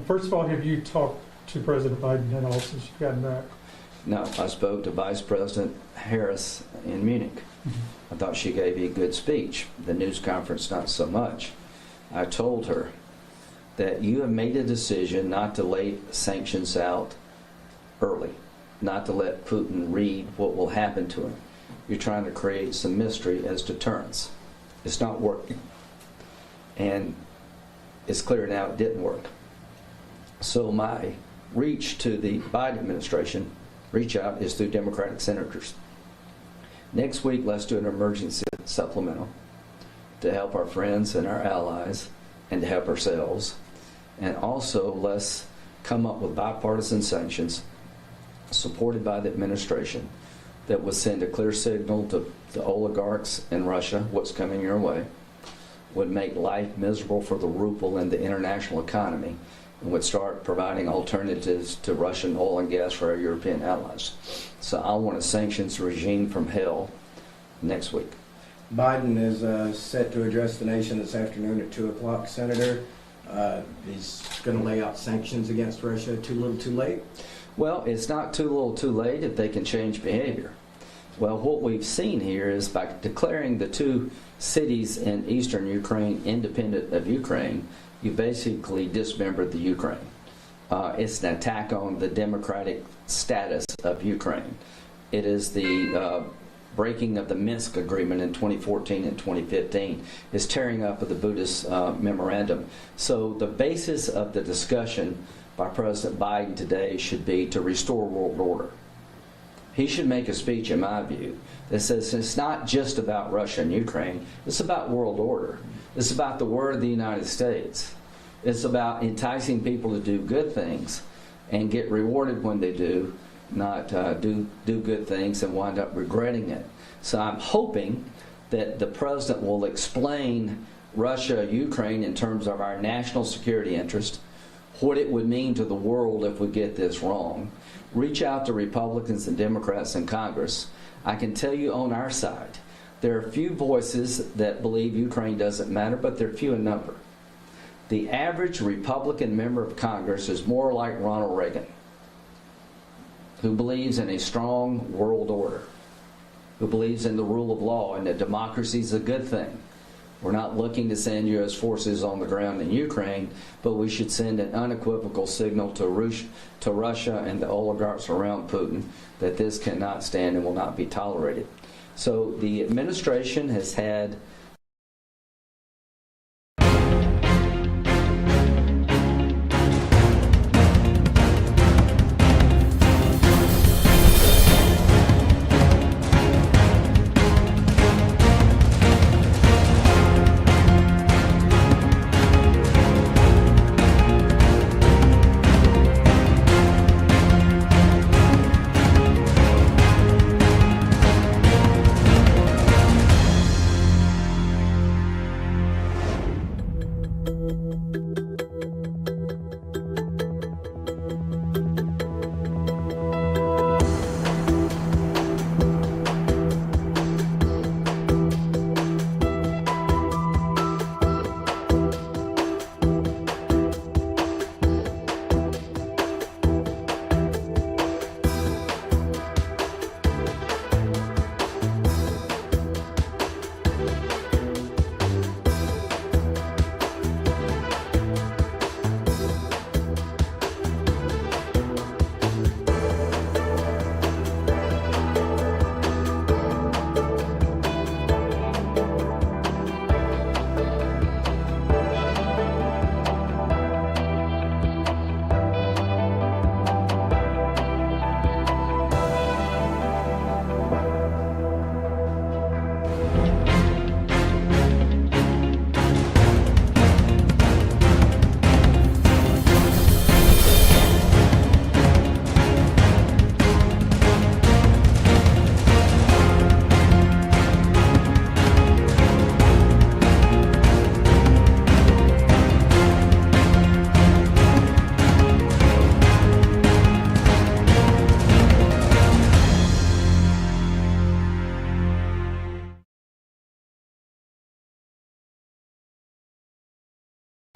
Speaker 24: first of all, have you talked to President Biden at all since you've gotten back?
Speaker 17: No, I spoke to Vice President Harris in Munich. I thought she gave you a good speech. The news conference, not so much. I told her that you have made a decision not to lay sanctions out early, not to let Putin read what will happen to him. You're trying to create some mystery as deterrence. It's not working. And it's clear now it didn't work. So my reach to the Biden administration, reach out, is through Democratic senators. Next week, let's do an emergency supplemental to help our friends and our allies and to help ourselves. And also, let's come up with bipartisan sanctions supported by the administration that would send a clear signal to the oligarchs in Russia, what's coming your way, would make life miserable for the ruble and the international economy, and would start providing alternatives to Russian oil and gas for our European allies. So I want a sanctions regime from hell next week.
Speaker 20: Biden is set to address the nation this afternoon at 2 o'clock, Senator. He's going to lay out sanctions against Russia. Too little, too late?
Speaker 17: Well, it's not too little, too late if they can change behavior. Well, what we've seen here is by declaring the two cities in eastern Ukraine independent of Ukraine, you basically dismembered the Ukraine. It's an attack on the democratic status of Ukraine. It is the breaking of the Minsk agreement in 2014 and 2015. It's tearing up of the Buddhist memorandum. So the basis of the discussion by President Biden today should be to restore world order. He should make a speech, in my view, that says it's not just about Russia and Ukraine, it's about world order. It's about the word of the United States. It's about enticing people to do good things and get rewarded when they do, not do good things and wind up regretting it. So I'm hoping that the president will explain Russia, Ukraine in terms of our national security interest, what it would mean to the world if we get this wrong. Reach out to Republicans and Democrats in Congress. I can tell you on our side, there are few voices that believe Ukraine doesn't matter, but they're few in number. The average Republican member of Congress is more like Ronald Reagan, who believes in a strong world order, who believes in the rule of law and that democracy is a good thing. We're not looking to send U.S. forces on the ground in Ukraine, but we should send an unequivocal signal to Russia and the oligarchs around Putin that this cannot stand and will not be tolerated. So the administration has had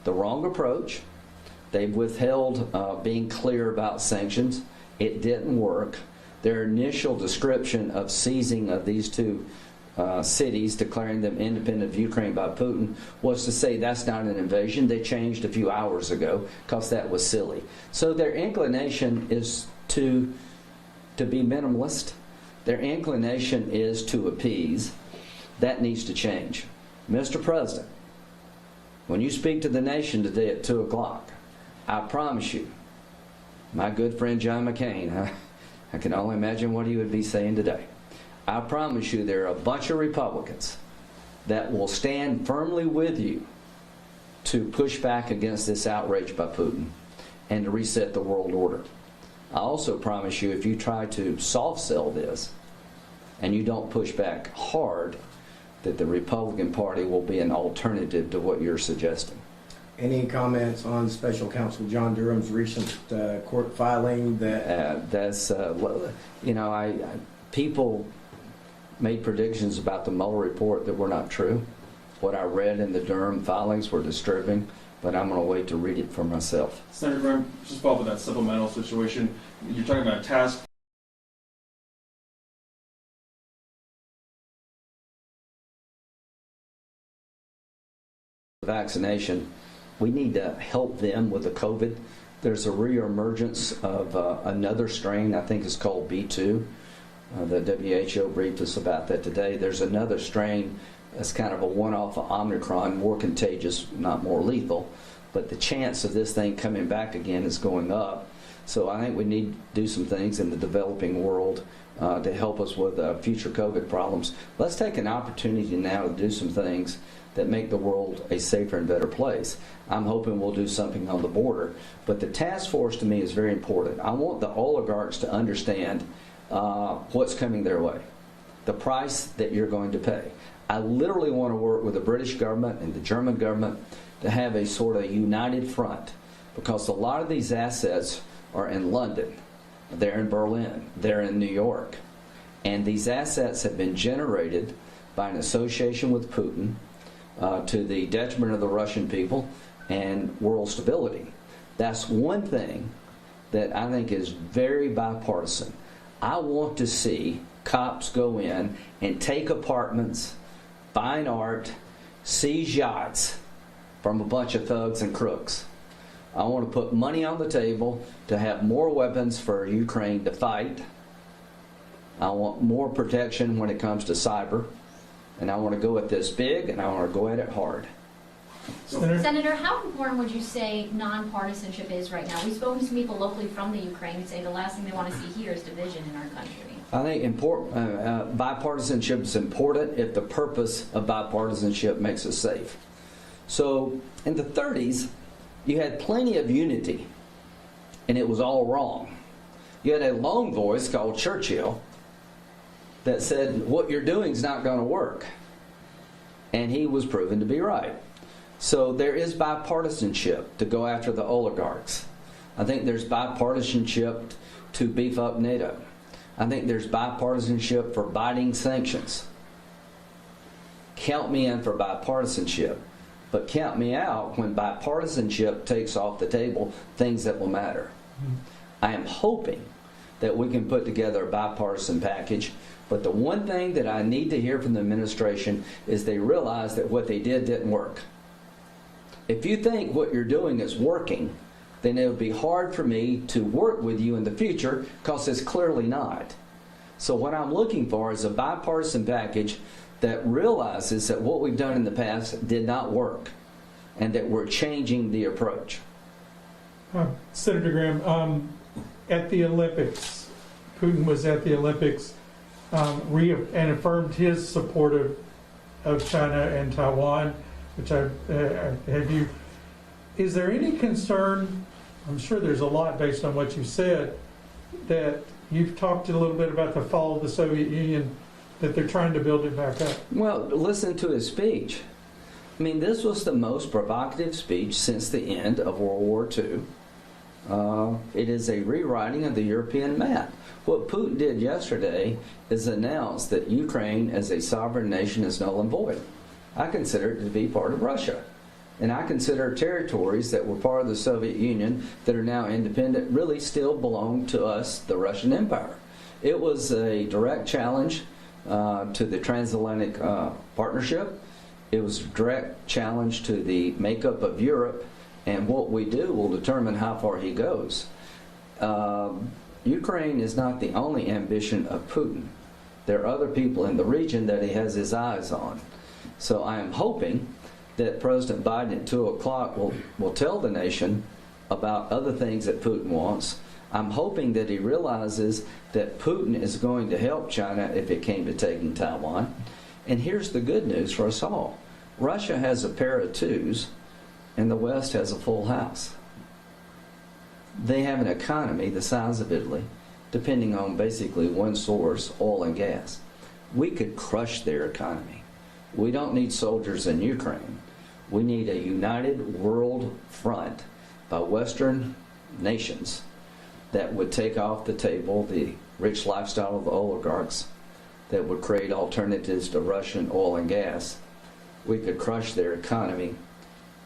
Speaker 17: the wrong approach. They've withheld being clear about sanctions. It didn't work. Their initial description of seizing of these two cities, declaring them independent of Ukraine by Putin, was to say that's not an invasion. They changed a few hours ago because that was silly. So their inclination is to be minimalist. Their inclination is to appease. That needs to change. Mr. President, when you speak to the nation today at 2 o'clock, I promise you, my good friend John McCain, I can only imagine what he would be saying today. I promise you there are a bunch of Republicans that will stand firmly with you to push back against this outrage by Putin and to reset the world order. I also promise you if you try to soft sell this and you don't push back hard, that the Republican Party will be an alternative to what you're suggesting.
Speaker 20: Any comments on Special Counsel John Durham's recent court filing that...
Speaker 17: people made predictions about the Mueller report that were not true. What I read in the Durham filings were disturbing, but I'm going to wait to read it for myself.
Speaker 2: Senator Graham, just follow up with that supplemental situation. You're talking about a task
Speaker 17: vaccination. We need to help them with the COVID. There's a reemergence of another strain, I think it's called B2. The WHO briefed us about that today. There's another strain that's kind of a one-off of Omicron, more contagious, not more lethal, but the chance of this thing coming back again is going up. So I think we need to do some things in the developing world to help us with future COVID problems. Let's take an opportunity now to do some things that make the world a safer and better place. I'm hoping we'll do something on the border, but the task force to me is very important. I want the oligarchs to understand what's coming their way, the price that you're going to pay. I literally want to work with the British government and the German government to have a sort of united front, because a lot of these assets are in London, they're in Berlin, they're in New York, and these assets have been generated by an association with Putin to the detriment of the Russian people and world stability. That's one thing that I think is very bipartisan. I want to see cops go in and take apartments, fine art, seize yachts from a bunch of thugs and crooks. I want to put money on the table to have more weapons for Ukraine to fight. I want more protection when it comes to cyber. And I want to go at this big, and I want to go at it hard.
Speaker 18: Senator, how important would you say nonpartisanship is right now? We've spoken to people locally from the Ukraine who say the last thing they want to see here is division in our country.
Speaker 17: I think bipartisanship is important if the purpose of bipartisanship makes us safe. So in the 30s, you had plenty of unity, and it was all wrong. You had a lone voice called Churchill that said, what you're doing is not going to work. And he was proven to be right. So there is bipartisanship to go after the oligarchs. I think there's bipartisanship to beef up NATO. I think there's bipartisanship for biting sanctions. Count me in for bipartisanship, but count me out when bipartisanship takes off the table things that will matter. I am hoping that we can put together a bipartisan package, but the one thing that I need to hear from the administration is they realize that what they didn't work. If you think what you're doing is working, then it would be hard for me to work with you in the future, because it's clearly not. So what I'm looking for is a bipartisan package that realizes that what we've done in the past did not work, and that we're changing the approach.
Speaker 24: Senator Graham, at the Olympics, Putin was at the Olympics and affirmed his support of China and Taiwan, which is there any concern, I'm sure there's a lot based on what you said, that you've talked a little bit about the fall of the Soviet Union, that they're trying to build it back up?
Speaker 17: Well, listen to his speech. I mean, this was the most provocative speech since the end of World War II. It is a rewriting of the European map. What Putin did yesterday is announce that Ukraine as a sovereign nation is null and void. I consider it to be part of Russia. And I consider territories that were part of the Soviet Union that are now independent really still belong to us, the Russian Empire. It was a direct challenge to the transatlantic partnership. It was a direct challenge to the makeup of Europe, and what we do will determine how far he goes. Ukraine is not the only ambition of Putin. There are other people in the region that he has his eyes on. So I am hoping that President Biden at 2 o'clock will tell the nation about other things that Putin wants. I'm hoping that he realizes that Putin is going to help China if it came to taking Taiwan. And here's the good news for us all. Russia has a pair of twos, and the West has a full house. They have an economy the size of Italy, depending on basically one source, oil and gas. We could crush their economy. We don't need soldiers in Ukraine. We need a united world front by Western nations that would take off the table the rich lifestyle of the oligarchs, that would create alternatives to Russian oil and gas. We could crush their economy,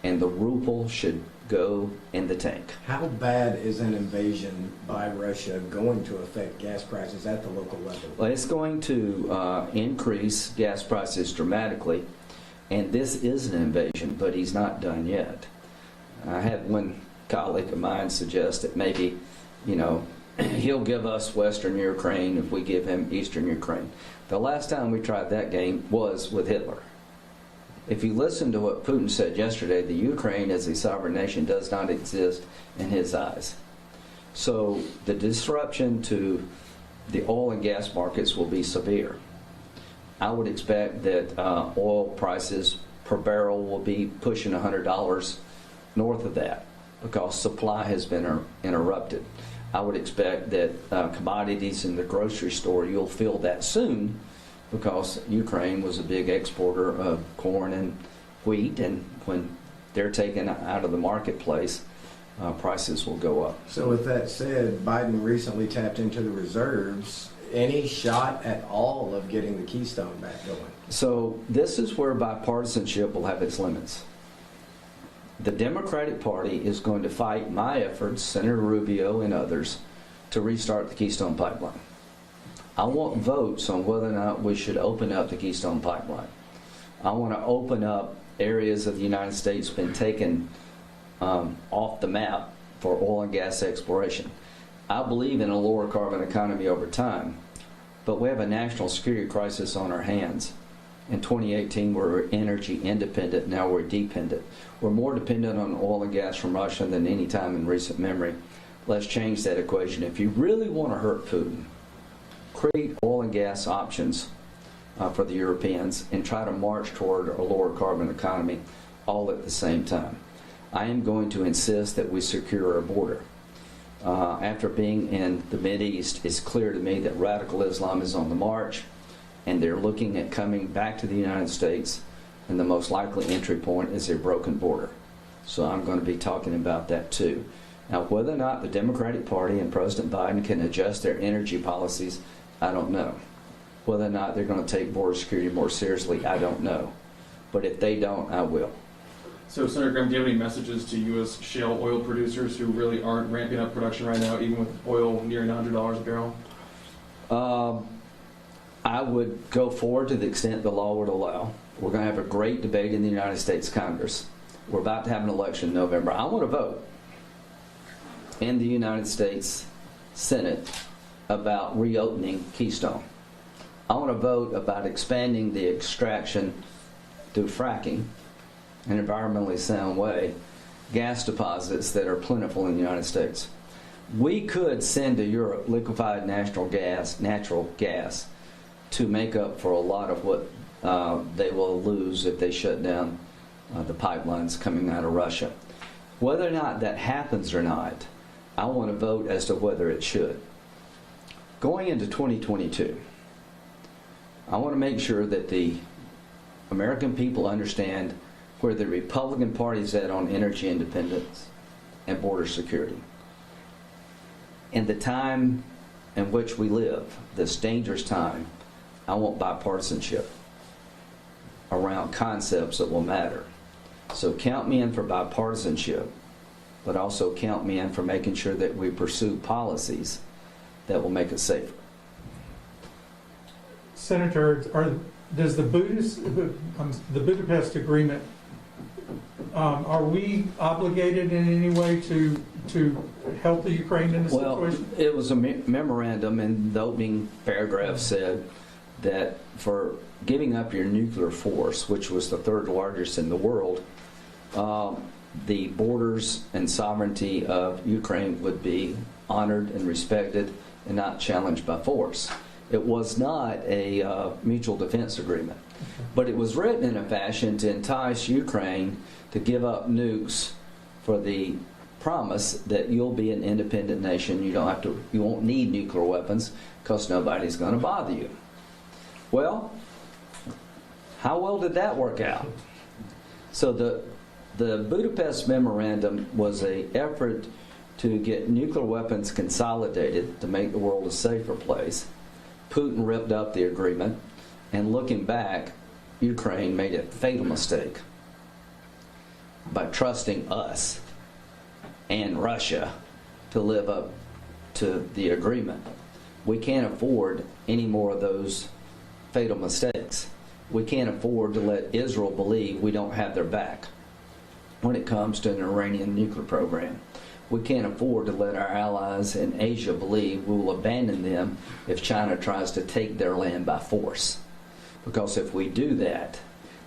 Speaker 17: and the ruble should go in the tank.
Speaker 20: How bad is an invasion by Russia going to affect gas prices at the local level?
Speaker 17: Well, it's going to increase gas prices dramatically, and this is an invasion, but he's not done yet. I had one colleague of mine suggest that maybe, he'll give us Western Ukraine if we give him Eastern Ukraine. The last time we tried that game was with Hitler. If you listen to what Putin said yesterday, the Ukraine as a sovereign nation does not exist in his eyes. So the disruption to the oil and gas markets will be severe. I would expect that oil prices per barrel will be pushing $100 north of that because supply has been interrupted. I would expect that commodities in the grocery store, you'll feel that soon, because Ukraine was a big exporter of corn and wheat, and when they're taken out of the marketplace, prices will go up.
Speaker 20: So with that said, Biden recently tapped into the reserves. Any shot at all of getting the Keystone back going?
Speaker 17: So this is where bipartisanship will have its limits. The Democratic Party is going to fight my efforts, Senator Rubio and others, to restart the Keystone Pipeline. I want votes on whether or not we should open up the Keystone Pipeline. I want to open up areas of the United States been taken off the map for oil and gas exploration. I believe in a lower carbon economy over time, but we have a national security crisis on our hands. In 2018, we were energy independent, now we're dependent. We're more dependent on oil and gas from Russia than any time in recent memory. Let's change that equation. If you really want to hurt Putin, create oil and gas options for the Europeans and try to march toward a lower carbon economy all at the same time. I am going to insist that we secure our border. After being in the Mideast, it's clear to me that radical Islam is on the march, and they're looking at coming back to the United States, and the most likely entry point is a broken border. So I'm going to be talking about that too. Now, whether or not the Democratic Party and President Biden can adjust their energy policies, I don't know. Whether or not they're going to take border security more seriously, I don't know. But if they don't, I will.
Speaker 2: So, Senator Graham, do you have any messages to U.S. shale oil producers who really aren't ramping up production right now, even with oil nearing $100 a barrel?
Speaker 17: I would go forward to the extent the law would allow. We're going to have a great debate in the United States Congress. We're about to have an election in November. I want to vote in the United States Senate about reopening Keystone. I want to vote about expanding the extraction through fracking, an environmentally sound way, gas deposits that are plentiful in the United States. We could send to Europe liquefied natural gas to make up for a lot of what they will lose if they shut down the pipelines coming out of Russia. Whether or not that happens or not, I want to vote as to whether it should. Going into 2022, I want to make sure that the American people understand where the Republican Party is at on energy independence and border security. In the time in which we live, this dangerous time, I want bipartisanship around concepts that will matter. So count me in for bipartisanship, but also count me in for making sure that we pursue policies that will make us safer.
Speaker 24: Senator, does the Budapest Agreement, are we obligated in any way to help the Ukraine in this situation?
Speaker 17: Well, it was a memorandum, and the opening paragraph said that for giving up your nuclear force, which was the third largest in the world, the borders and sovereignty of Ukraine would be honored and respected and not challenged by force. It was not a mutual defense agreement, but it was written in a fashion to entice Ukraine to give up nukes for the promise that you'll be an independent nation. You won't need nuclear weapons because nobody's going to bother you. Well, how well did that work out? So the Budapest Memorandum was an effort to get nuclear weapons consolidated to make the world a safer place. Putin ripped up the agreement, and looking back, Ukraine made a fatal mistake by trusting us and Russia to live up to the agreement. We can't afford any more of those fatal mistakes. We can't afford to let Israel believe we don't have their back when it comes to an Iranian nuclear program. We can't afford to let our allies in Asia believe we will abandon them if China tries to take their land by force. Because if we do that,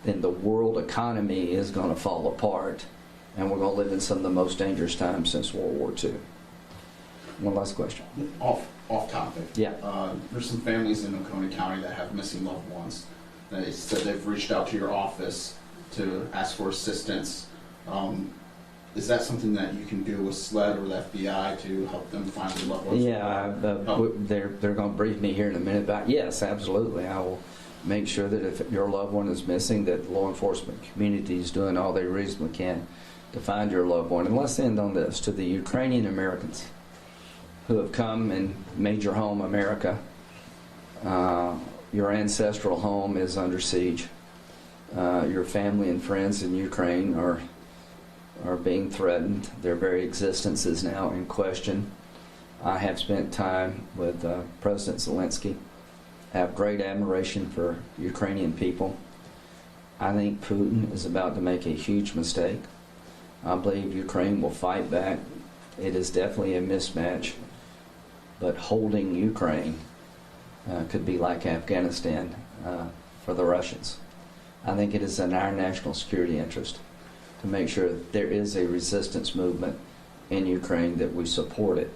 Speaker 17: then the world economy is going to fall apart, and we're going to live in some of the most dangerous times since World War II. One last question.
Speaker 1: Off topic.
Speaker 17: Yeah.
Speaker 1: There's some families in Oconee County that have missing loved ones. They said they've reached out to your office to ask for assistance. Is that something that you can do with SLED or the FBI to help them find their loved ones?
Speaker 17: Yeah, they're going to brief me here in a minute about, yes, absolutely. I will make sure that if your loved one is missing, that the law enforcement community is doing all they reasonably can to find your loved one. And let's end on this. To the Ukrainian-Americans who have come and made your home America, your ancestral home is under siege. Your family and friends in Ukraine are being threatened. Their very existence is now in question. I have spent time with President Zelensky. I have great admiration for Ukrainian people. I think Putin is about to make a huge mistake. I believe Ukraine will fight back. It is definitely a mismatch, but holding Ukraine could be like Afghanistan for the Russians. I think it is in our national security interest to make sure that there is a resistance movement in Ukraine, that we support it.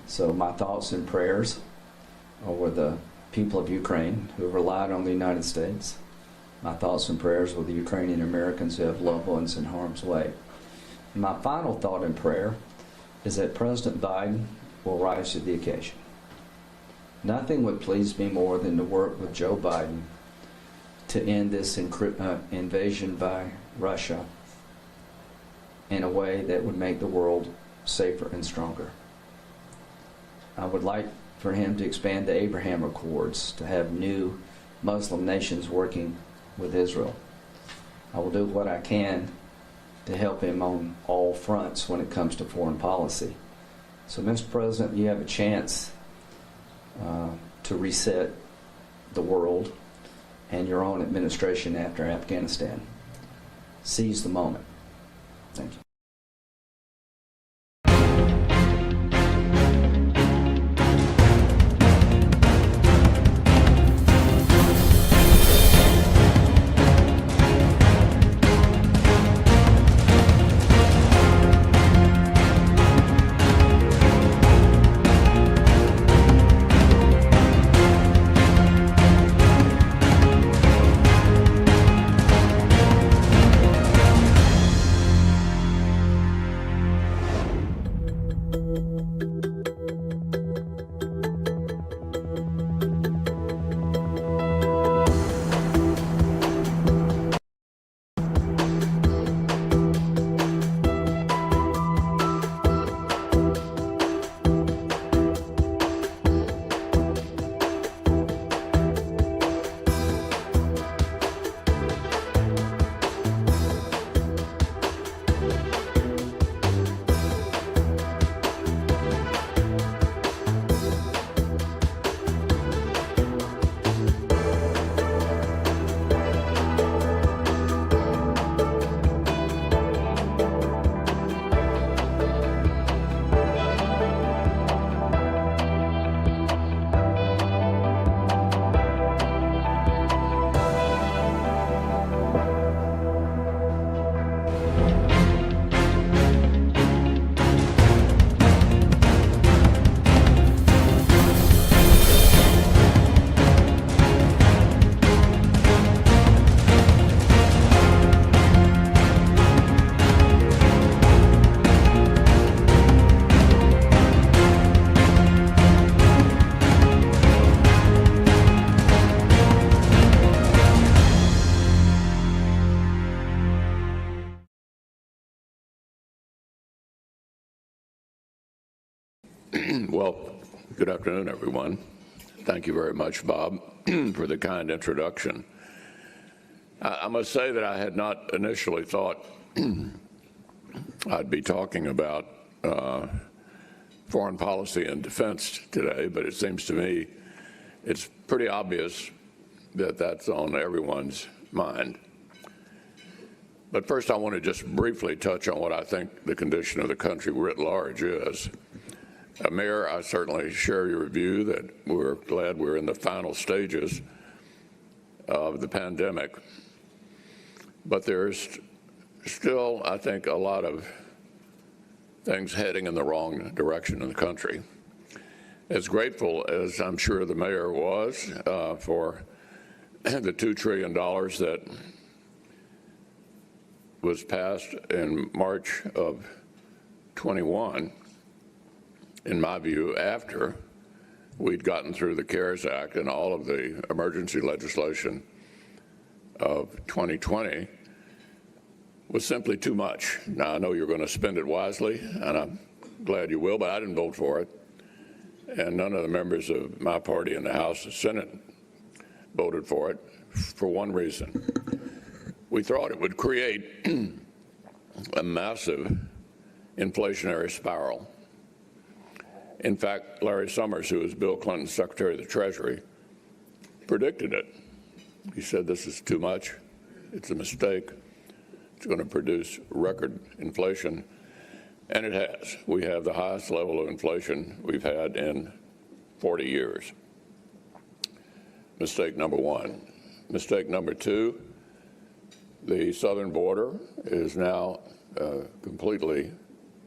Speaker 17: So my thoughts and prayers are with the people of Ukraine who have relied on the United States. My thoughts and prayers with the Ukrainian-Americans who have loved ones in harm's way. And my final thought and prayer is that President Biden will rise to the occasion. Nothing would please me more than to work with Joe Biden to end this invasion by Russia in a way that would make the world safer and stronger. I would like for him to expand the Abraham Accords, to have new Muslim nations working with Israel. I will do what I can to help him on all fronts when it comes to foreign policy. So, Mr. President, you have a chance to reset the world and your own administration after Afghanistan. Seize the moment. Thank you.
Speaker 4: Well, good afternoon, everyone. Thank you very much, Bob, for the kind introduction. I must say that I had not initially thought I'd be talking about foreign policy and defense today, but it seems to me it's pretty obvious that that's on everyone's mind. But first, I want to just briefly touch on what I think the condition of the country writ large is. Mayor, I certainly share your view that we're glad we're in the final stages of the pandemic. But there's still, I think, a lot of things heading in the wrong direction in the country. As grateful as I'm sure the mayor was for the $2 trillion that was passed in March of 21, in my view, after we'd gotten through the CARES Act and all of the emergency legislation of 2020, was simply too much. Now, I know you're going to spend it wisely, and I'm glad you will, but I didn't vote for it. And none of the members of my party in the House and Senate voted for it for one reason. We thought it would create a massive inflationary spiral. In fact, Larry Summers, who was Bill Clinton's Secretary of the Treasury, predicted it. He said this is too much, it's a mistake, it's going to produce record inflation, and it has. We have the highest level of inflation we've had in 40 years. Mistake number one. Mistake number two, the southern border is now completely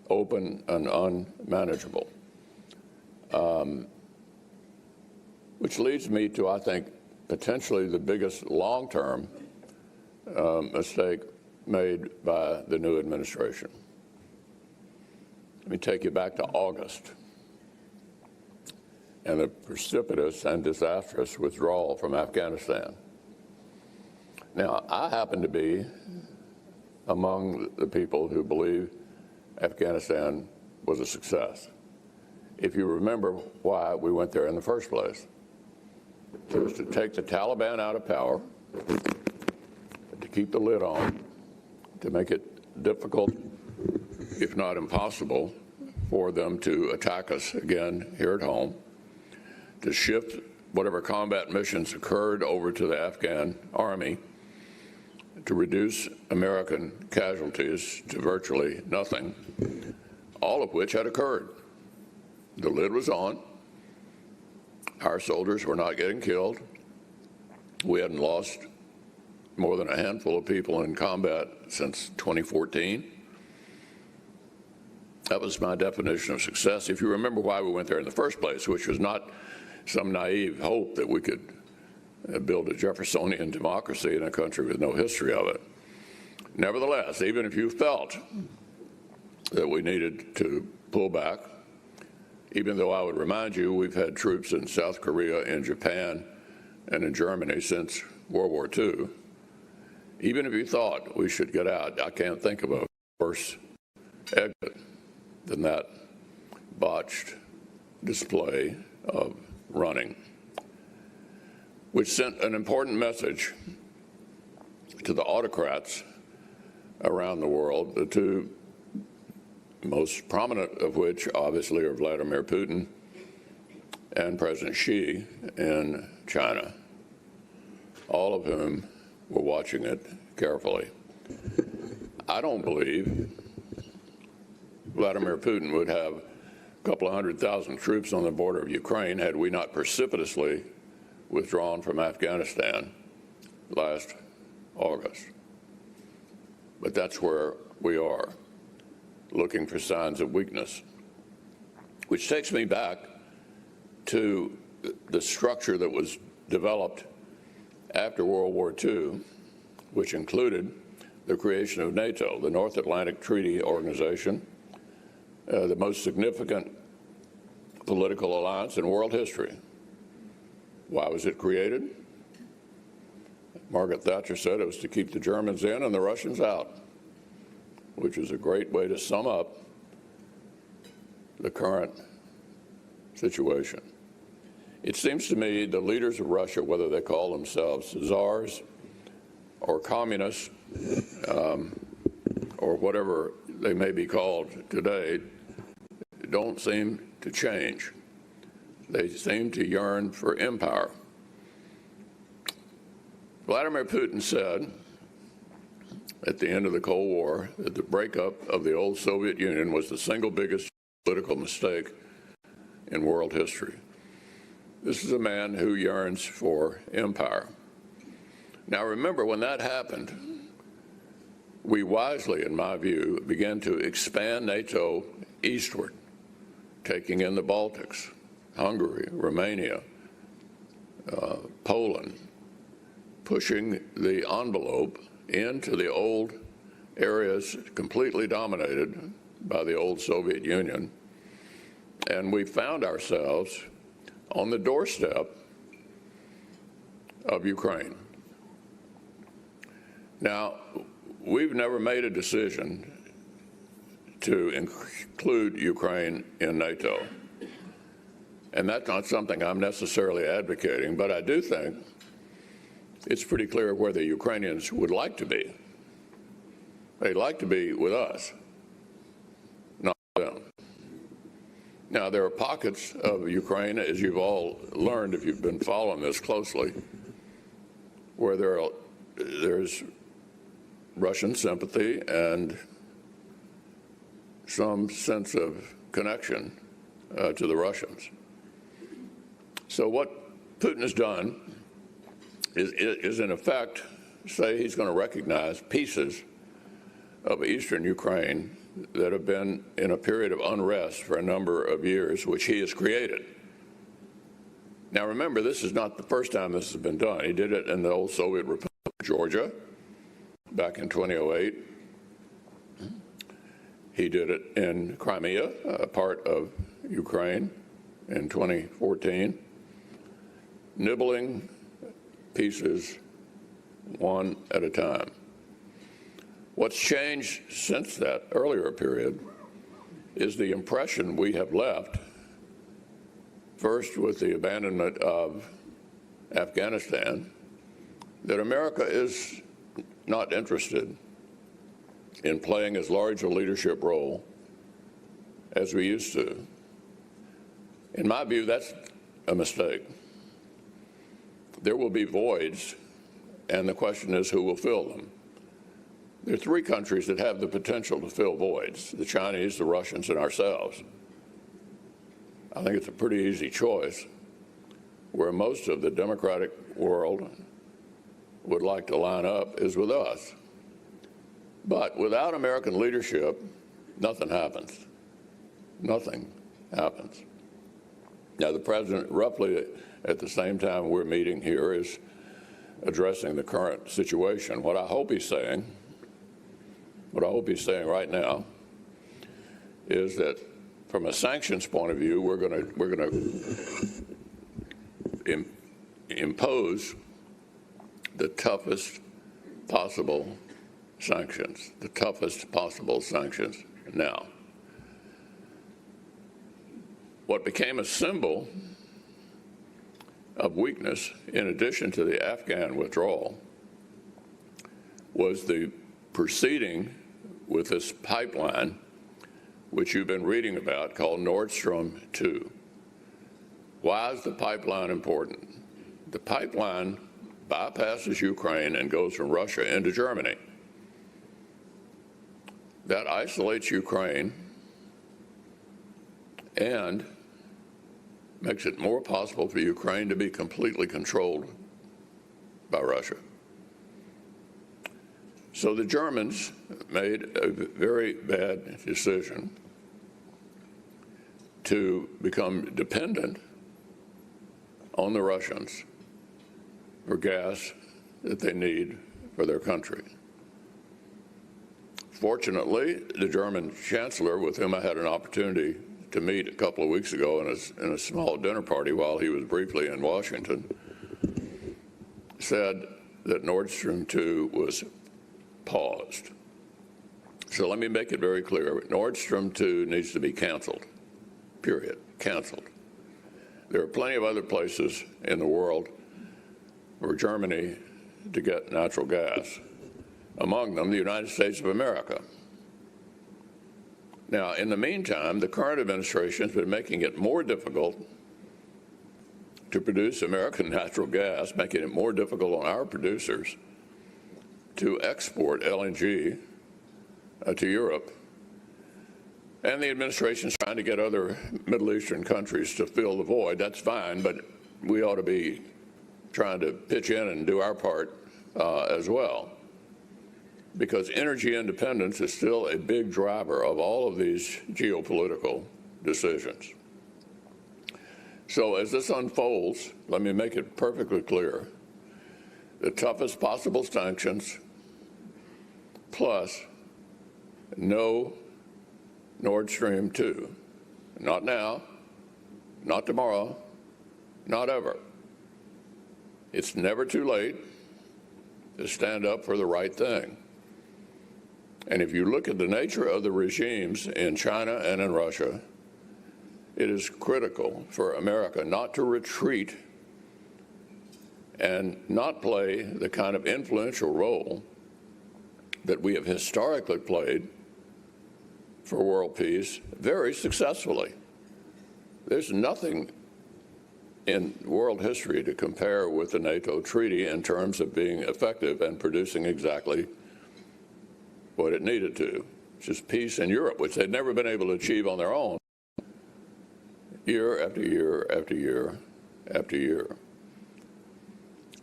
Speaker 4: open and unmanageable, which leads me to, I think, potentially the biggest long-term mistake made by the new administration. Let me take you back to August and the precipitous and disastrous withdrawal from Afghanistan. Now, I happen to be among the people who believe Afghanistan was a success. If you remember why we went there in the first place, it was to take the Taliban out of power, to keep the lid on, to make it difficult, if not impossible, for them to attack us again here at home, to shift whatever combat missions occurred over to the Afghan army, to reduce American casualties to virtually nothing, all of which had occurred. The lid was on. Our soldiers were not getting killed. We hadn't lost more than a handful of people in combat since 2014. That was my definition of success. If you remember why we went there in the first place, which was not some naive hope that we could build a Jeffersonian democracy in a country with no history of it. Nevertheless, even if you felt that we needed to pull back, even though I would remind you we've had troops in South Korea, in Japan, and in Germany since World War II, even if you thought we should get out, I can't think of a worse exit than that botched display of running, which sent an important message to the autocrats around the world, the two most prominent of which obviously are Vladimir Putin and President Xi in China, all of whom were watching it carefully. I don't believe Vladimir Putin would have a couple of 100,000 troops on the border of Ukraine had we not precipitously withdrawn from Afghanistan last August. But that's where we are, looking for signs of weakness, which takes me back to the structure that was developed after World War II, which included the creation of NATO, the North Atlantic Treaty Organization, the most significant political alliance in world history. Why was it created? Margaret Thatcher said it was to keep the Germans in and the Russians out, which is a great way to sum up the current situation. It seems to me the leaders of Russia, whether they call themselves czars or communists or whatever they may be called today, don't seem to change. They seem to yearn for empire. Vladimir Putin said at the end of the Cold War that the breakup of the old Soviet Union was the single biggest political mistake in world history. This is a man who yearns for empire. Now remember, when that happened, we wisely, in my view, began to expand NATO eastward, taking in the Baltics, Hungary, Romania, Poland, pushing the envelope into the old areas completely dominated by the old Soviet Union. And we found ourselves on the doorstep of Ukraine. Now, we've never made a decision to include Ukraine in NATO. And that's not something I'm necessarily advocating, but I do think it's pretty clear where the Ukrainians would like to be. They'd like to be with us, not them. Now, there are pockets of Ukraine, as you've all learned if you've been following this closely, where there's Russian sympathy and some sense of connection to the Russians. So what Putin has done is in effect say he's going to recognize pieces of eastern Ukraine that have been in a period of unrest for a number of years, which he has created. Now remember, this is not the first time this has been done. He did it in the old Soviet Republic of Georgia back in 2008. He did it in Crimea, a part of Ukraine, in 2014, nibbling pieces one at a time. What's changed since that earlier period is the impression we have left, first with the abandonment of Afghanistan, that America is not interested in playing as large a leadership role as we used to. In my view, that's a mistake. There will be voids, and the question is who will fill them. There are three countries that have the potential to fill voids: the Chinese, the Russians, and ourselves. I think it's a pretty easy choice, where most of the democratic world would like to line up is with us. But without American leadership, nothing happens. Nothing happens. Now, the president, roughly at the same time we're meeting here, is addressing the current situation. What I hope he's saying right now is that from a sanctions point of view, we're going to impose the toughest possible sanctions, now. What became a symbol of weakness, in addition to the Afghan withdrawal, was the proceeding with this pipeline, which you've been reading about, called Nord Stream 2. Why is the pipeline important? The pipeline bypasses Ukraine and goes from Russia into Germany. That isolates Ukraine and makes it more possible for Ukraine to be completely controlled by Russia. So the Germans made a very bad decision to become dependent on the Russians for gas that they need for their country. Fortunately, the German chancellor, with whom I had an opportunity to meet a couple of weeks ago in a small dinner party while he was briefly in Washington, said that Nord Stream 2 was paused. So let me make it very clear. Nord Stream 2 needs to be canceled, period, canceled. there are plenty of other places in the world for Germany to get natural gas, among them the United States of America. Now, in the meantime, the current administration has been making it more difficult to produce American natural gas, making it more difficult on our producers to export LNG to Europe. And the administration's trying to get other Middle Eastern countries to fill the void. That's fine, but we ought to be trying to pitch in and do our part as well, because energy independence is still a big driver of all of these geopolitical decisions. So as this unfolds, let me make it perfectly clear. The toughest possible sanctions, plus no Nord Stream 2. Not now, not tomorrow, not ever. It's never too late to stand up for the right thing. And if you look at the nature of the regimes in China and in Russia, it is critical for America not to retreat and not play the kind of influential role that we have historically played for world peace very successfully. There's nothing in world history to compare with the NATO treaty in terms of being effective and producing exactly what it needed to, which is peace in Europe, which they'd never been able to achieve on their own, year after year after year after year.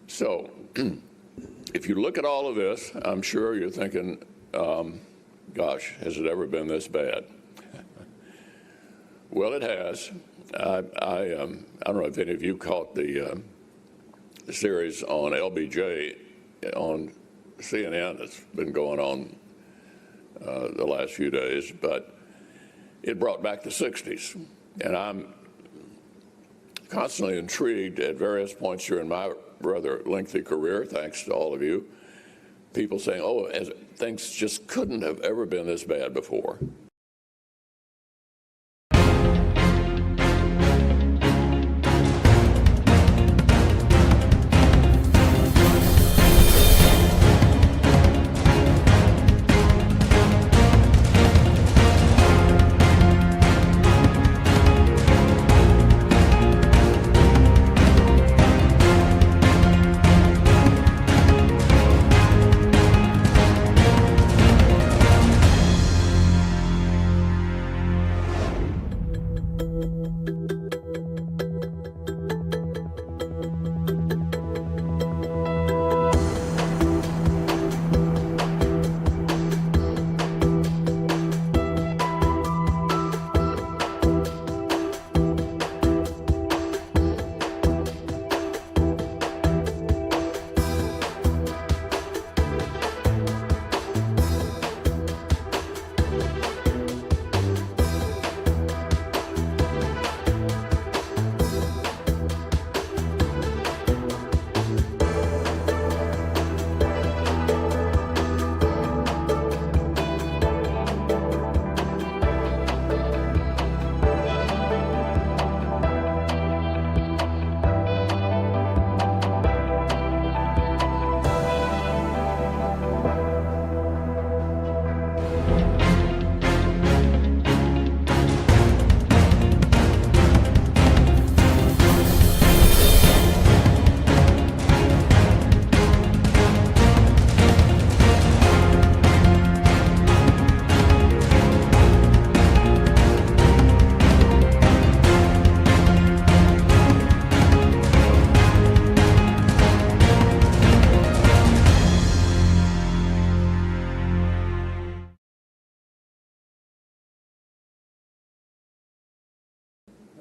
Speaker 4: So if you look at all of this, I'm sure you're thinking, gosh, has it ever been this bad? Well, it has. I don't know if any of you caught the series on LBJ on CNN that's been going on the last few days, but it brought back the 60s. And I'm constantly intrigued at various points during my rather lengthy career, thanks to all of you, people saying, oh, things just couldn't have ever been this bad before.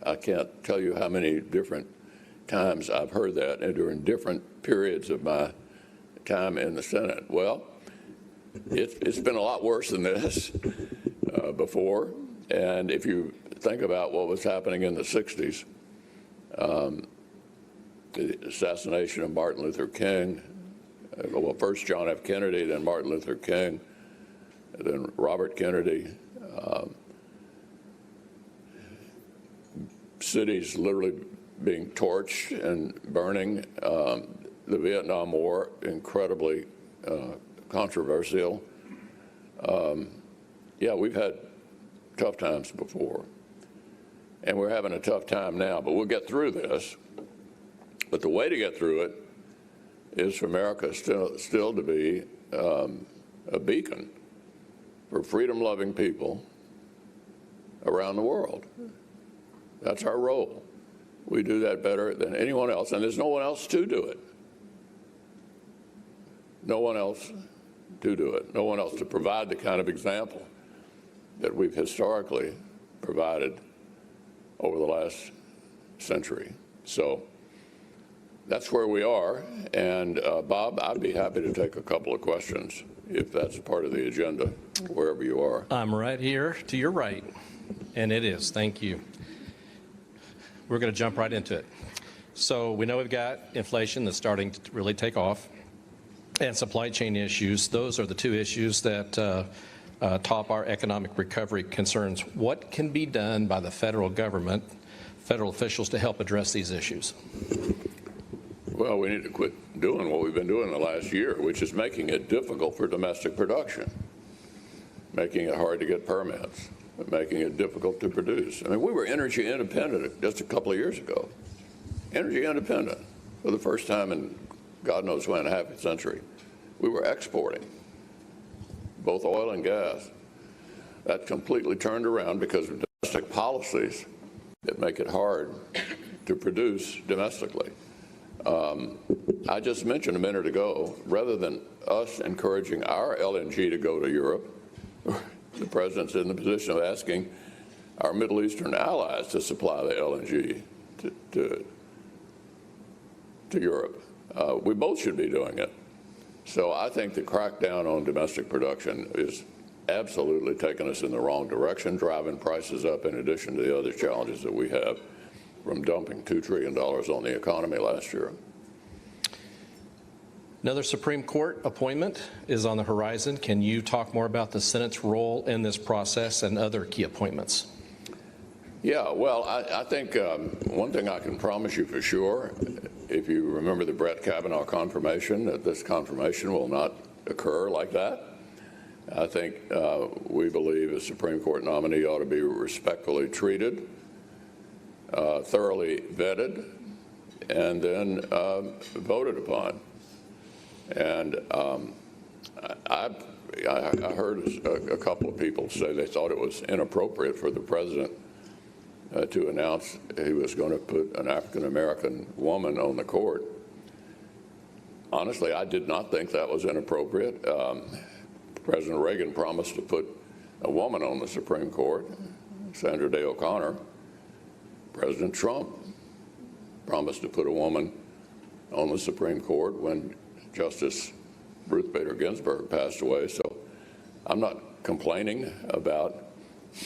Speaker 4: I can't tell you how many different times I've heard that, and during different periods of my time in the Senate. Well, it's been a lot worse than this before, and if you think about what was happening in the 60s, the assassination of Martin Luther King, well, first John F. Kennedy, then Martin Luther King, then Robert Kennedy, cities literally being torched and burning. The Vietnam War, incredibly controversial. Yeah, we've had tough times before, and we're having a tough time now, but we'll get through this. But the way to get through it is for America still to be a beacon for freedom-loving people around the world. That's our role. We do that better than anyone else, and there's no one else to do it. No one else to do it. No one else to provide the kind of example that we've historically provided over the last century. So that's where we are. And Bob, I'd be happy to take a couple of questions if that's part of the agenda, wherever you are.
Speaker 3: I'm right here to your right, and it is. Thank you. We're going to jump right into it. So we know we've got inflation that's starting to really take off, and supply chain issues. Those are the two issues that top our economic recovery concerns. What can be done by the federal government, federal officials, to help address these issues?
Speaker 4: Well, we need to quit doing what we've been doing the last year, which is making it difficult for domestic production, making it hard to get permits, making it difficult to produce. I mean, we were energy independent just a couple of years ago. Energy independent for the first time in God knows when, half a century. We were exporting both oil and gas. That completely turned around because of domestic policies that make it hard to produce domestically. I just mentioned a minute ago, rather than us encouraging our LNG to go to Europe, the president's in the position of asking our Middle Eastern allies to supply the LNG to Europe. We both should be doing it. So I think the crackdown on domestic production is absolutely taking us in the wrong direction, driving prices up in addition to the other challenges that we have from dumping $2 trillion on the economy last year.
Speaker 3: Another Supreme Court appointment is on the horizon. Can you talk more about the Senate's role in this process and other key appointments?
Speaker 4: Yeah, well, I think one thing I can promise you for sure, if you remember the Brett Kavanaugh confirmation, that this confirmation will not occur like that. I think we believe a Supreme Court nominee ought to be respectfully treated, thoroughly vetted, and then voted upon. And I heard a couple of people say they thought it was inappropriate for the president to announce he was going to put an African-American woman on the court. Honestly, I did not think that was inappropriate. President Reagan promised to put a woman on the Supreme Court, Sandra Day O'Connor. President Trump promised to put a woman on the Supreme Court when Justice Ruth Bader Ginsburg passed away. So I'm not complaining about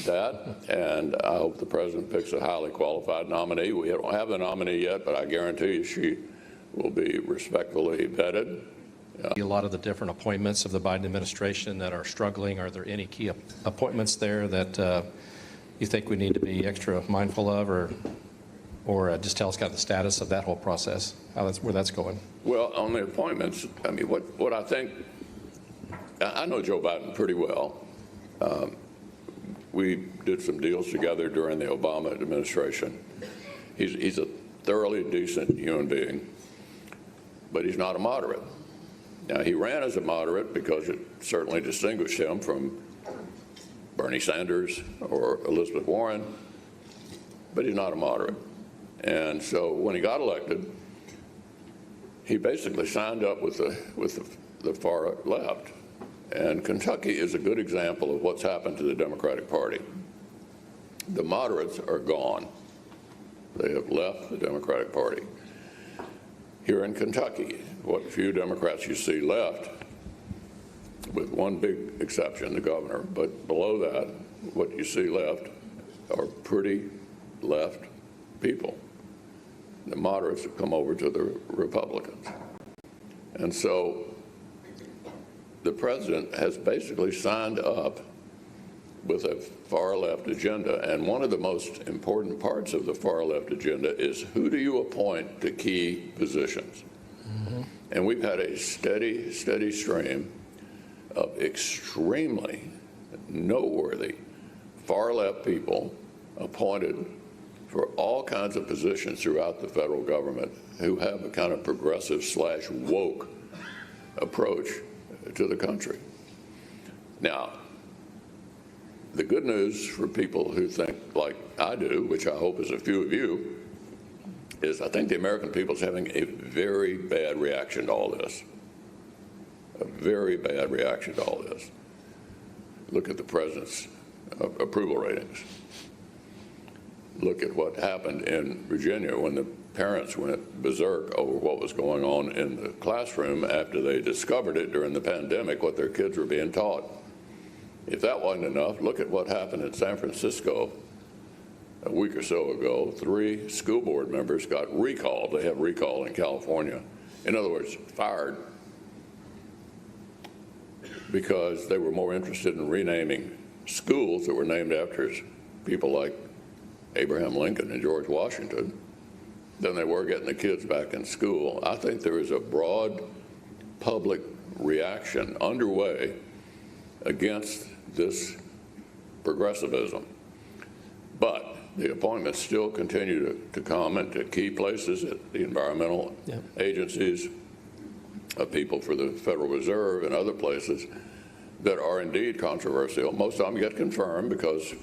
Speaker 4: that, and I hope the president picks a highly qualified nominee. We don't have the nominee yet, but I guarantee you she will be respectfully vetted.
Speaker 3: A lot of the different appointments of the Biden administration that are struggling, are there any key appointments there that you think we need to be extra mindful of, or just tell us kind of the status of that whole process, where that's going?
Speaker 4: Well, on the appointments, I mean, what I think, I know Joe Biden pretty well. We did some deals together during the Obama administration. He's a thoroughly decent human being, but he's not a moderate. Now, he ran as a moderate because it certainly distinguished him from Bernie Sanders or Elizabeth Warren, but he's not a moderate. And so when he got elected, he basically signed up with the far left. And Kentucky is a good example of what's happened to the Democratic Party. The moderates are gone. They have left the Democratic Party. Here in Kentucky, what few Democrats you see left, with one big exception, the governor, but below that, what you see left are pretty left people. The moderates have come over to the Republicans. And so the president has basically signed up with a far-left agenda. And one of the most important parts of the far-left agenda is who do you appoint to key positions? Mm-hmm. And we've had a steady stream of extremely noteworthy far-left people appointed for all kinds of positions throughout the federal government who have a kind of progressive / woke approach to the country. Now, the good news for people who think like I do, which I hope is a few of you, is I think the American people is having a very bad reaction to all this. A very bad reaction to all this. Look at the president's approval ratings. Look at what happened in Virginia when the parents went berserk over what was going on in the classroom after they discovered it during the pandemic, what their kids were being taught. If that wasn't enough, look at what happened in San Francisco a week or so ago. 3 school board members got recalled. They have recall in California. In other words, fired because they were more interested in renaming schools that were named after people like Abraham Lincoln and George Washington than they were getting the kids back in school. I think there is a broad public reaction underway against this progressivism. But the appointments still continue to come into key places at the environmental agencies, people for the Federal Reserve and other places that are indeed controversial. Most of them get confirmed because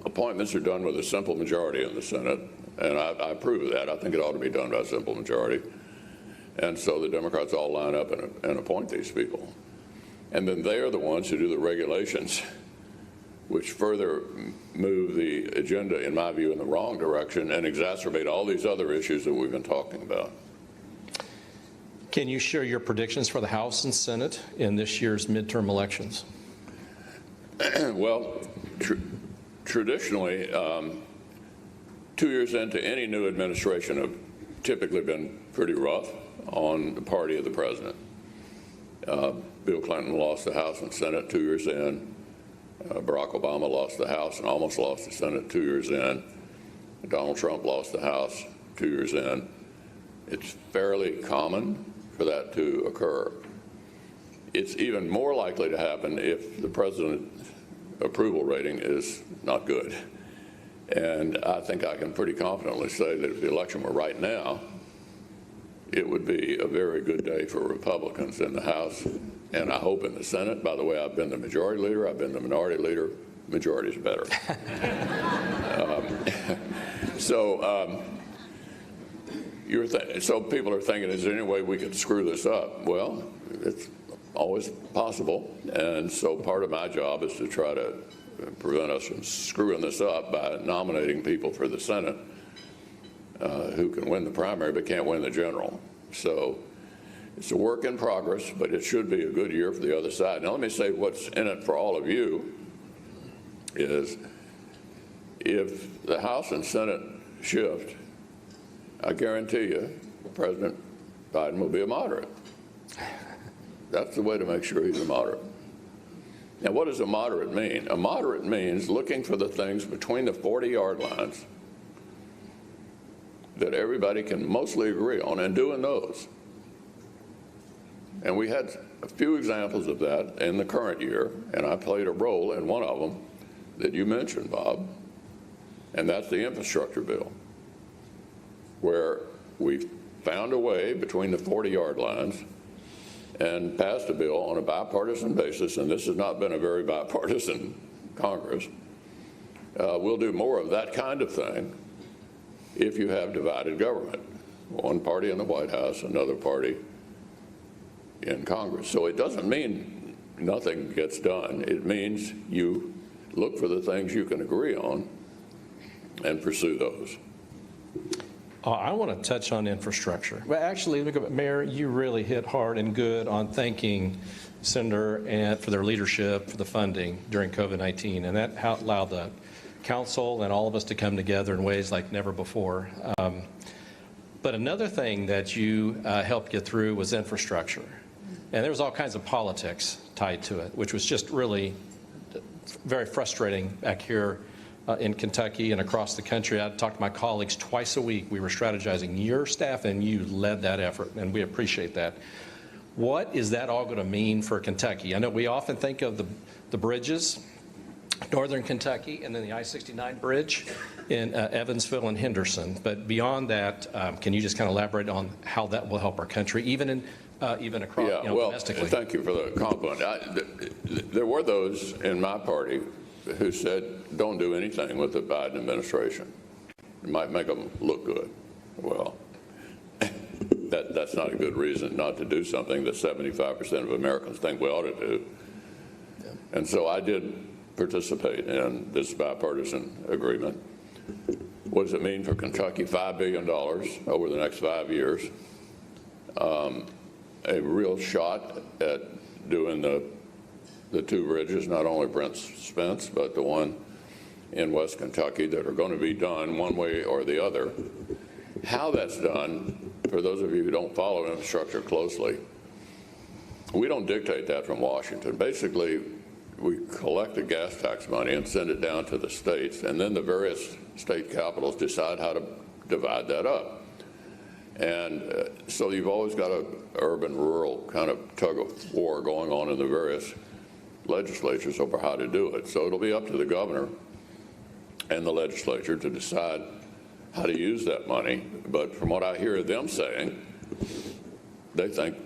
Speaker 4: appointments are done with a simple majority in the Senate, and I approve of that. I think it ought to be done by a simple majority. And so the Democrats all line up and appoint these people. And then they are the ones who do the regulations, which further move the agenda, in my view, in the wrong direction and exacerbate all these other issues that we've been talking about.
Speaker 3: Can you share your predictions for the House and Senate in this year's midterm elections?
Speaker 4: Well, traditionally, 2 years into any new administration have typically been pretty rough on the party of the president. Bill Clinton lost the House and Senate 2 years in. Barack Obama lost the House and almost lost the Senate 2 years in. Donald Trump lost the House 2 years in. It's fairly common for that to occur. It's even more likely to happen if the president's approval rating is not good. And I think I can pretty confidently say that if the election were right now, it would be a very good day for Republicans in the House, and I hope in the Senate. By the way, I've been the majority leader, I've been the minority leader. Majority is better. So people are thinking, is there any way we could screw this up? Well, it's always possible, and so part of my job is to try to prevent us from screwing this up by nominating people for the Senate who can win the primary but can't win the general. So it's a work in progress, but it should be a good year for the other side. Now let me say what's in it for all of you is if the House and Senate shift, I guarantee you President Biden will be a moderate. That's the way to make sure he's a moderate. Now, what does a moderate mean? A moderate means looking for the things between the 40-yard lines that everybody can mostly agree on and doing those. And we had a few examples of that in the current year, and I played a role in one of them that you mentioned, Bob, and that's the infrastructure bill, where we found a way between the 40-yard lines and passed a bill on a bipartisan basis, and this has not been a very bipartisan Congress. We'll do more of that kind of thing if you have divided government. One party in the White House, another party in Congress. So it doesn't mean nothing gets done. It means you look for the things you can agree on and pursue those.
Speaker 3: I want to touch on infrastructure. Well, actually, Mayor, you really hit hard and good on thanking Senator and for their leadership, for the funding during COVID-19, and that allowed the council and all of us to come together in ways like never before. But another thing that you helped get through was infrastructure. And there was all kinds of politics tied to it, which was just really very frustrating back here in Kentucky and across the country. I talk to my colleagues twice a week. We were strategizing. Your staff and you led that effort, and we appreciate that. What is that all going to mean for Kentucky? I know we often think of the bridges, northern Kentucky, and then the I-69 bridge in Evansville and Henderson. But beyond that, can you just kind of elaborate on how that will help our country, even across, domestically?
Speaker 4: Thank you for the compliment. There were those in my party who said, don't do anything with the Biden administration. It might make them look good. Well, that's not a good reason not to do something that 75% of Americans think we ought to do. Yeah. And so I did participate in this bipartisan agreement. What does it mean for Kentucky? $5 billion over the next 5 years. A real shot at doing the two bridges, not only Brent Spence, but the one in West Kentucky, that are going to be done one way or the other. How that's done, for those of you who don't follow infrastructure closely, we don't dictate that from Washington. Basically, we collect the gas tax money and send it down to the states, and then the various state capitals decide how to divide that up. And so you've always got an urban-rural kind of tug-of-war going on in the various legislatures over how to do it. So it'll be up to the governor and the legislature to decide how to use that money. But from what I hear them saying, they think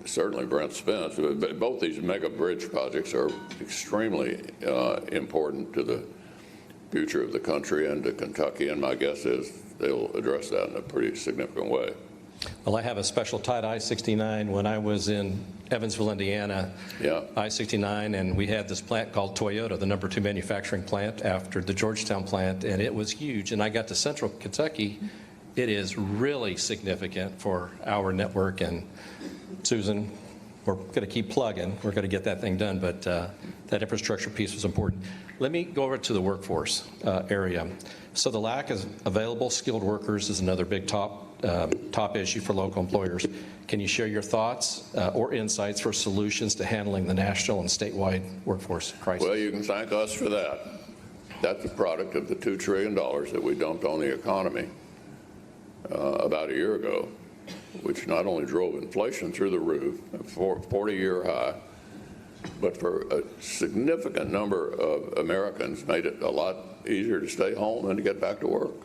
Speaker 4: certainly Brent Spence, both these mega bridge projects are extremely important to the future of the country and to Kentucky, and my guess is they'll address that in a pretty significant way.
Speaker 3: Well, I have a special tied I-69. When I was in Evansville, Indiana, I-69, and we had this plant called Toyota, the #2 manufacturing plant after the Georgetown plant, and it was huge. And I got to Central Kentucky. It is really significant for our network. And Susan, we're going to keep plugging. We're going to get that thing done, but that infrastructure piece was important. Let me go over to the workforce area. So the lack of available skilled workers is another big top issue for local employers. Can you share your thoughts or insights for solutions to handling the national and statewide workforce crisis?
Speaker 4: Well, you can thank us for that. That's a product of the $2 trillion that we dumped on the economy about a year ago, which not only drove inflation through the roof, a 40-year high, but for a significant number of Americans made it a lot easier to stay home and to get back to work.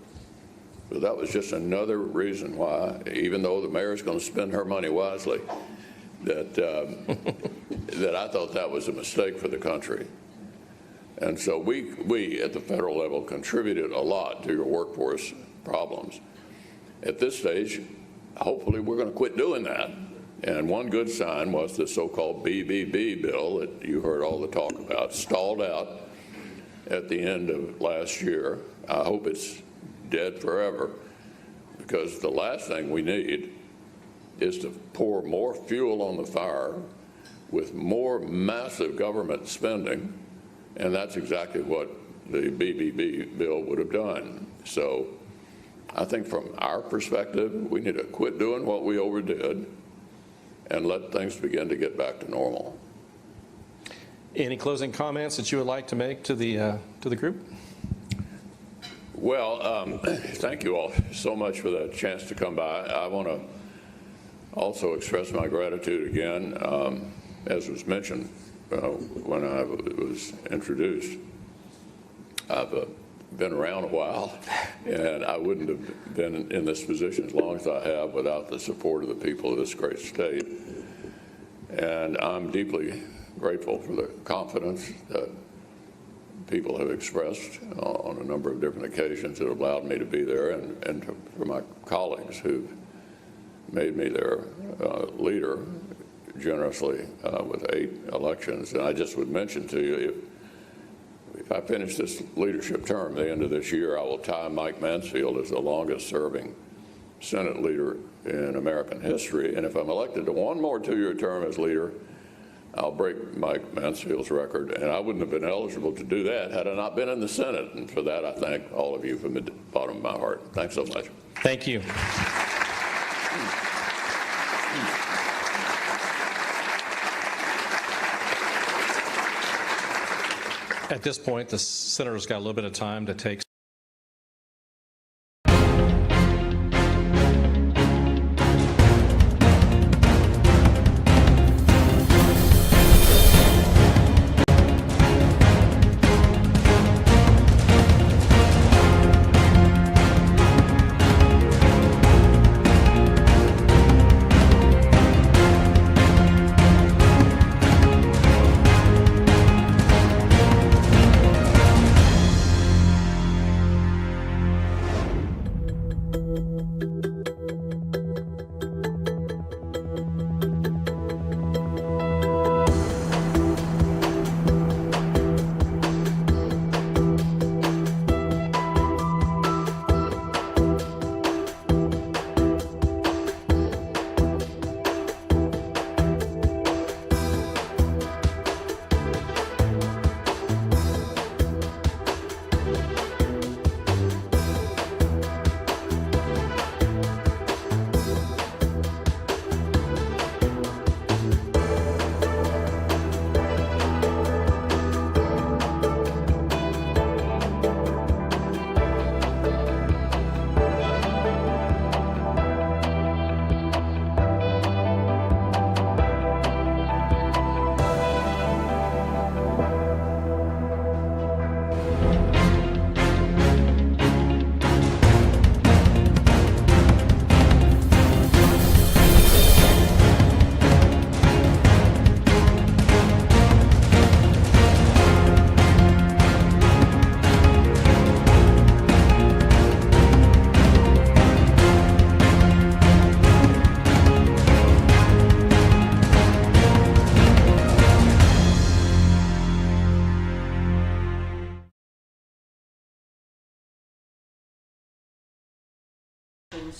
Speaker 4: So that was just another reason why, even though the mayor's going to spend her money wisely, that that I thought that was a mistake for the country. And so we at the federal level contributed a lot to your workforce problems. At this stage, hopefully we're going to quit doing that. And one good sign was the so-called BBB bill that you heard all the talk about, stalled out at the end of last year. I hope it's dead forever, because the last thing we need is to pour more fuel on the fire with more massive government spending, and that's exactly what the BBB bill would have done. So I think from our perspective, we need to quit doing what we overdid and let things begin to get back to normal.
Speaker 3: Any closing comments that you would like to make to the group?
Speaker 4: Well, thank you all so much for the chance to come by. I want to also express my gratitude again, as was mentioned when I was introduced. I've been around a while, and I wouldn't have been in this position as long as I have without the support of the people of this great state. And I'm deeply grateful for the confidence that people have expressed on a number of different occasions that allowed me to be there, and for my colleagues who've made me their leader generously with 8 elections. And I just would mention to you, if I finish this leadership term at the end of this year, I will tie Mike Mansfield as the longest serving Senate leader in American history. And if I'm elected to one more 2-year term as leader, I'll break Mike Mansfield's record. And I wouldn't have been eligible to do that had I not been in the Senate. And for that, I thank all of you from the bottom of my heart. Thanks so much.
Speaker 3: Thank you. At this point, the senator's got a little bit of time to take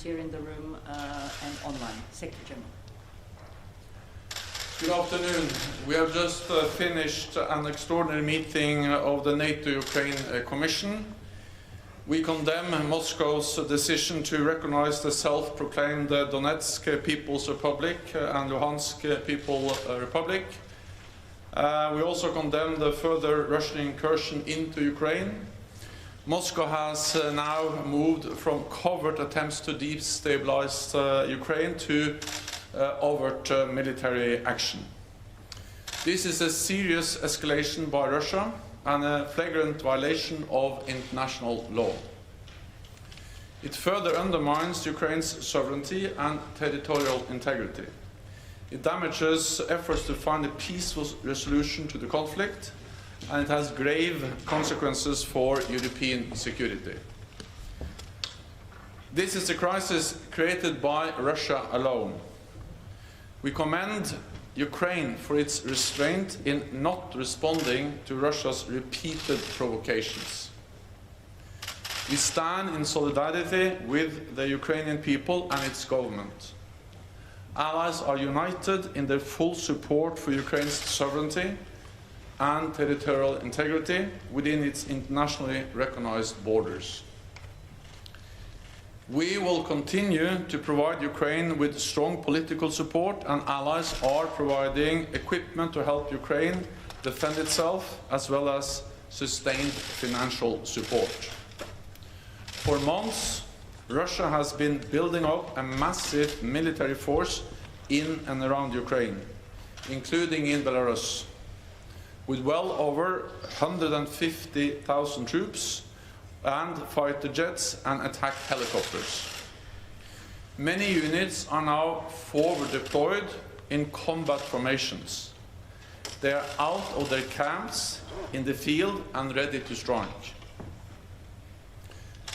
Speaker 5: here in the room and online. Secretary General.
Speaker 21: Good afternoon. We have just finished an extraordinary meeting of the NATO-Ukraine Commission. We condemn Moscow's decision to recognize the self-proclaimed Donetsk People's Republic and Luhansk People's Republic. We also condemn the further Russian incursion into Ukraine. Moscow has now moved from covert attempts to destabilize Ukraine to overt military action. This is a serious escalation by Russia and a flagrant violation of international law. It further undermines Ukraine's sovereignty and territorial integrity. It damages efforts to find a peaceful resolution to the conflict, and it has grave consequences for European security. This is a crisis created by Russia alone. We commend Ukraine for its restraint in not responding to Russia's repeated provocations. We stand in solidarity with the Ukrainian people and its government. Allies are united in their full support for Ukraine's sovereignty and territorial integrity within its internationally recognized borders. We will continue to provide Ukraine with strong political support, and allies are providing equipment to help Ukraine defend itself, as well as sustained financial support. For months, Russia has been building up a massive military force in and around Ukraine, including in Belarus, with well over 150,000 troops and fighter jets and attack helicopters. Many units are now forward deployed in combat formations. They are out of their camps in the field and ready to strike.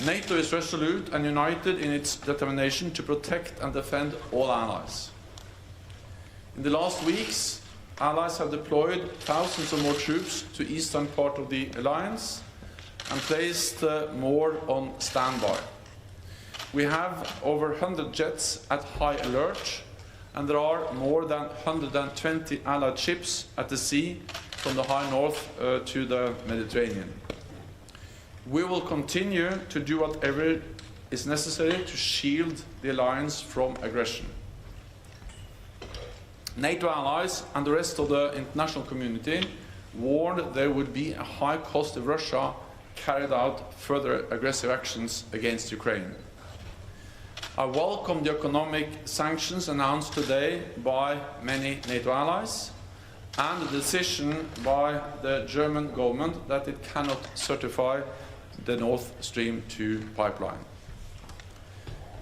Speaker 21: NATO is resolute and united in its determination to protect and defend all allies. In the last weeks, allies have deployed thousands of more troops to the eastern part of the alliance and placed more on standby. We have over 100 jets at high alert, and there are more than 120 allied ships at the sea from the high north to the Mediterranean. We will continue to do whatever is necessary to shield the alliance from aggression. NATO allies and the rest of the international community warned there would be a high cost if Russia carried out further aggressive actions against Ukraine. I welcome the economic sanctions announced today by many NATO allies and the decision by the German government that it cannot certify the Nord Stream 2 pipeline.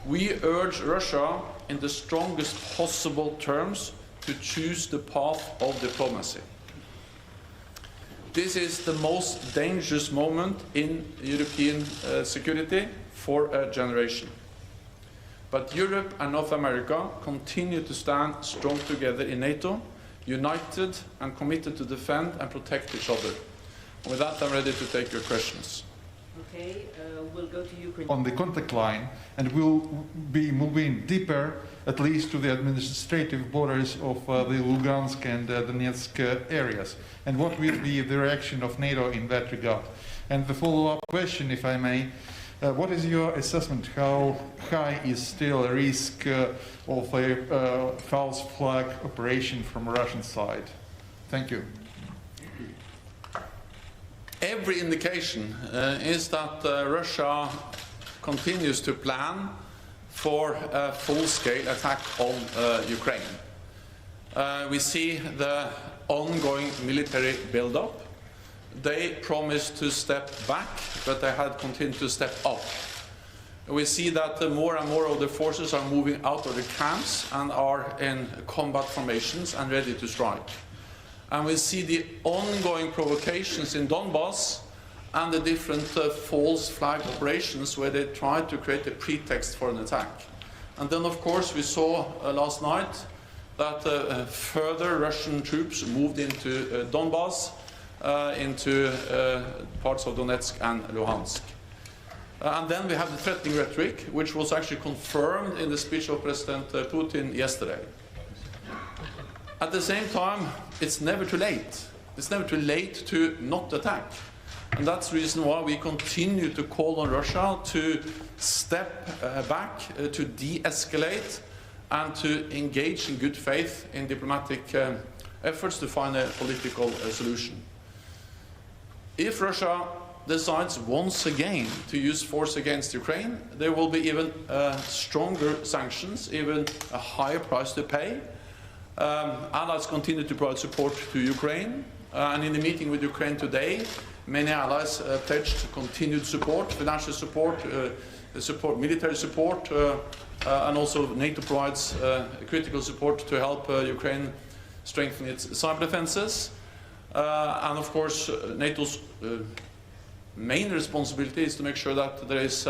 Speaker 21: We urge Russia in the strongest possible terms to choose the path of diplomacy. This is the most dangerous moment in European security for a generation. But Europe and North America continue to stand strong together in NATO, united and committed to defend and protect each other. With that, I'm ready to take your questions.
Speaker 5: Okay, we'll go to Ukraine.
Speaker 6: On the contact line, and we'll be moving deeper, at least to the administrative borders of the Lugansk and Donetsk areas. And what will be the reaction of NATO in that regard? And the follow-up question, if I may, what is your assessment? How high is still a risk of a false flag operation from Russian side? Thank you.
Speaker 21: Every indication is that Russia continues to plan for a full-scale attack on Ukraine. We see the ongoing military build-up. They promised to step back, but they had continued to step up. We see that more and more of the forces are moving out of the camps and are in combat formations and ready to strike. And we see the ongoing provocations in Donbass and the different false flag operations where they try to create a pretext for an attack. And then, of course, we saw last night that further Russian troops moved into Donbass, into parts of Donetsk and Luhansk. And then we have the threatening rhetoric, which was actually confirmed in the speech of President Putin yesterday. At the same time, it's never too late. It's never too late to not attack. And that's the reason why we continue to call on Russia to step back, to de-escalate, and to engage in good faith in diplomatic efforts to find a political solution. If Russia decides once again to use force against Ukraine, there will be even stronger sanctions, even a higher price to pay. Allies continue to provide support to Ukraine, and in the meeting with Ukraine today, many allies pledged continued support, financial support, military support, and also NATO provides critical support to help Ukraine strengthen its cyber defenses. And of course, NATO's main responsibility is to make sure that there is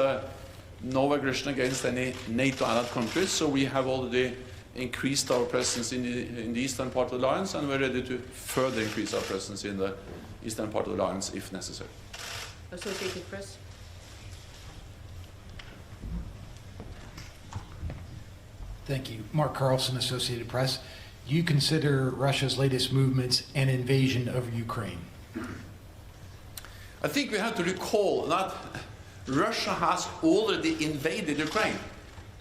Speaker 21: no aggression against any NATO allied countries. So we have already increased our presence in the eastern part of the alliance, and we're ready to further increase our presence in the eastern part of the alliance if necessary.
Speaker 5: Associated Press.
Speaker 7: Thank you. Mark Carlson, Associated Press. You consider Russia's latest movements an invasion of Ukraine?
Speaker 21: I think we have to recall that Russia has already invaded Ukraine.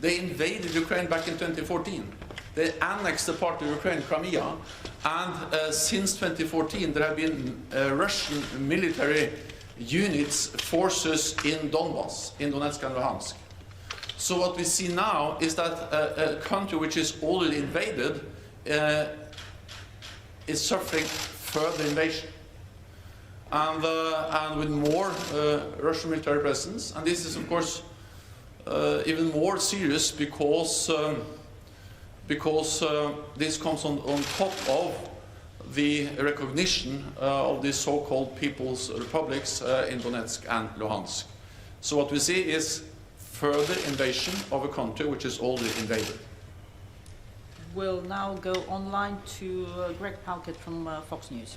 Speaker 21: They invaded Ukraine back in 2014. They annexed the part of Ukraine, Crimea, and since 2014 there have been Russian military units, forces in Donbass, in Donetsk and Luhansk. So what we see now is that a country which is already invaded is suffering further invasion. And with more Russian military presence, and this is of course even more serious because this comes on top of the recognition of the so-called People's Republics in Donetsk and Luhansk. So what we see is further invasion of a country which is already invaded.
Speaker 5: We'll now go online to Greg Palkett from Fox News.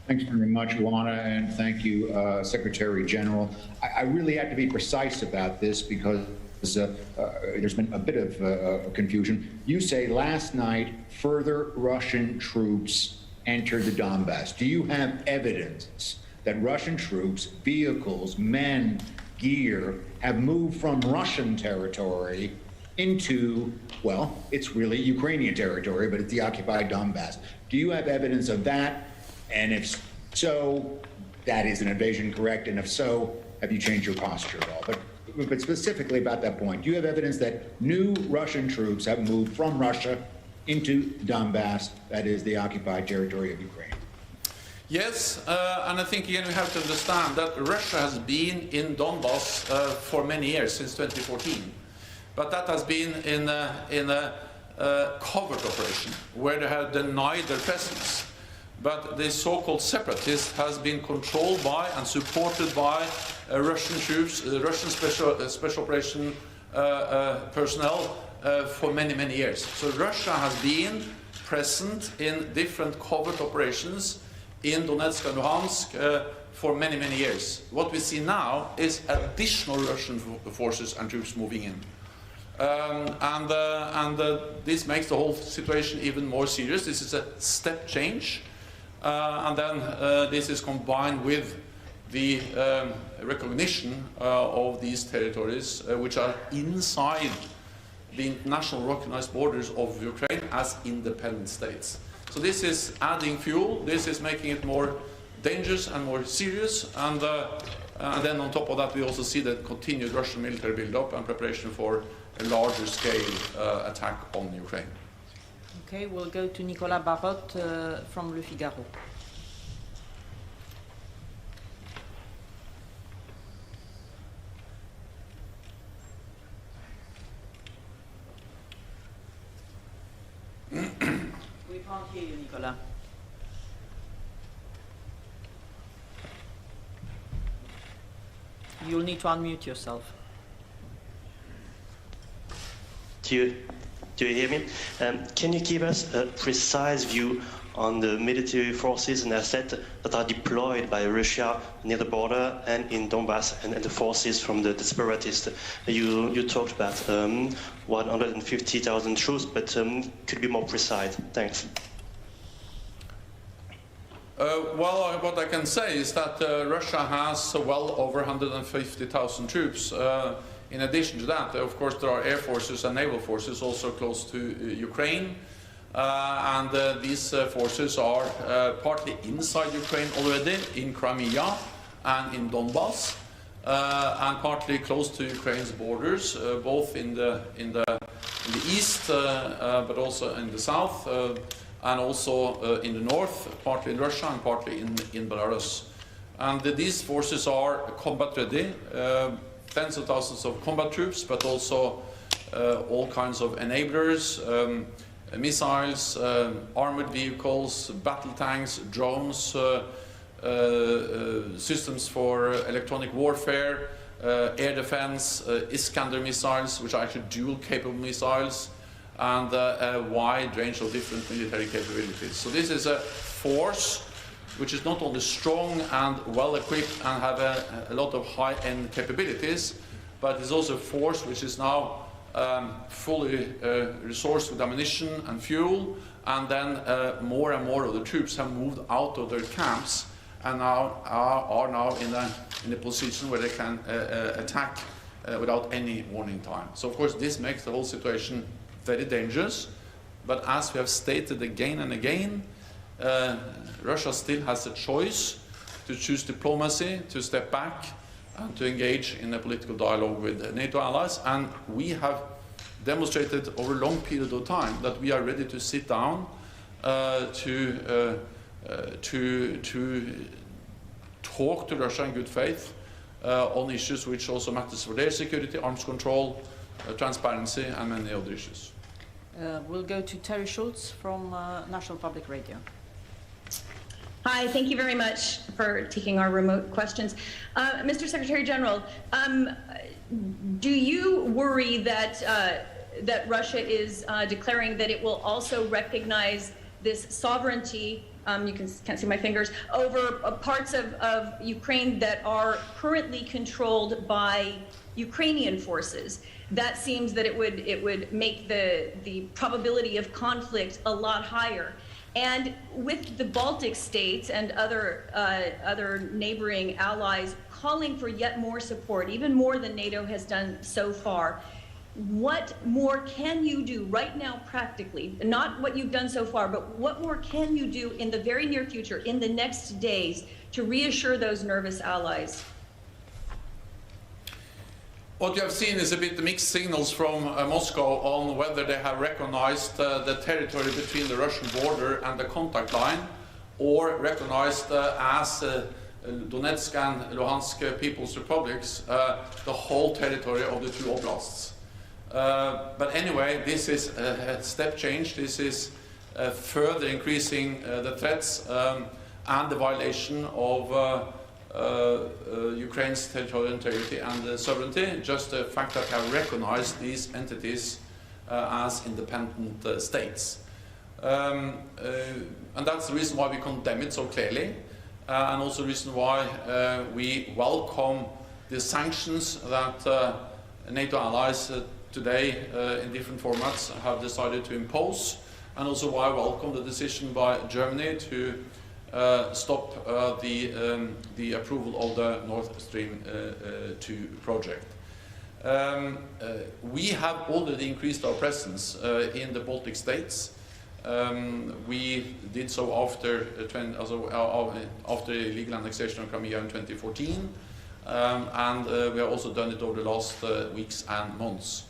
Speaker 22: Thanks very much, Luana, and thank you, Secretary General. I really have to be precise about this because there's been a bit of confusion. You say last night further Russian troops entered the Donbass. Do you have evidence that Russian troops, vehicles, men, gear have moved from Russian territory into, well, it's really Ukrainian territory, but it's the occupied Donbass? Do you have evidence of that? And if so, that is an invasion, correct? And if so, have you changed your posture at all? But specifically about that point, do you have evidence that new Russian troops have moved from Russia into Donbass, that is the occupied territory of Ukraine?
Speaker 21: Yes, and I think again we have to understand that Russia has been in Donbass for many years, since 2014. But that has been in a covert operation, where they have denied their presence. But the so-called separatists has been controlled by and supported by Russian troops, Russian special operation personnel for many, many years. So Russia has been present in different covert operations in Donetsk and Luhansk for many, many years. What we see now is additional Russian forces and troops moving in. This makes the whole situation even more serious. This is a step change. And then this is combined with the recognition of these territories, which are inside the international recognized borders of Ukraine as independent states. So this is adding fuel, this is making it more dangerous and more serious, and then on top of that we also see the continued Russian military build-up and preparation for a larger scale attack on Ukraine.
Speaker 5: Okay, we'll go to Nicolas Barotte from Le Figaro. We can't hear you, Nicolas. You'll need to unmute yourself.
Speaker 8: Do you hear me? Can you give us a precise view on the military forces and assets that are deployed by Russia near the border and in Donbass, and the forces from the separatists? You talked about 150,000 troops, but could you be more precise? Thanks.
Speaker 21: Well, what I can say is that Russia has well over 150,000 troops. In addition to that, of course, there are air forces and naval forces also close to Ukraine. These forces are partly inside Ukraine already, in Crimea and in Donbass, and partly close to Ukraine's borders, both in the east, but also in the south, and also in the north, partly in Russia and partly in Belarus. And these forces are combat ready, tens of thousands of combat troops, but also all kinds of enablers, missiles, armored vehicles, battle tanks, drones, systems for electronic warfare, air defense, Iskander missiles, which are actually dual-capable missiles, and a wide range of different military capabilities. So this is a force which is not only strong and well-equipped and have a lot of high-end capabilities, but is also a force which is now fully resourced with ammunition and fuel, and then more and more of the troops have moved out of their camps and now are now in a position where they can attack without any warning time. So of course this makes the whole situation very dangerous, but as we have stated again and again, Russia still has a choice to choose diplomacy, to step back, and to engage in a political dialogue with NATO allies. And we have demonstrated over a long period of time that we are ready to sit down to talk to Russia in good faith on issues which also matters for their security, arms control, transparency, and many other issues.
Speaker 5: We'll go to Terry Schultz from National Public Radio.
Speaker 12: Hi, thank you very much for taking our remote questions. Mr. Secretary General, do you worry that that Russia is declaring that it will also recognize this sovereignty, can't see my fingers, over parts of Ukraine that are currently controlled by Ukrainian forces? That seems that it would make the probability of conflict a lot higher. And with the Baltic states and other neighboring allies calling for yet more support, even more than NATO has done so far, What more can you do right now practically, not what you've done so far, but what more can you do in the very near future, in the next days, to reassure those nervous allies?
Speaker 21: What you have seen is a bit mixed signals from Moscow on whether they have recognized the territory between the Russian border and the contact line, or recognized as Donetsk and Luhansk People's Republics, the whole territory of the two oblasts. But anyway, this is a step change. This is further increasing the threats and the violation of Ukraine's territorial integrity and sovereignty, just the fact that they have recognized these entities as independent states. And that's the reason why we condemn it so clearly, and also the reason why we welcome the sanctions that NATO allies today in different formats have decided to impose, and also why I welcome the decision by Germany to stop the approval of the Nord Stream 2 project. We have already increased our presence in the Baltic states. We did so after illegal annexation of Crimea in 2014, and we have also done it over the last weeks and months.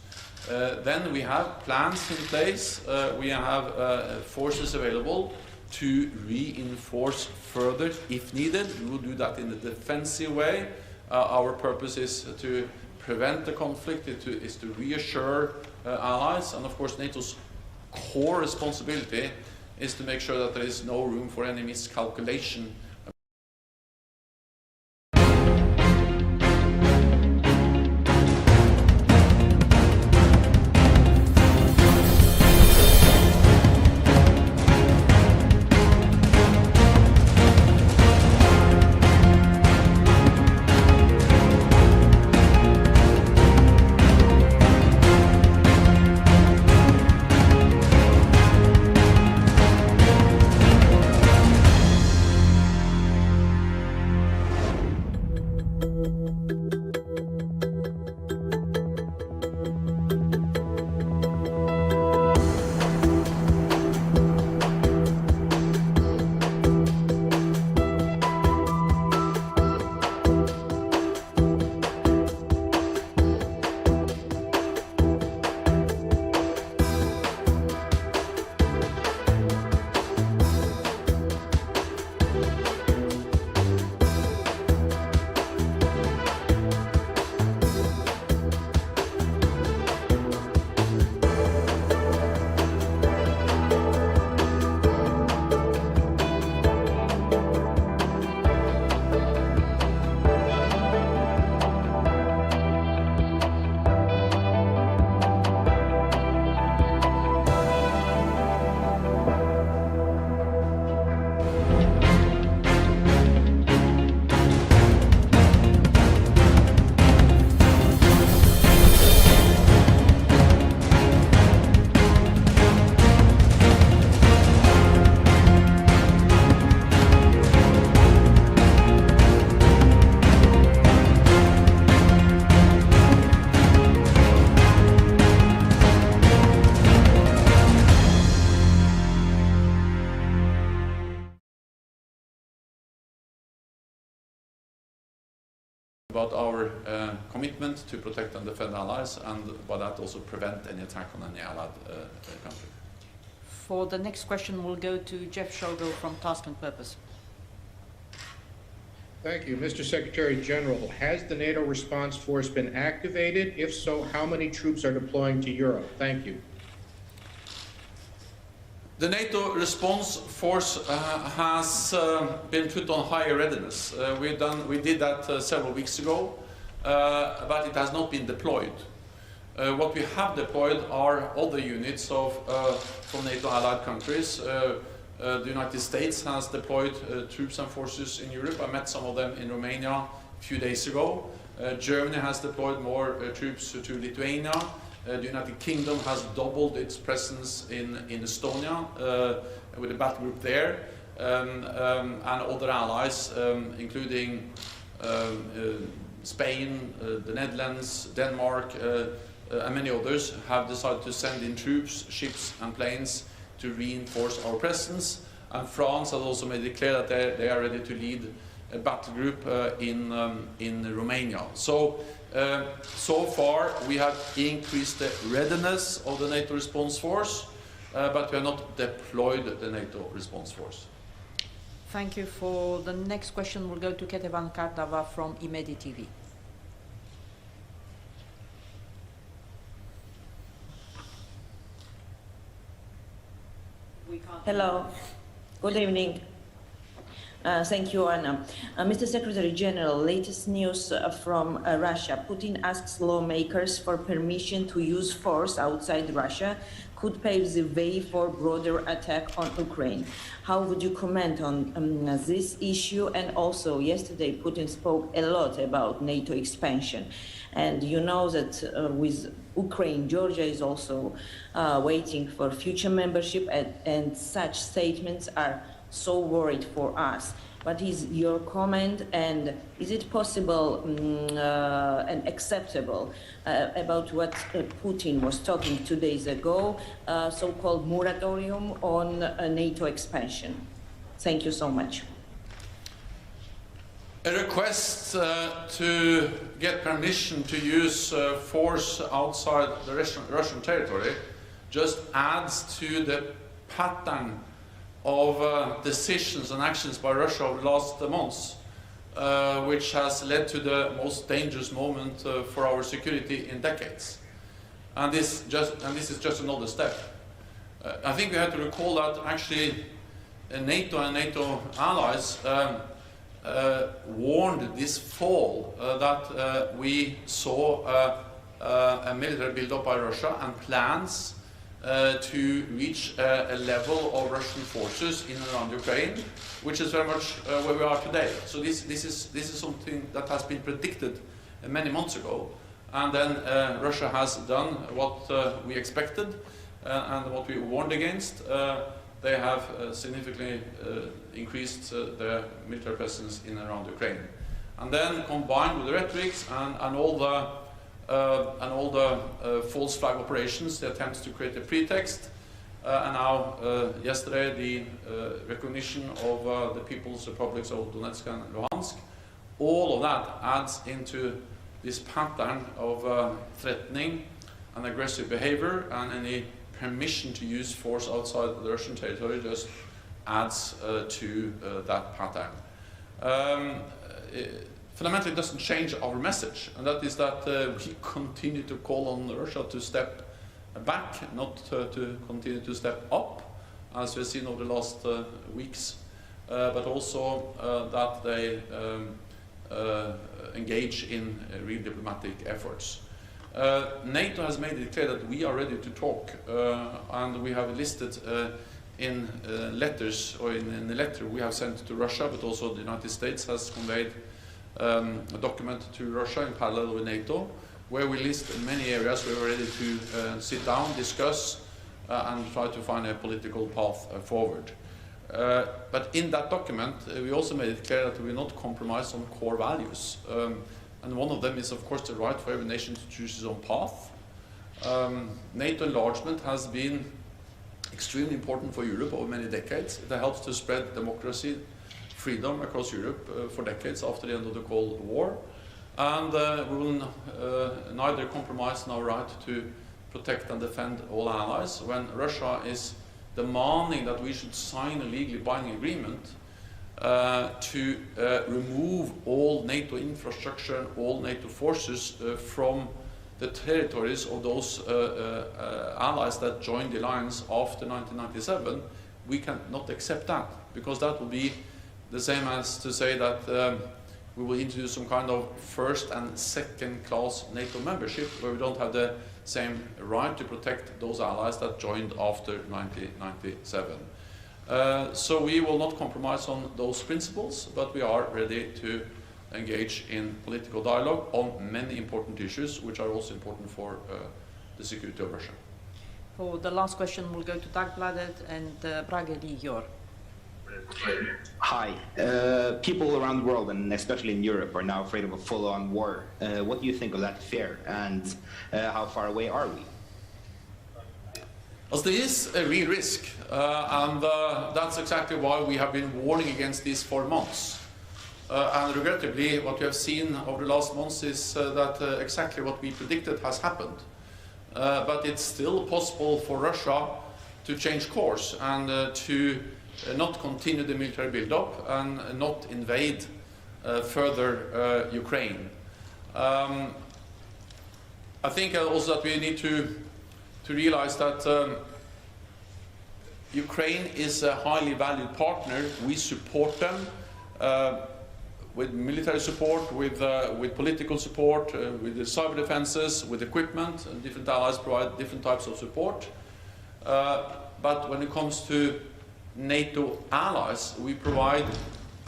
Speaker 21: Then we have plans in place. We have forces available to reinforce further if needed. We will do that in a defensive way. Our purpose is to prevent the conflict, is to reassure allies, and of course NATO's core responsibility is to make sure that there is no room for any miscalculation. About our commitment to protect and defend allies, and by that also prevent any attack on any allied country.
Speaker 5: For the next question, we'll go to Jeff Shogel from Task and Purpose.
Speaker 11: Thank you. Mr. Secretary General, has the NATO response force been activated? If so, how many troops are deploying to Europe? Thank you.
Speaker 21: The NATO response force has been put on higher readiness. We did that several weeks ago, but it has not been deployed. What we have deployed are other units from NATO allied countries. The United States has deployed troops and forces in Europe. I met some of them in Romania a few days ago. Germany has deployed more troops to Lithuania. The United Kingdom has doubled its presence in Estonia with a battle group there, and other allies, including Spain, the Netherlands, Denmark, and many others have decided to send in troops, ships and planes to reinforce our presence. And France has also made it clear that they are ready to lead a battle group in Romania. So far we have increased the readiness of the NATO response force, but we have not deployed the NATO response force.
Speaker 5: Thank you. For the next question, we'll go to Ketevan Kardava from Imedi TV.
Speaker 13: Hello. Good evening. Thank you, Anna. Mr. Secretary General, latest news from Russia. Putin asks lawmakers for permission to use force outside Russia could pave the way for broader attack on Ukraine. How would you comment on this issue? And also, yesterday, Putin spoke a lot about NATO expansion. And you know that with Ukraine, Georgia is also waiting for future membership, and such statements are so worried for us. What is your comment, and is it possible and acceptable about what Putin was talking 2 days ago, so-called moratorium on NATO expansion? Thank you so much.
Speaker 21: A request to get permission to use force outside the Russian territory just adds to the pattern of decisions and actions by Russia over the last months, which has led to the most dangerous moment for our security in decades. And this is just another step. I think we have to recall that actually NATO and NATO allies warned this fall that we saw a military build-up by Russia and plans to reach a level of Russian forces in and around Ukraine, which is very much where we are today. So this is something that has been predicted many months ago, and then Russia has done what we expected and what we warned against. They have significantly increased their military presence in and around Ukraine. And then combined with the rhetorics and all the false flag operations, the attempts to create a pretext, and now yesterday the recognition of the People's Republics of Donetsk and Luhansk, all of that adds into this pattern of threatening and aggressive behavior, and any permission to use force outside the Russian territory just adds to that pattern. Fundamentally, it doesn't change our message, and that is that we continue to call on Russia to step back, not to continue to step up, as we've seen over the last weeks, but also that they engage in real diplomatic efforts. NATO has made it clear that we are ready to talk, and we have listed in letters, or in the letter we have sent to Russia, but also the United States has conveyed a document to Russia in parallel with NATO, where we list many areas where we're ready to sit down, discuss, and try to find a political path forward. But in that document, we also made it clear that we will not compromise on core values. And one of them is, of course, the right for every nation to choose its own path. NATO enlargement has been extremely important for Europe over many decades. It helps to spread democracy, freedom across Europe for decades after the end of the Cold War. And we will neither compromise on our right to protect and defend all allies. When Russia is demanding that we should sign a legally binding agreement to remove all NATO infrastructure, all NATO forces from the territories of those allies that joined the alliance after 1997, we cannot accept that, because that will be the same as to say that we will introduce some kind of first and second class NATO membership, where we don't have the same right to protect those allies that joined after 1997. So we will not compromise on those principles, but we are ready to engage in political dialogue on many important issues, which are also important for the security of Russia.
Speaker 5: For the last question, we'll go to Dagbladet and Brage Ligjor.
Speaker 14: Hi. People around the world, and especially in Europe, are now afraid of a full-on war. What do you think of that fear, and how far away are we?
Speaker 21: Well, there is a real risk, and that's exactly why we have been warning against this for months. And regrettably, what we have seen over the last months is that exactly what we predicted has happened. But it's still possible for Russia to change course and to not continue the military build-up and not invade further Ukraine. I think also that we need to realize that Ukraine is a highly valued partner. We support them with military support, with political support, with the cyber defenses, with equipment, and different allies provide different types of support. But when it comes to NATO allies, we provide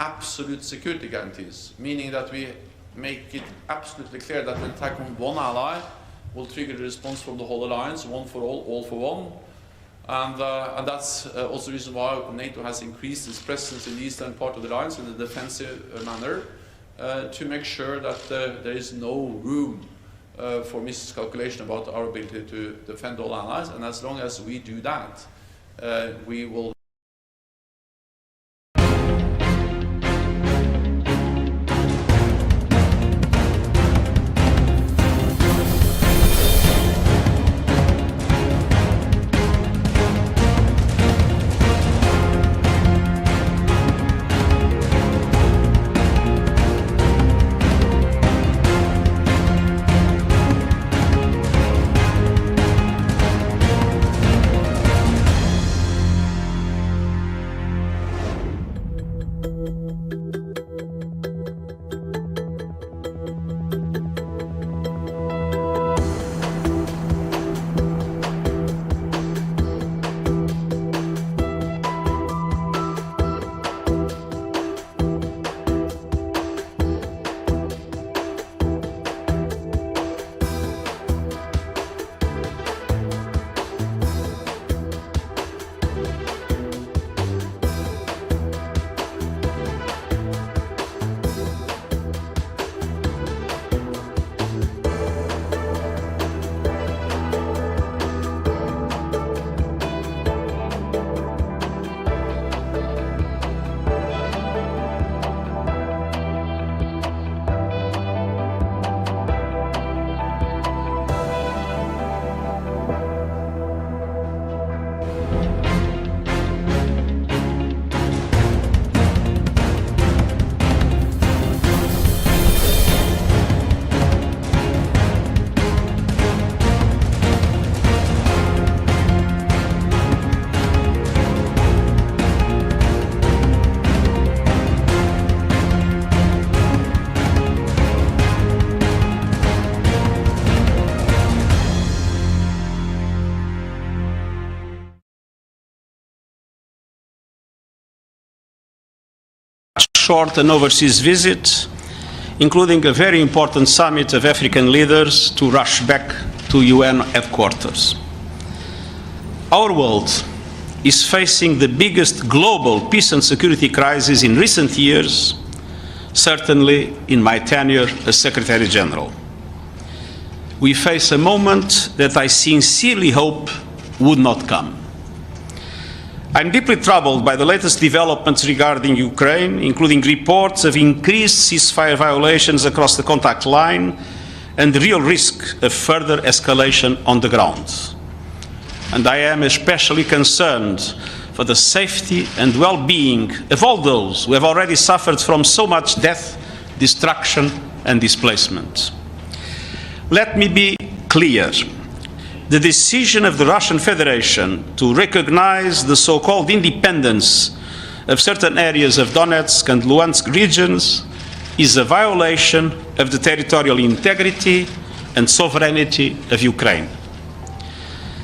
Speaker 21: absolute security guarantees, meaning that we make it absolutely clear that an attack on one ally will trigger the response from the whole alliance, one for all for one. And that's also the reason why NATO has increased its presence in the eastern part of the alliance in a defensive manner, to make sure that there is no room for miscalculation about our ability to defend all allies. And as long as we do that, we will
Speaker 15: short and overseas visit, including a very important summit of African leaders to rush back to UN headquarters. Our world is facing the biggest global peace and security crisis in recent years, certainly in my tenure as Secretary General. We face a moment that I sincerely hope would not come. I'm deeply troubled by the latest developments regarding Ukraine, including reports of increased ceasefire violations across the contact line and the real risk of further escalation on the ground. And I am especially concerned for the safety and well-being of all those who have already suffered from so much death, destruction, and displacement. Let me be clear. The decision of the Russian Federation to recognize the so-called independence of certain areas of Donetsk and Luhansk regions is a violation of the territorial integrity and sovereignty of Ukraine.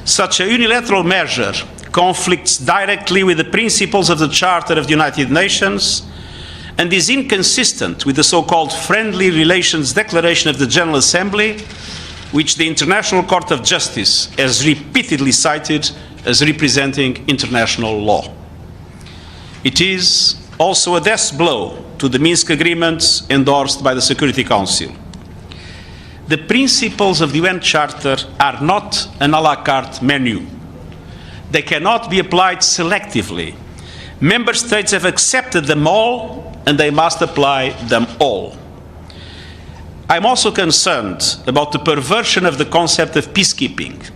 Speaker 15: Such a unilateral measure conflicts directly with the principles of the Charter of the United Nations and is inconsistent with the so-called Friendly Relations Declaration of the General Assembly, which the International Court of Justice has repeatedly cited as representing international law. It is also a death blow to the Minsk agreements endorsed by the Security Council. The principles of the UN Charter are not an à la carte menu. They cannot be applied selectively. Member states have accepted them all, and they must apply them all. I'm also concerned about the perversion of the concept of peacekeeping.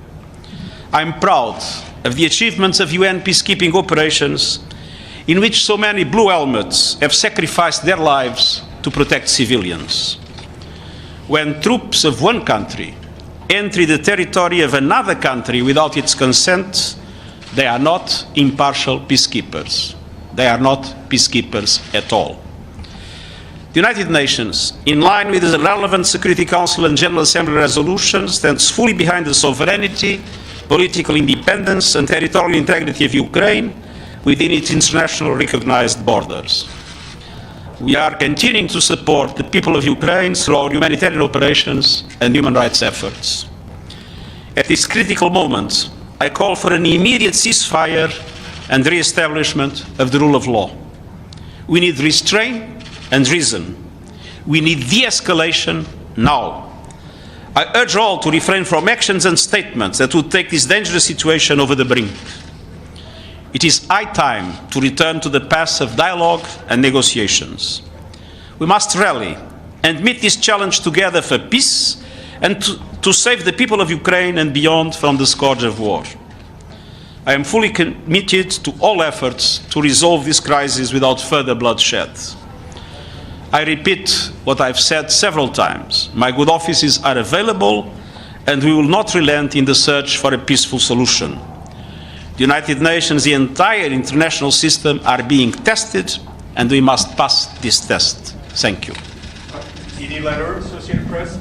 Speaker 15: I'm proud of the achievements of UN peacekeeping operations in which so many blue helmets have sacrificed their lives to protect civilians. When troops of one country enter the territory of another country without its consent, they are not impartial peacekeepers. They are not peacekeepers at all. The United Nations, in line with the relevant Security Council and General Assembly resolutions, stands fully behind the sovereignty, political independence and territorial integrity of Ukraine within its internationally recognized borders. We are continuing to support the people of Ukraine through our humanitarian operations and human rights efforts. At this critical moment, I call for an immediate ceasefire and re-establishment of the rule of law. We need restraint and reason. We need de-escalation now. I urge all to refrain from actions and statements that would take this dangerous situation over the brink. It is high time to return to the path of dialogue and negotiations. We must rally and meet this challenge together for peace and to save the people of Ukraine and beyond from the scourge of war. I am fully committed to all efforts to resolve this crisis without further bloodshed. I repeat what I've said several times. My good offices are available, and we will not relent in the search for a peaceful solution. The United Nations, the entire international system are being tested, and we must pass this test. Thank you.
Speaker 9: CD Letter, Associated Press.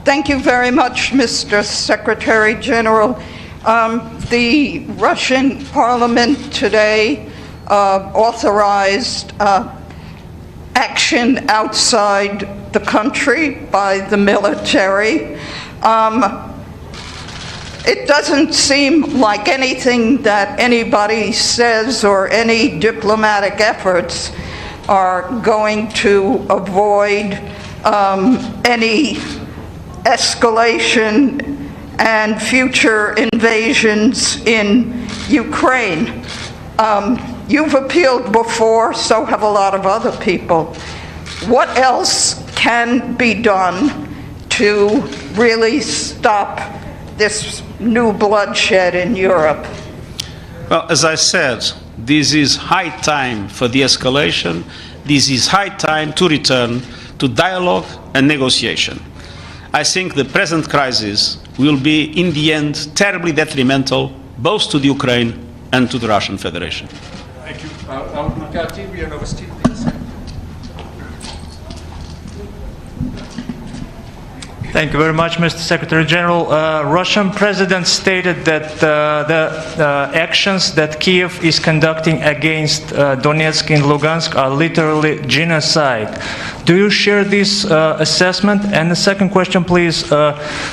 Speaker 10: Thank you very much, Mr. Secretary General. The Russian Parliament today authorized action outside the country by the military. It doesn't seem like anything that anybody says or any diplomatic efforts are going to avoid any escalation and future invasions in Ukraine. You've appealed before, so have a lot of other people. What else can be done to really stop this new bloodshed in Europe?
Speaker 15: Well, as I said, this is high time for de-escalation. This is high time to return to dialogue and negotiation. I think the present crisis will be, in the end, terribly detrimental both to the Ukraine and to the Russian Federation.
Speaker 9: Thank you. McCarthy, we are please.
Speaker 16: Thank you very much, Mr. Secretary General. Russian President stated that the actions that Kiev is conducting against Donetsk and Lugansk are literally genocide. Do you share this assessment? And the second question, please.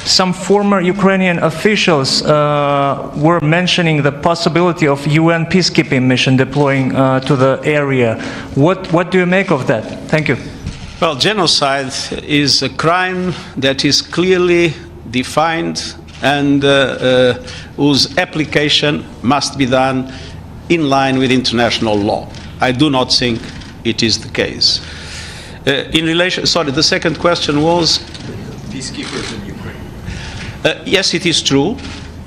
Speaker 16: Some former Ukrainian officials were mentioning the possibility of UN peacekeeping mission deploying to the area. What do you make of that? Thank you.
Speaker 15: Well, genocide is a crime that is clearly defined and whose application must be done in line with international law. I do not think it is the case. The second question was?
Speaker 9: Peacekeepers in Ukraine.
Speaker 15: Yes, it is true.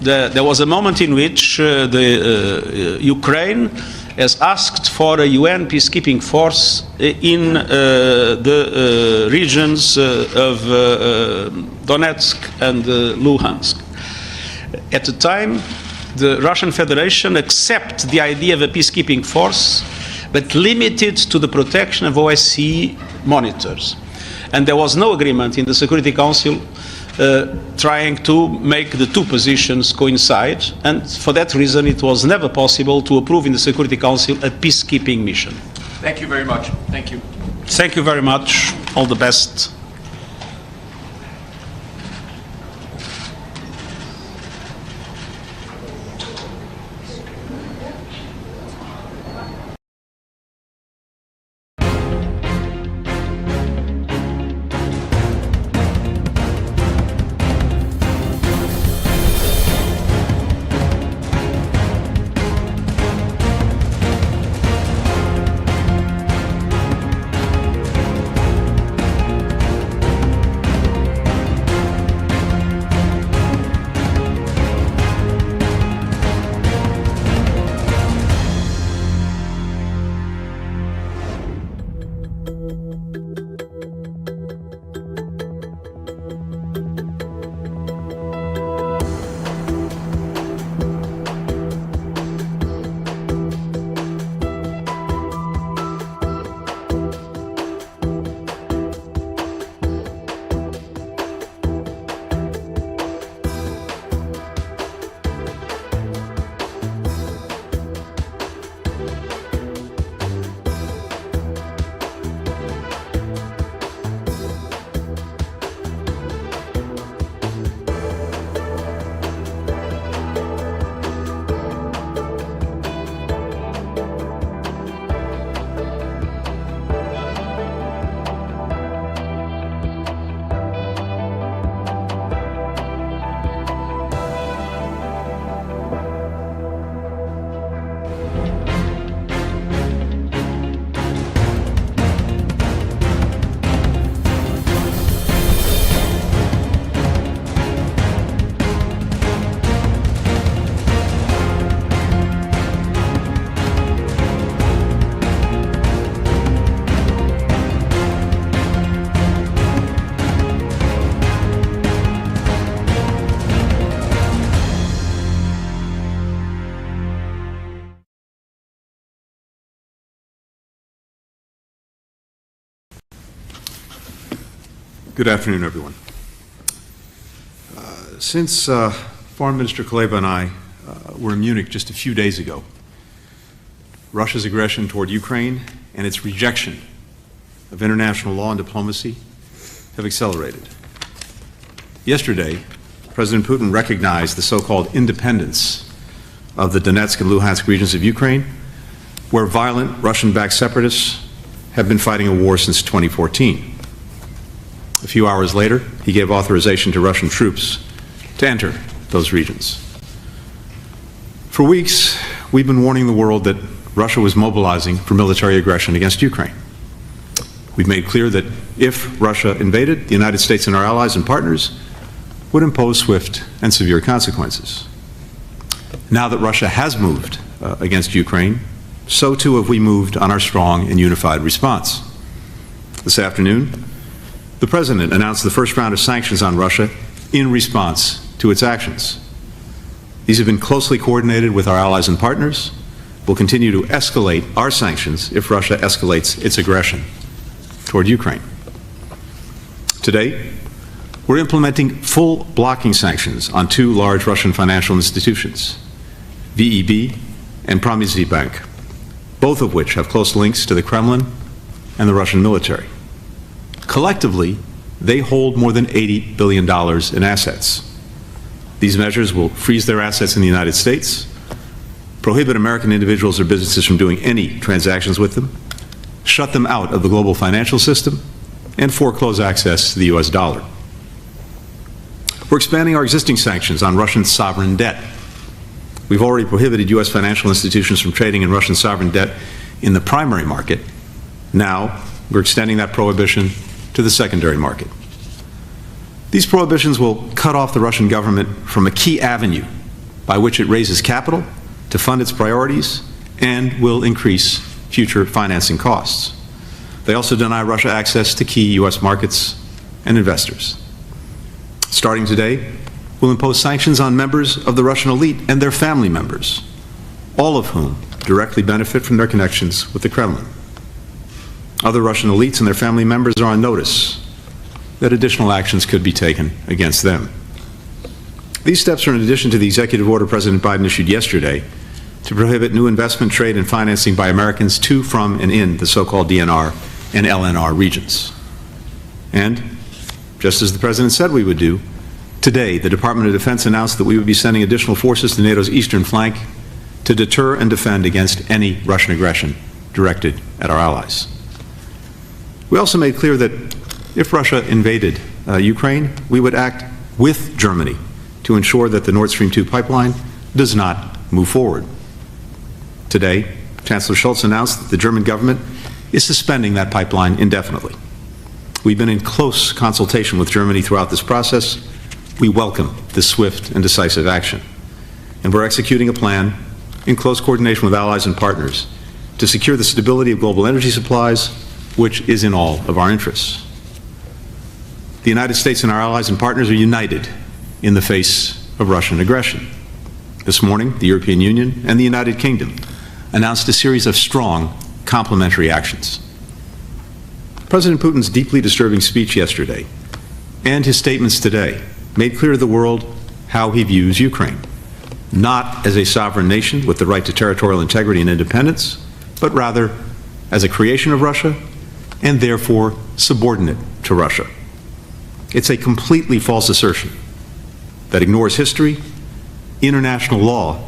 Speaker 15: There was a moment in which Ukraine has asked for a UN peacekeeping force in the regions of Donetsk and Luhansk. At the time, the Russian Federation accepted the idea of a peacekeeping force, but limited to the protection of OSCE monitors. And there was no agreement in the Security Council trying to make the two positions coincide, and for that reason it was never possible to approve in the Security Council a peacekeeping mission.
Speaker 9: Thank you very much. Thank you.
Speaker 15: Thank you very much. All the best.
Speaker 18: Good afternoon, everyone. Since Foreign Minister Kuleba and I were in Munich just a few days ago, Russia's aggression toward Ukraine and its rejection of international law and diplomacy have accelerated. Yesterday, President Putin recognized the so-called independence of the Donetsk and Luhansk regions of Ukraine, where violent Russian-backed separatists have been fighting a war since 2014. A few hours later, he gave authorization to Russian troops to enter those regions. For weeks, we've been warning the world that Russia was mobilizing for military aggression against Ukraine. We've made clear that if Russia invaded, the United States and our allies and partners would impose swift and severe consequences. Now that Russia has moved against Ukraine, so too have we moved on our strong and unified response. This afternoon, the President announced the first round of sanctions on Russia in response to its actions. These have been closely coordinated with our allies and partners. We'll continue to escalate our sanctions if Russia escalates its aggression toward Ukraine. Today, we're implementing full blocking sanctions on two large Russian financial institutions, VEB and Bank, both of which have close links to the Kremlin and the Russian military. Collectively, they hold more than $80 billion in assets. These measures will freeze their assets in the United States, prohibit American individuals or businesses from doing any transactions with them, shut them out of the global financial system, and foreclose access to the U.S. dollar. We're expanding our existing sanctions on Russian sovereign debt. We've already prohibited U.S. financial institutions from trading in Russian sovereign debt in the primary market. Now, we're extending that prohibition to the secondary market. These prohibitions will cut off the Russian government from a key avenue by which it raises capital to fund its priorities and will increase future financing costs. They also deny Russia access to key U.S. markets and investors. Starting today, we'll impose sanctions on members of the Russian elite and their family members, all of whom directly benefit from their connections with the Kremlin. Other Russian elites and their family members are on notice that additional actions could be taken against them. These steps are in addition to the executive order President Biden issued yesterday to prohibit new investment, trade, and financing by Americans to, from, and in the so-called DNR and LNR regions. And, just as the President said we would do, today the Department of Defense announced that we would be sending additional forces to NATO's eastern flank to deter and defend against any Russian aggression directed at our allies. We also made clear that if Russia invaded Ukraine, we would act with Germany to ensure that the Nord Stream 2 pipeline does not move forward. Today, Chancellor Scholz announced that the German government is suspending that pipeline indefinitely. We've been in close consultation with Germany throughout this process. We welcome this swift and decisive action. And we're executing a plan in close coordination with allies and partners to secure the stability of global energy supplies, which is in all of our interests. The United States and our allies and partners are united in the face of Russian aggression. This morning, the European Union and the United Kingdom announced a series of strong complementary actions. President Putin's deeply disturbing speech yesterday and his statements today made clear to the world how he views Ukraine, not as a sovereign nation with the right to territorial integrity and independence, but rather as a creation of Russia and therefore subordinate to Russia. It's a completely false assertion that ignores history, international law,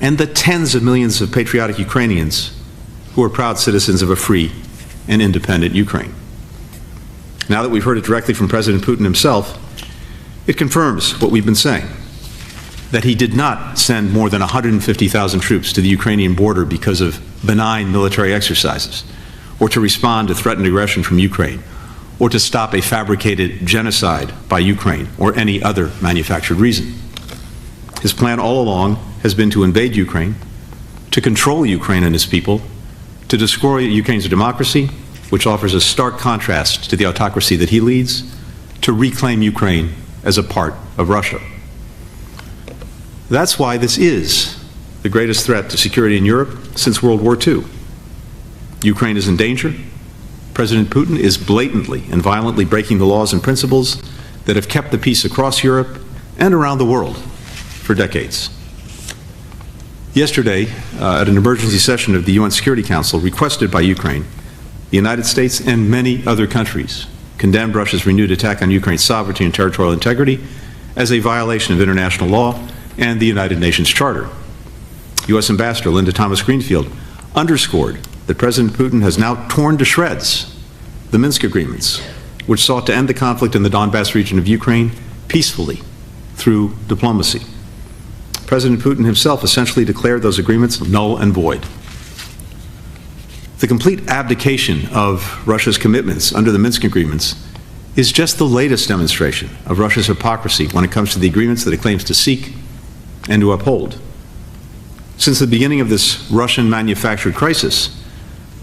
Speaker 18: and the tens of millions of patriotic Ukrainians who are proud citizens of a free and independent Ukraine. Now that we've heard it directly from President Putin himself, it confirms what we've been saying, that he did not send more than 150,000 troops to the Ukrainian border because of benign military exercises, or to respond to threatened aggression from Ukraine, or to stop a fabricated genocide by Ukraine, or any other manufactured reason. His plan all along has been to invade Ukraine, to control Ukraine and its people, to destroy Ukraine's democracy, which offers a stark contrast to the autocracy that he leads, to reclaim Ukraine as a part of Russia. That's why this is the greatest threat to security in Europe since World War II. Ukraine is in danger. President Putin is blatantly and violently breaking the laws and principles that have kept the peace across Europe and around the world for decades. Yesterday, at an emergency session of the UN Security Council requested by Ukraine, the United States and many other countries condemned Russia's renewed attack on Ukraine's sovereignty and territorial integrity as a violation of international law and the United Nations Charter. U.S. Ambassador Linda Thomas-Greenfield underscored that President Putin has now torn to shreds the Minsk agreements, which sought to end the conflict in the Donbass region of Ukraine peacefully through diplomacy. President Putin himself essentially declared those agreements null and void. The complete abdication of Russia's commitments under the Minsk agreements is just the latest demonstration of Russia's hypocrisy when it comes to the agreements that it claims to seek and to uphold. Since the beginning of this Russian-manufactured crisis,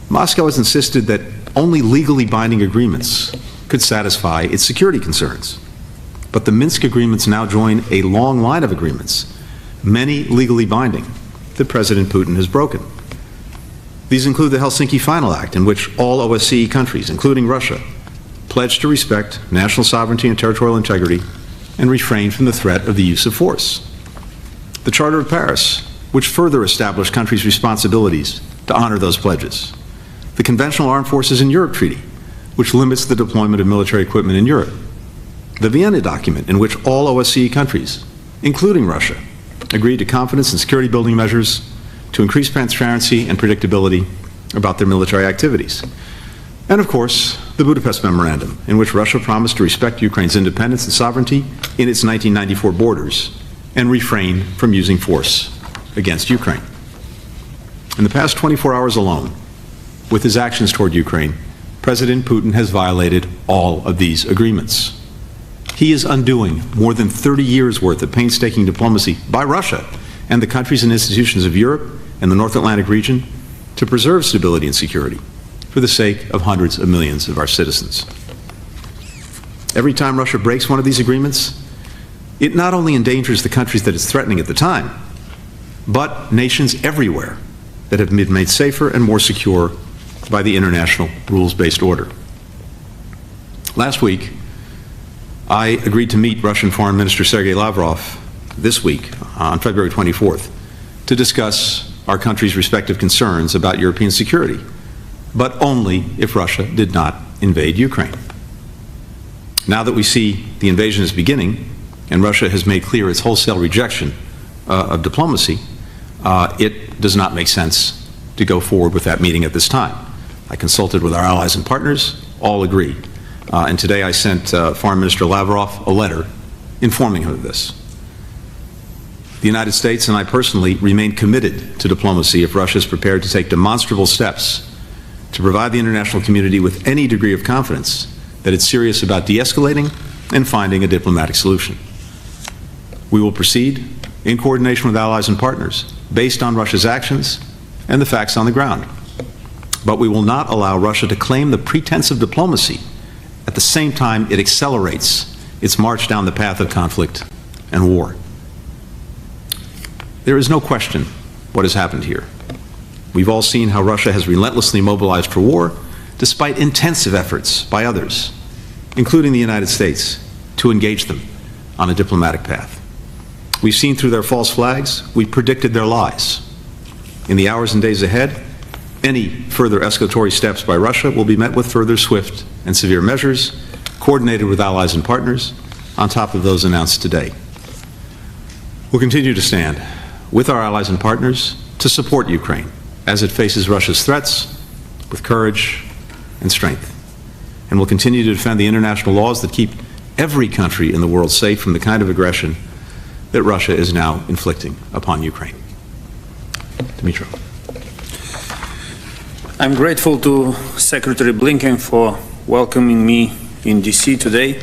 Speaker 18: Moscow has insisted that only legally binding agreements could satisfy its security concerns. But the Minsk agreements now join a long line of agreements, many legally binding, that President Putin has broken. These include the Helsinki Final Act, in which all OSCE countries, including Russia, pledged to respect national sovereignty and territorial integrity and refrain from the threat of the use of force. The Charter of Paris, which further established countries' responsibilities to honor those pledges. The Conventional Armed Forces in Europe Treaty, which limits the deployment of military equipment in Europe. The Vienna document, in which all OSCE countries, including Russia, agreed to confidence and security building measures to increase transparency and predictability about their military activities. And of course, the Budapest Memorandum, in which Russia promised to respect Ukraine's independence and sovereignty in its 1994 borders and refrain from using force against Ukraine. In the past 24 hours alone, with his actions toward Ukraine, President Putin has violated all of these agreements. He is undoing more than 30 years' worth of painstaking diplomacy by Russia and the countries and institutions of Europe and the North Atlantic region to preserve stability and security for the sake of hundreds of millions of our citizens. Every time Russia breaks one of these agreements, it not only endangers the countries that it's threatening at the time, but nations everywhere that have been made safer and more secure by the international rules-based order. Last week, I agreed to meet Russian Foreign Minister Sergei Lavrov this week, on February 24th, to discuss our country's respective concerns about European security, but only if Russia did not invade Ukraine. Now that we see the invasion is beginning, and Russia has made clear its wholesale rejection of diplomacy, it does not make sense to go forward with that meeting at this time. I consulted with our allies and partners, all agree. And today I sent Foreign Minister Lavrov a letter informing him of this. The United States and I personally remain committed to diplomacy if Russia is prepared to take demonstrable steps to provide the international community with any degree of confidence that it's serious about de-escalating and finding a diplomatic solution. We will proceed in coordination with allies and partners based on Russia's actions and the facts on the ground. But we will not allow Russia to claim the pretense of diplomacy at the same time it accelerates its march down the path of conflict and war. There is no question what has happened here. We've all seen how Russia has relentlessly mobilized for war, despite intensive efforts by others, including the United States, to engage them on a diplomatic path. We've seen through their false flags, we've predicted their lies. In the hours and days ahead, any further escalatory steps by Russia will be met with further swift and severe measures, coordinated with allies and partners, on top of those announced today. We'll continue to stand with our allies and partners to support Ukraine as it faces Russia's threats with courage and strength. And we'll continue to defend the international laws that keep every country in the world safe from the kind of aggression that Russia is now inflicting upon Ukraine. Dmytro.
Speaker 15: I'm grateful to Secretary Blinken for welcoming me in DC today.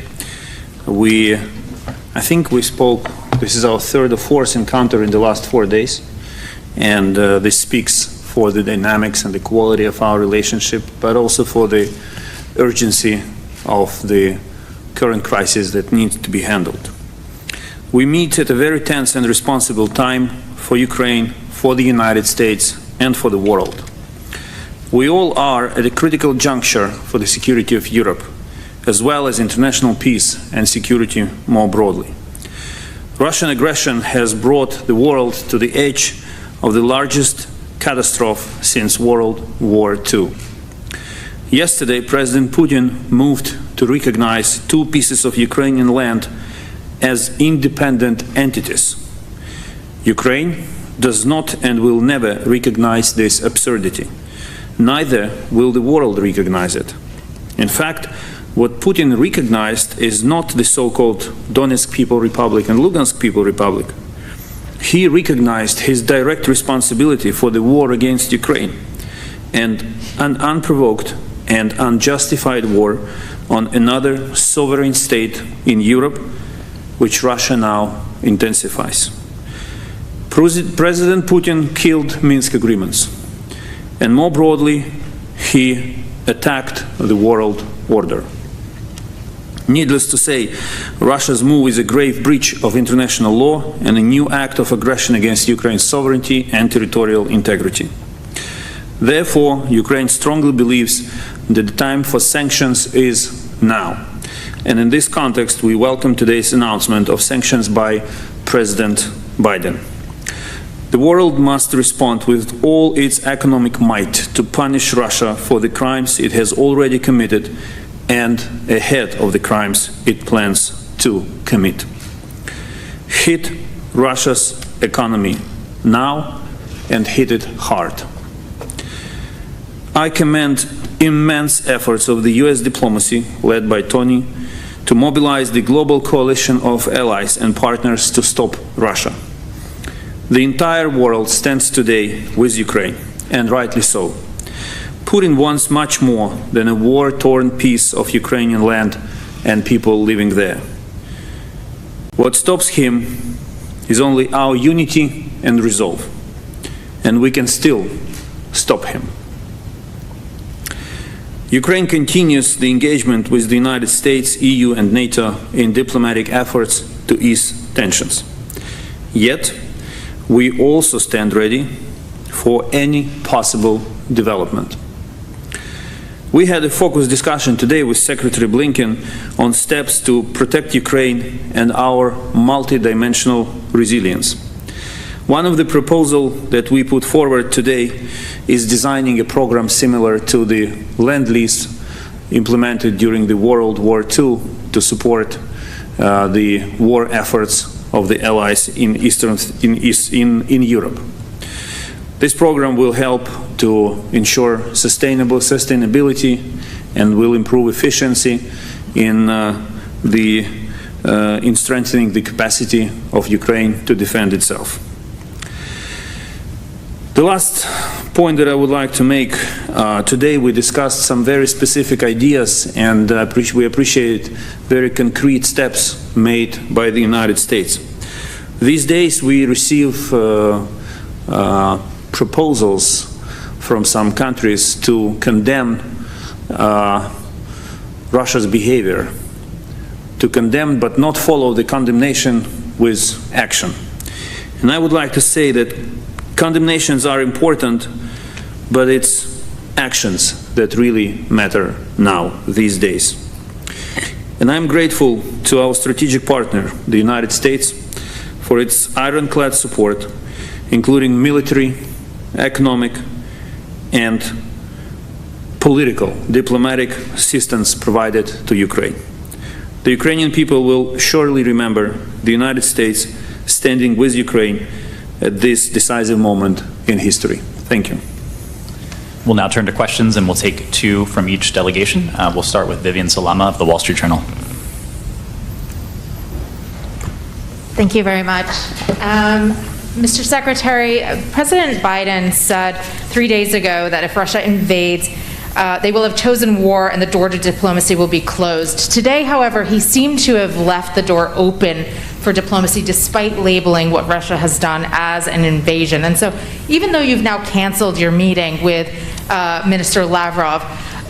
Speaker 15: I think we spoke, this is our third or fourth encounter in the last 4 days, and this speaks for the dynamics and the quality of our relationship, but also for the urgency of the current crisis that needs to be handled. We meet at a very tense and responsible time for Ukraine, for the United States, and for the world. we all are at a critical juncture for the security of Europe, as well as international peace and security more broadly. Russian aggression has brought the world to the edge of the largest catastrophe since World War II. Yesterday, President Putin moved to recognize 2 pieces of Ukrainian land as independent entities. Ukraine does not and will never recognize this absurdity. Neither will the world recognize it. In fact, what Putin recognized is not the so-called Donetsk People Republic and Lugansk People Republic. He recognized his direct responsibility for the war against Ukraine and an unprovoked and unjustified war on another sovereign state in Europe, which Russia now intensifies. President Putin killed Minsk agreements, and more broadly, he attacked the world order. Needless to say, Russia's move is a grave breach of international law and a new act of aggression against Ukraine's sovereignty and territorial integrity. Therefore, Ukraine strongly believes that the time for sanctions is now. And in this context, we welcome today's announcement of sanctions by President Biden. The world must respond with all its economic might to punish Russia for the crimes it has already committed and ahead of the crimes it plans to commit. Hit Russia's economy now and hit it hard. I commend immense efforts of the US diplomacy, led by Tony, to mobilize the global coalition of allies and partners to stop Russia. The entire world stands today with Ukraine, and rightly so. Putin wants much more than a war-torn piece of Ukrainian land and people living there. What stops him is only our unity and resolve, and we can still stop him. Ukraine continues the engagement with the United States, EU and NATO in diplomatic efforts to ease tensions. Yet, we also stand ready for any possible development. We had a focused discussion today with Secretary Blinken on steps to protect Ukraine and our multidimensional resilience. One of the proposals that we put forward today is designing a program similar to the Lend-Lease implemented during the World War II to support the war efforts of the allies in Europe. This program will help to ensure sustainability and will improve efficiency in strengthening the capacity of Ukraine to defend itself. The last point that I would like to make, today we discussed some very specific ideas, and we appreciate very concrete steps made by the United States. These days we receive proposals from some countries to condemn Russia's behavior, to condemn but not follow the condemnation with action. And I would like to say that condemnations are important, but it's actions that really matter now, these days. And I'm grateful to our strategic partner, the United States, for its ironclad support, including military, economic, and political, diplomatic assistance provided to Ukraine. The Ukrainian people will surely remember the United States standing with Ukraine at this decisive moment in history. Thank you.
Speaker 2: We'll now turn to questions, and we'll take 2 from each delegation. We'll start with Vivian Salama of the Wall Street Journal.
Speaker 19: Thank you very much. Mr. Secretary, President Biden said 3 days ago that if Russia invades, they will have chosen war and the door to diplomacy will be closed. Today, however, he seemed to have left the door open for diplomacy despite labeling what Russia has done as an invasion. And so even though you've now canceled your meeting with Minister Lavrov,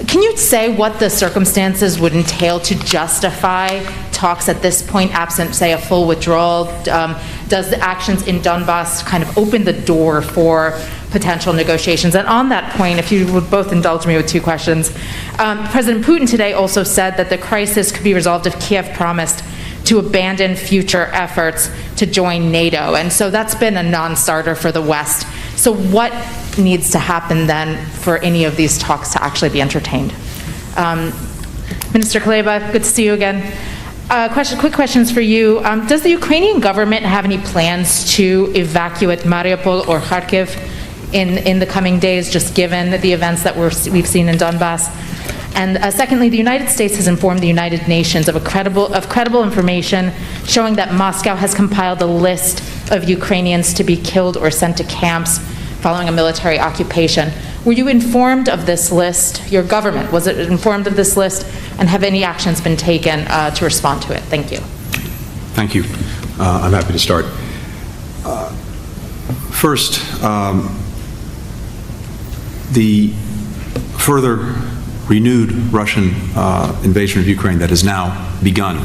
Speaker 19: can you say what the circumstances would entail to justify talks at this point, absent, say, a full withdrawal? Does the actions in Donbass kind of open the door for potential negotiations? And on that point, if you would both indulge me with two questions. President Putin today also said that the crisis could be resolved if Kiev promised to abandon future efforts to join NATO. And so that's been a non-starter for the West. So what needs to happen then for any of these talks to actually be entertained? Minister Kuleba, good to see you again. Quick questions for you. Does the Ukrainian government have any plans to evacuate Mariupol or Kharkiv in the coming days, just given the events that we've seen in Donbass? And secondly, the United States has informed the United Nations of credible information showing that Moscow has compiled a list of Ukrainians to be killed or sent to camps following a military occupation. Were you informed of this list? Your government, was it informed of this list? And have any actions been taken to respond to it? Thank you.
Speaker 18: Thank you. I'm happy to start. First, the further renewed Russian invasion of Ukraine that has now begun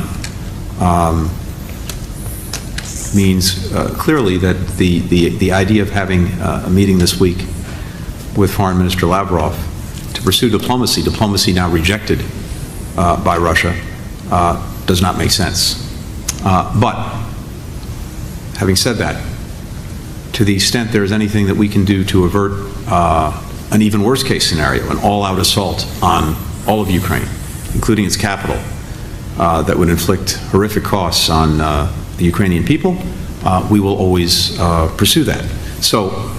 Speaker 18: means clearly that the idea of having a meeting this week with Foreign Minister Lavrov to pursue diplomacy now rejected by Russia, does not make sense. But having said that, to the extent there is anything that we can do to avert an even worse case scenario, an all-out assault on all of Ukraine, including its capital, that would inflict horrific costs on the Ukrainian people, we will always pursue that. So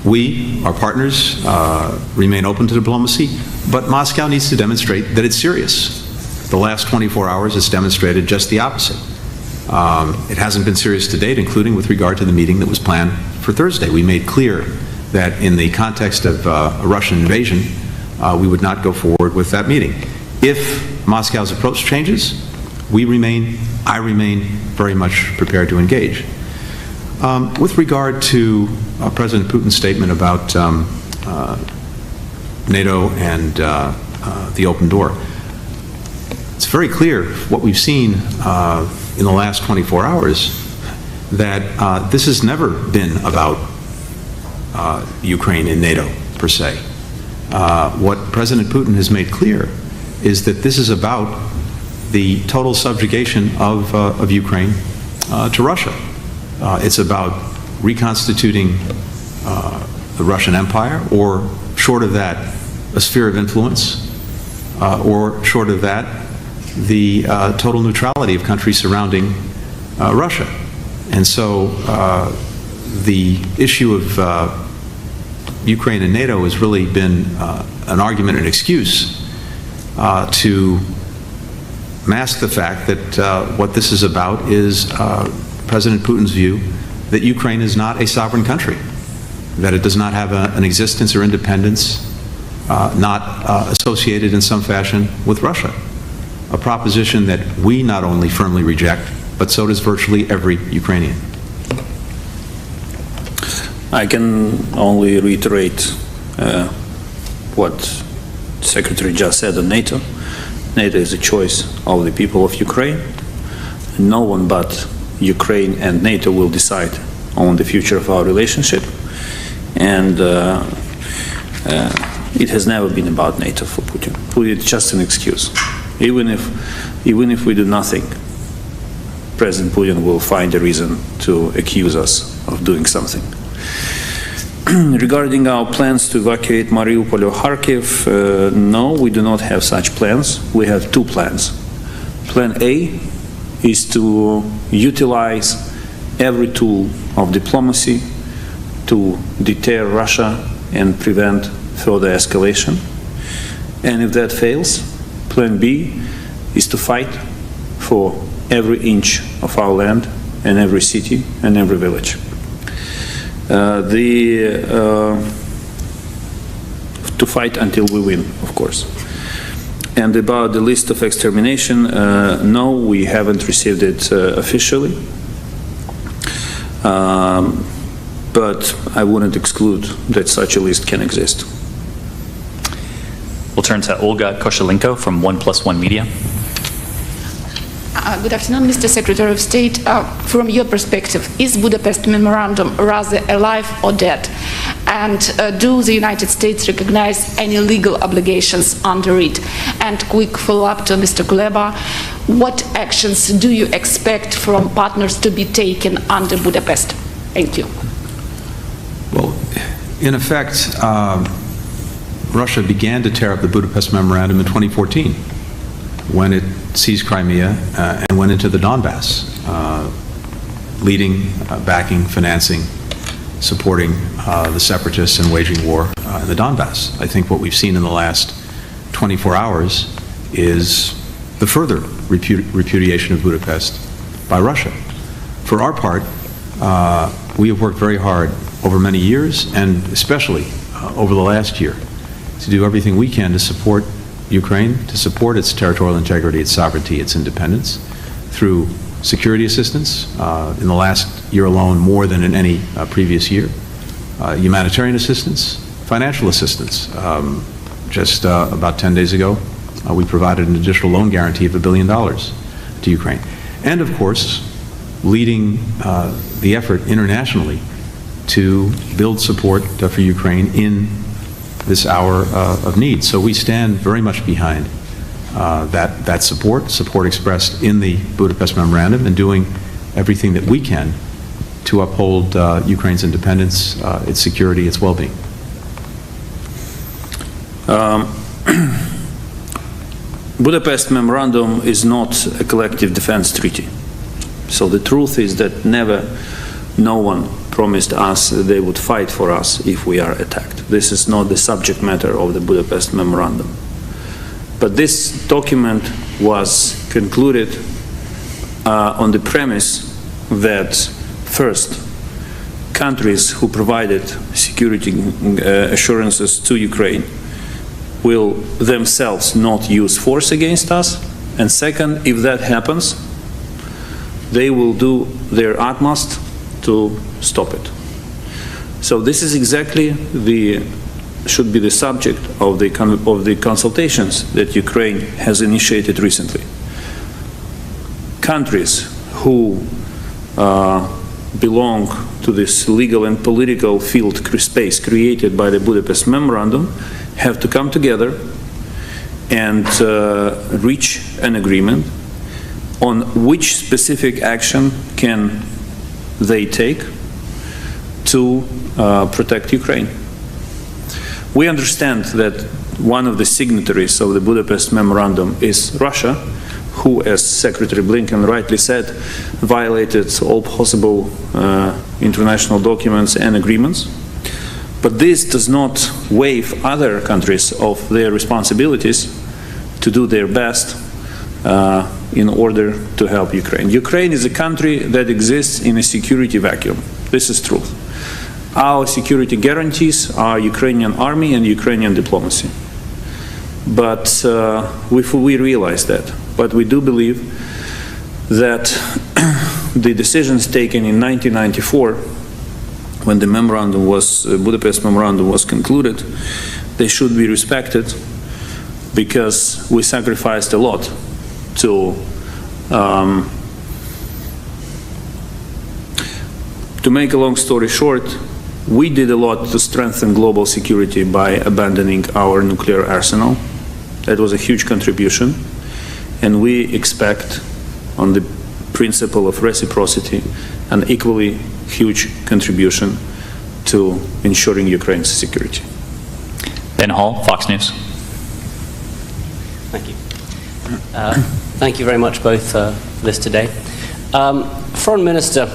Speaker 18: we, our partners, remain open to diplomacy, but Moscow needs to demonstrate that it's serious. The last 24 hours has demonstrated just the opposite. It hasn't been serious to date, including with regard to the meeting that was planned for Thursday. We made clear that in the context of a Russian invasion, we would not go forward with that meeting. If Moscow's approach changes, I remain very much prepared to engage. With regard to President Putin's statement about NATO and the open door, it's very clear what we've seen in the last 24 hours that this has never been about Ukraine and NATO, per se. What President Putin has made clear is that this is about the total subjugation of Ukraine to Russia. It's about reconstituting the Russian Empire, or short of that, a sphere of influence, or short of that, the total neutrality of countries surrounding Russia. And so the issue of Ukraine and NATO has really been an argument, an excuse to mask the fact that what this is about is President Putin's view that Ukraine is not a sovereign country, that it does not have an existence or independence, not associated in some fashion with Russia, a proposition that we not only firmly reject, but so does virtually every Ukrainian.
Speaker 15: I can only reiterate what the Secretary just said on NATO. NATO is a choice of the people of Ukraine. No one but Ukraine and NATO will decide on the future of our relationship. And it has never been about NATO for Putin. It's just an excuse. Even if we do nothing, President Putin will find a reason to accuse us of doing something. Regarding our plans to evacuate Mariupol or Kharkiv, no, we do not have such plans. We have two plans. Plan A is to utilize every tool of diplomacy to deter Russia and prevent further escalation. And if that fails, Plan B is to fight for every inch of our land and every city and every village. To fight until we win, of course. And about the list of extermination, no, we haven't received it officially. But I wouldn't exclude that such a list can exist.
Speaker 2: We'll turn to Olga Koshelenko from 1+1 Media.
Speaker 1: Good afternoon, Mr. Secretary of State. From your perspective, is Budapest Memorandum rather alive or dead? And do the United States recognize any legal obligations under it? And quick follow-up to Mr. Kuleba, what actions do you expect from partners to be taken under Budapest? Thank you.
Speaker 18: Well, in effect, Russia began to tear up the Budapest Memorandum in 2014 when it seized Crimea and went into the Donbass, leading, backing, financing, supporting the separatists and waging war in the Donbass. I think what we've seen in the last 24 hours is the further repudiation of Budapest by Russia. For our part, we have worked very hard over many years, and especially over the last year, to do everything we can to support Ukraine, to support its territorial integrity, its sovereignty, its independence, through security assistance, in the last year alone more than in any previous year, humanitarian assistance, financial assistance. Just about 10 days ago, we provided an additional loan guarantee of $1 billion to Ukraine. And of course, leading the effort internationally to build support for Ukraine in this hour of need. So we stand very much behind that support expressed in the Budapest Memorandum, and doing everything that we can to uphold Ukraine's independence, its security, its well-being.
Speaker 15: Budapest Memorandum is not a collective defense treaty. So the truth is that no one promised us that they would fight for us if we are attacked. This is not the subject matter of the Budapest Memorandum. But this document was concluded on the premise that, first, countries who provided security assurances to Ukraine will themselves not use force against us, and second, if that happens, they will do their utmost to stop it. So this is exactly should be the subject of the consultations that Ukraine has initiated recently. Countries who belong to this legal and political field space created by the Budapest Memorandum have to come together and reach an agreement on which specific action can they take to protect Ukraine. We understand that one of the signatories of the Budapest Memorandum is Russia, who, as Secretary Blinken rightly said, violated all possible international documents and agreements. But this does not waive other countries of their responsibilities to do their best in order to help Ukraine. Ukraine is a country that exists in a security vacuum. This is true. Our security guarantees are Ukrainian army and Ukrainian diplomacy. But we realize that. But we do believe that the decisions taken in 1994, when the Budapest Memorandum was concluded, they should be respected, because we sacrificed a lot to make a long story short, we did a lot to strengthen global security by abandoning our nuclear arsenal. That was a huge contribution, and we expect, on the principle of reciprocity, an equally huge contribution to ensuring Ukraine's security.
Speaker 2: Ben Hall, Fox News.
Speaker 20: Thank you. Thank you very much both for this today. Foreign Minister,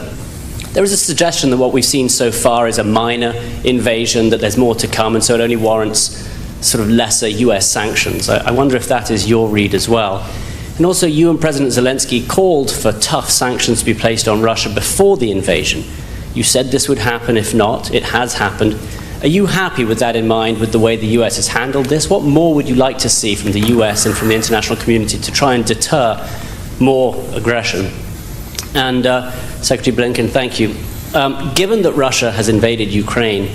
Speaker 20: there is a suggestion that what we've seen so far is a minor invasion, that there's more to come, and so it only warrants sort of lesser US sanctions. I wonder if that is your read as well. And also, you and President Zelensky called for tough sanctions to be placed on Russia before the invasion. You said this would happen. If not, it has happened. Are you happy with that in mind, with the way the US has handled this? What more would you like to see from the US and from the international community to try and deter more aggression? And Secretary Blinken, thank you. Given that Russia has invaded Ukraine,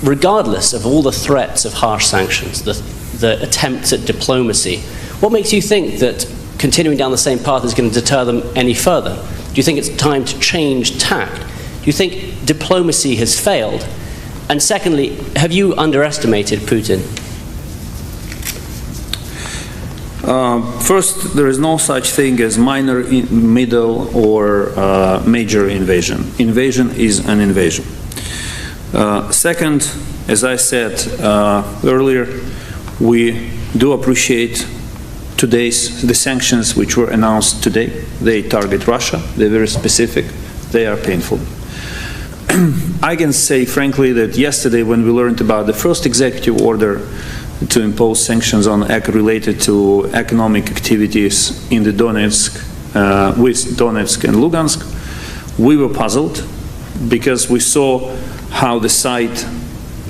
Speaker 20: regardless of all the threats of harsh sanctions, the attempts at diplomacy, what makes you think that continuing down the same path is going to deter them any further? Do you think it's time to change tact? Do you think diplomacy has failed? And secondly, have you underestimated Putin?
Speaker 4: First, there is no such thing as minor, middle, or major invasion. Invasion is an invasion. Second, as I said earlier, we do appreciate the sanctions which were announced today. They target Russia. They're very specific. They are painful. I can say frankly that yesterday when we learned about the first executive order to impose sanctions related to economic activities in the with Donetsk and Lugansk, we were puzzled because we saw how the side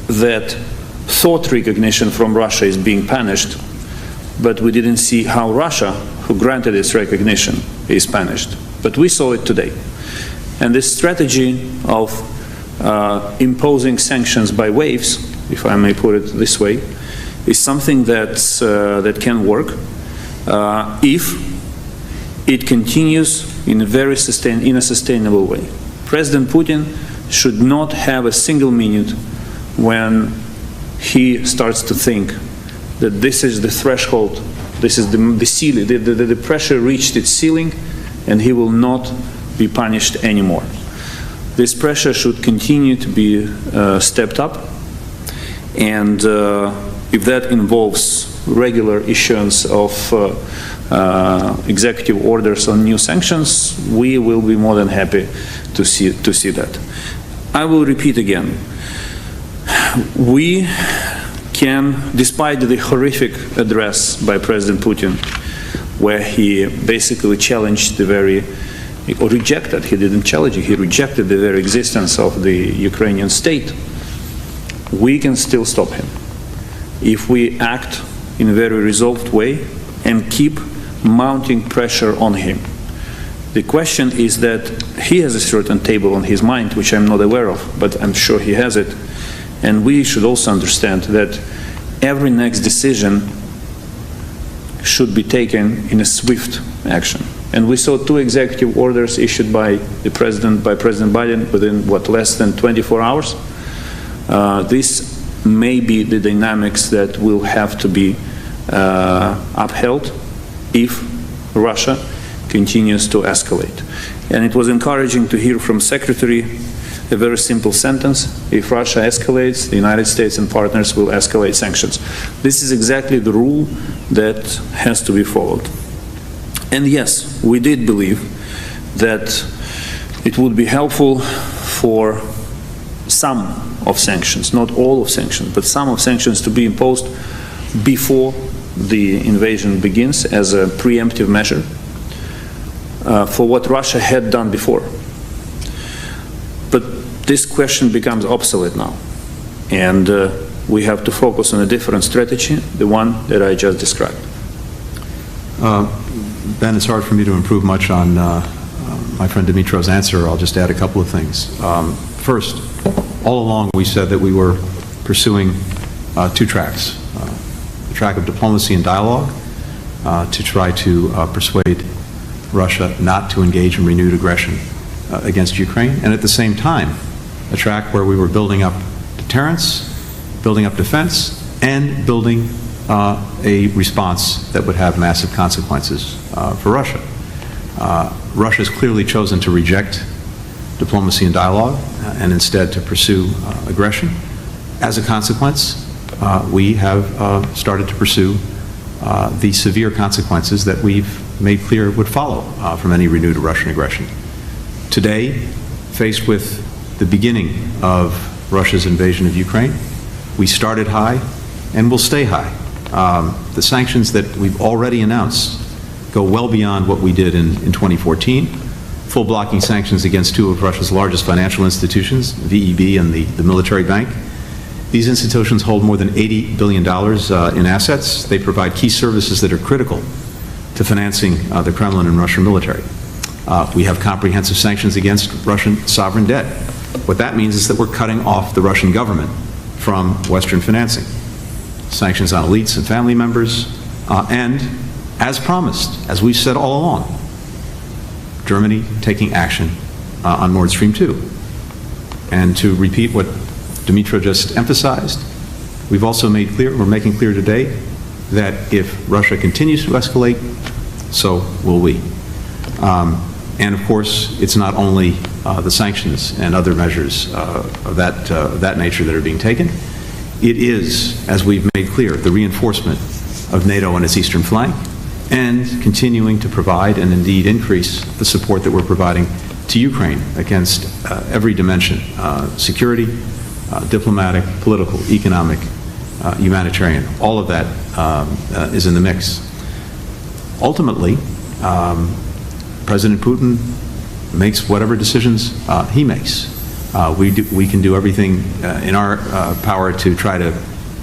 Speaker 4: that thought recognition from Russia is being punished, but we didn't see how Russia, who granted its recognition, is punished. But we saw it today. And this strategy of imposing sanctions by waves, if I may put it this way, is something that can work if it continues in a sustainable way. President Putin should not have a single minute when he starts to think that this is the threshold, this is the ceiling, the pressure reached its ceiling, and he will not be punished anymore. This pressure should continue to be stepped up, and if that involves regular issuance of executive orders on new sanctions, we will be more than happy to see that. I will repeat again. We can, despite the horrific address by President Putin, where he basically challenged or rejected, he didn't challenge it, he rejected the very existence of the Ukrainian state, we can still stop him if we act in a very resolved way and keep mounting pressure on him. The question is that he has a certain table on his mind, which I'm not aware of, but I'm sure he has it. And we should also understand that every next decision should be taken in a swift action. And we saw 2 executive orders issued by President Biden within, less than 24 hours. This may be the dynamics that will have to be upheld if Russia continues to escalate. And it was encouraging to hear from Secretary a very simple sentence: if Russia escalates, the United States and partners will escalate sanctions. This is exactly the rule that has to be followed. And yes, we did believe that it would be helpful for some of sanctions, not all of sanctions, but some of sanctions to be imposed before the invasion begins as a preemptive measure for what Russia had done before. But this question becomes obsolete now, and we have to focus on a different strategy, the one that I just described.
Speaker 18: Ben, it's hard for me to improve much on my friend Dimitro's answer. I'll just add a couple of things. First, all along we said that we were pursuing 2 tracks. The track of diplomacy and dialogue to try to persuade Russia not to engage in renewed aggression against Ukraine, and at the same time, a track where we were building up deterrence, building up defense, and building a response that would have massive consequences for Russia. Russia has clearly chosen to reject diplomacy and dialogue and instead to pursue aggression. As a consequence, we have started to pursue the severe consequences that we've made clear would follow from any renewed Russian aggression. Today, faced with the beginning of Russia's invasion of Ukraine, we started high and will stay high. The sanctions that we've already announced go well beyond what we did in 2014. Full blocking sanctions against 2 of Russia's largest financial institutions, VEB and the military bank. These institutions hold more than $80 billion in assets. They provide key services that are critical to financing the Kremlin and Russian military. We have comprehensive sanctions against Russian sovereign debt. What that means is that we're cutting off the Russian government from Western financing. Sanctions on elites and family members, and as promised, as we've said all along, Germany taking action on Nord Stream 2. And to repeat what Dmytro just emphasized, we've also made clear, we're making clear today, that if Russia continues to escalate, so will we. And of course, it's not only the sanctions and other measures of that nature that are being taken. It is, as we've made clear, the reinforcement of NATO on its eastern flank and continuing to provide and indeed increase the support that we're providing to Ukraine against every dimension, security, diplomatic, political, economic, humanitarian. All of that is in the mix. Ultimately, President Putin makes whatever decisions he makes. We can do everything in our power to try to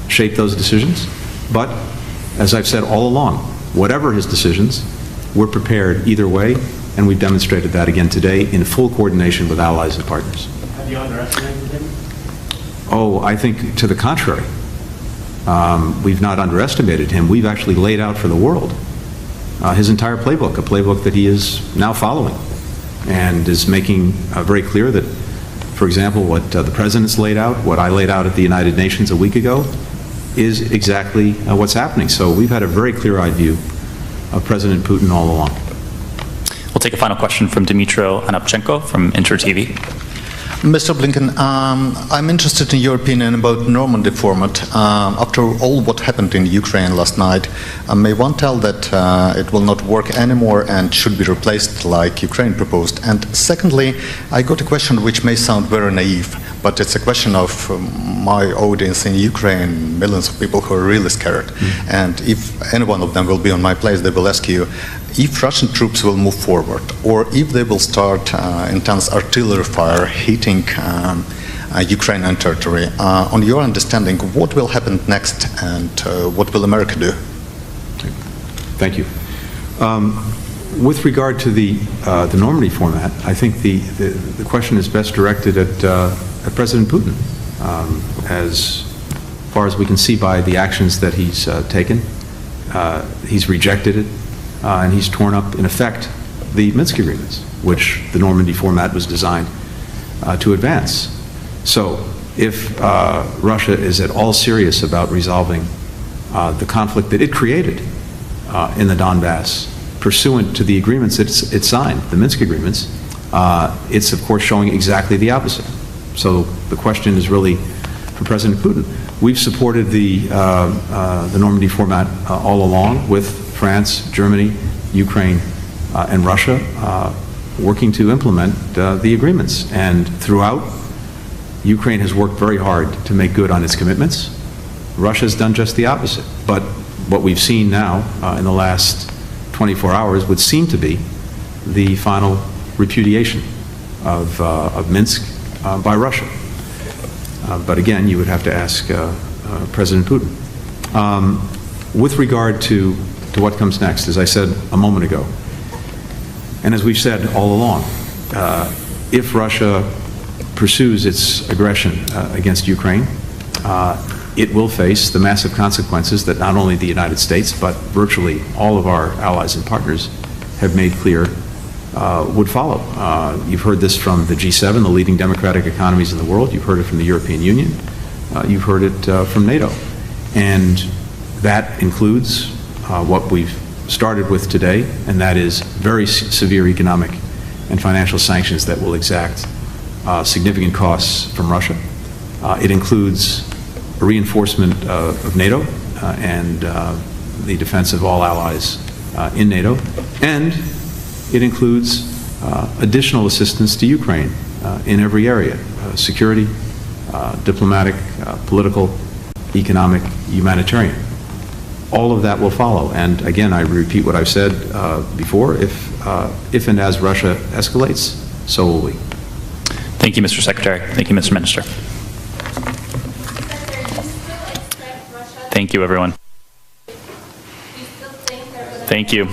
Speaker 18: shape those decisions, but as I've said all along, whatever his decisions, we're prepared either way, and we've demonstrated that again today in full coordination with allies and partners.
Speaker 20: Have you underestimated him?
Speaker 18: Oh, I think to the contrary. We've not underestimated him. We've actually laid out for the world his entire playbook, a playbook that he is now following and is making very clear that, for example, what the President's laid out, what I laid out at the United Nations a week ago, is exactly what's happening. So we've had a very clear-eyed view of President Putin all along.
Speaker 2: We'll take a final question from Dmytro Anopchenko from InterTV.
Speaker 3: Mr. Blinken, I'm interested in your opinion about Normandy format. After all what happened in Ukraine last night, may one tell that it will not work anymore and should be replaced like Ukraine proposed? And secondly, I got a question which may sound very naive, but it's a question of my audience in Ukraine, millions of people who are really scared. And if any one of them will be on my place, they will ask you, if Russian troops will move forward, or if they will start intense artillery fire hitting Ukrainian territory, on your understanding, what will happen next and what will America do?
Speaker 18: Thank you. With regard to the Normandy format, I think the question is best directed at President Putin. As far as we can see by the actions that he's taken, he's rejected it, and he's torn up, in effect, the Minsk agreements, which the Normandy format was designed to advance. So if Russia is at all serious about resolving the conflict that it created in the Donbass, pursuant to the agreements it signed, the Minsk agreements, it's of course showing exactly the opposite. So the question is really for President Putin. We've supported the Normandy format all along with France, Germany, Ukraine, and Russia working to implement the agreements. And throughout, Ukraine has worked very hard to make good on its commitments. Russia has done just the opposite. But what we've seen now in the last 24 hours would seem to be the final repudiation of Minsk by Russia. But again, you would have to ask President Putin. With regard to what comes next, as I said a moment ago, and as we've said all along, if Russia pursues its aggression against Ukraine, it will face the massive consequences that not only the United States, but virtually all of our allies and partners have made clear would follow. You've heard this from the G7, the leading democratic economies in the world. You've heard it from the European Union. You've heard it from NATO. And that includes what we've started with today, and that is very severe economic and financial sanctions that will exact significant costs from Russia. It includes a reinforcement of NATO and the defense of all allies in NATO, and it includes additional assistance to Ukraine in every area, security, diplomatic, political, economic, humanitarian. All of that will follow. And again, I repeat what I've said before, if and as Russia escalates, so will we.
Speaker 2: Thank you, Mr. Secretary. Thank you, Mr. Minister. Thank you, everyone. Thank you.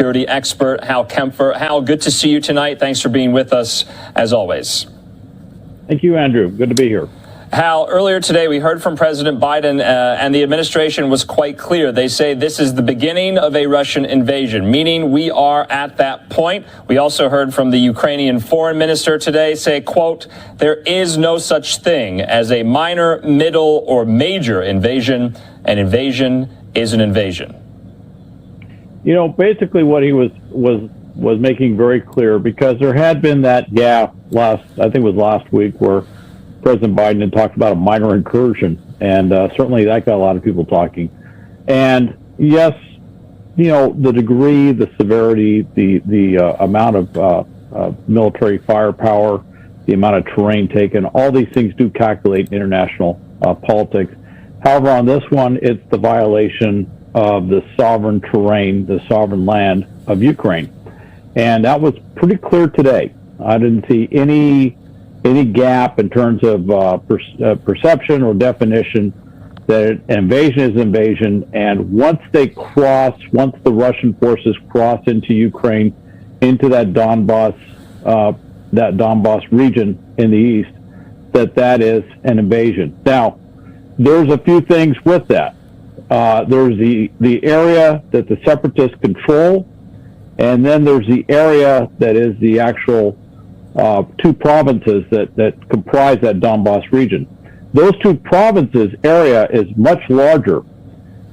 Speaker 6: security expert, Hal Kempfer. Hal, good to see you tonight. Thanks for being with us, as always.
Speaker 17: Thank you, Andrew. Good to be here.
Speaker 6: Hal, earlier today we heard from President Biden and the administration was quite clear. They say this is the beginning of a Russian invasion, meaning we are at that point. We also heard from the Ukrainian foreign minister today say, quote, there is no such thing as a minor, middle, or major invasion. An invasion is an invasion.
Speaker 17: You know, basically what he was making very clear, because there had been that gap I think it was last week, where President Biden had talked about a minor incursion, and certainly that got a lot of people talking. And yes, you know, the degree, the severity, the amount of military firepower, the amount of terrain taken, all these things do calculate in international politics. However, on this one, it's the violation of the sovereign terrain, the sovereign land of Ukraine. And that was pretty clear today. I didn't see any gap in terms of perception or definition that invasion is invasion. And once the Russian forces cross into Ukraine, into that Donbass region in the east, that is an invasion. Now, there's a few things with that. There's the area that the separatists control, and then there's the area that is the actual two provinces that comprise that Donbass region. Those two provinces area is much larger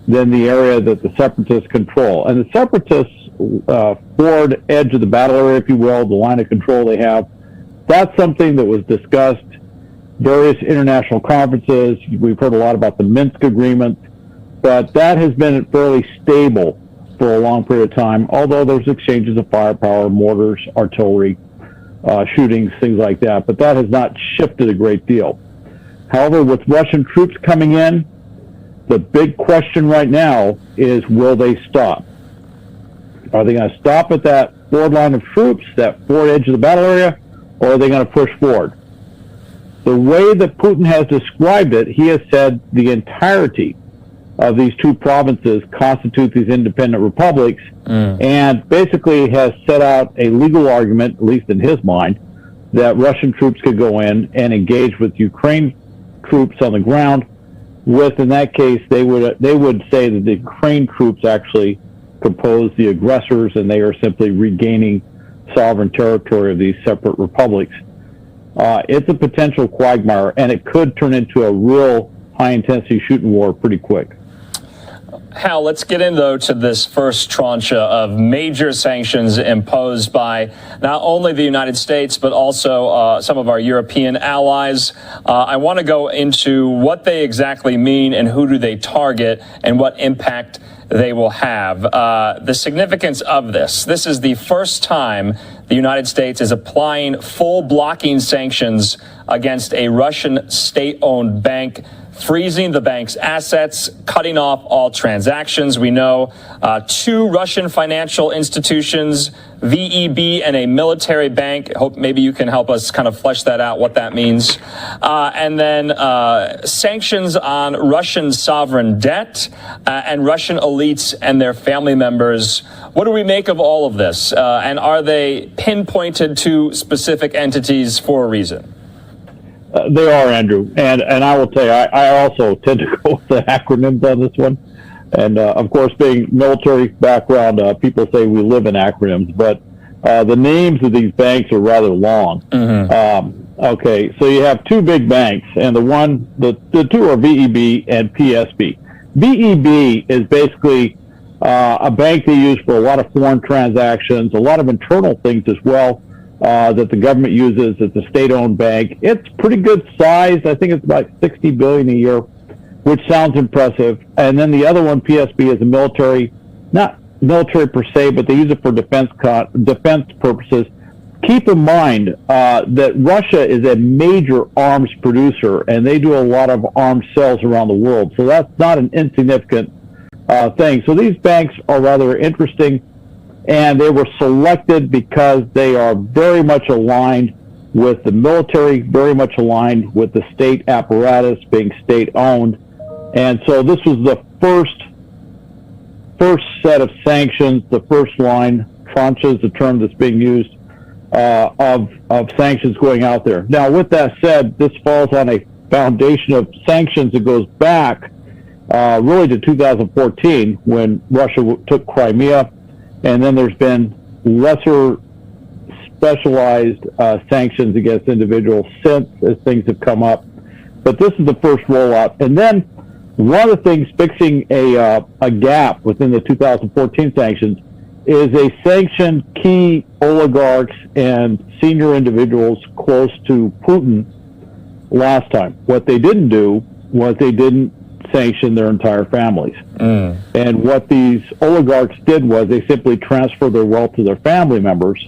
Speaker 17: than the area that the separatists control. And the separatists forward edge of the battle area, if you will, the line of control they have, that's something that was discussed various international conferences. We've heard a lot about the Minsk agreement, but that has been fairly stable for a long period of time, although there's exchanges of firepower, mortars, artillery, shootings, things like that, but that has not shifted a great deal. However, with Russian troops coming in, the big question right now is, will they stop? Are they going to stop at that forward line of troops, that forward edge of the battle area, or are they going to push forward? The way that Putin has described it, he has said the entirety of these two provinces constitute these independent republics, and basically has set out a legal argument, at least in his mind, that Russian troops could go in and engage with Ukraine troops on the ground. In that case, they would say that the Ukraine troops actually compose the aggressors, and they are simply regaining sovereign territory of these separate republics. It's a potential quagmire, and it could turn into a real high-intensity shooting war pretty quick.
Speaker 6: Hal, let's get in, though, to this first tranche of major sanctions imposed by not only the United States, but also some of our European allies. I want to go into what they exactly mean and who do they target and what impact they will have. The significance of this is the first time the United States is applying full blocking sanctions against a Russian state-owned bank, freezing the bank's assets, cutting off all transactions. We know two Russian financial institutions, VEB and a military bank. Hope maybe you can help us kind of flesh that out, what that means. And then sanctions on Russian sovereign debt and Russian elites and their family members. What do we make of all of this? And are they pinpointed to specific entities for a reason?
Speaker 17: They are, Andrew, and I will tell you, I also tend to go with the acronyms on this one. And of course, being military background, people say we live in acronyms, but the names of these banks are rather long. Okay, so you have two big banks, and the two are VEB and PSB. VEB is basically a bank they use for a lot of foreign transactions, a lot of internal things as well. That the government uses. It's a state-owned bank. It's pretty good size. I think it's about $60 billion a year, which sounds impressive. And then the other one, PSB, is a military, not military per se, but they use it for defense purposes. Keep in mind that Russia is a major arms producer, and they do a lot of arms sales around the world. So that's not an insignificant thing. So these banks are rather interesting. And they were selected because they are very much aligned with the military, very much aligned with the state apparatus, being state-owned. And so this was the first first set of sanctions, the first line, tranches, the term that's being used, of sanctions going out there. Now, with that said, this falls on a foundation of sanctions that goes back really to 2014 when Russia took Crimea, and then there's been lesser specialized sanctions against individuals since as things have come up. But this is the first rollout. And then one of the things fixing a gap within the 2014 sanctions is they sanctioned key oligarchs and senior individuals close to Putin last time. What they didn't do was they didn't sanction their entire families. And what these oligarchs did was they simply transferred their wealth to their family members,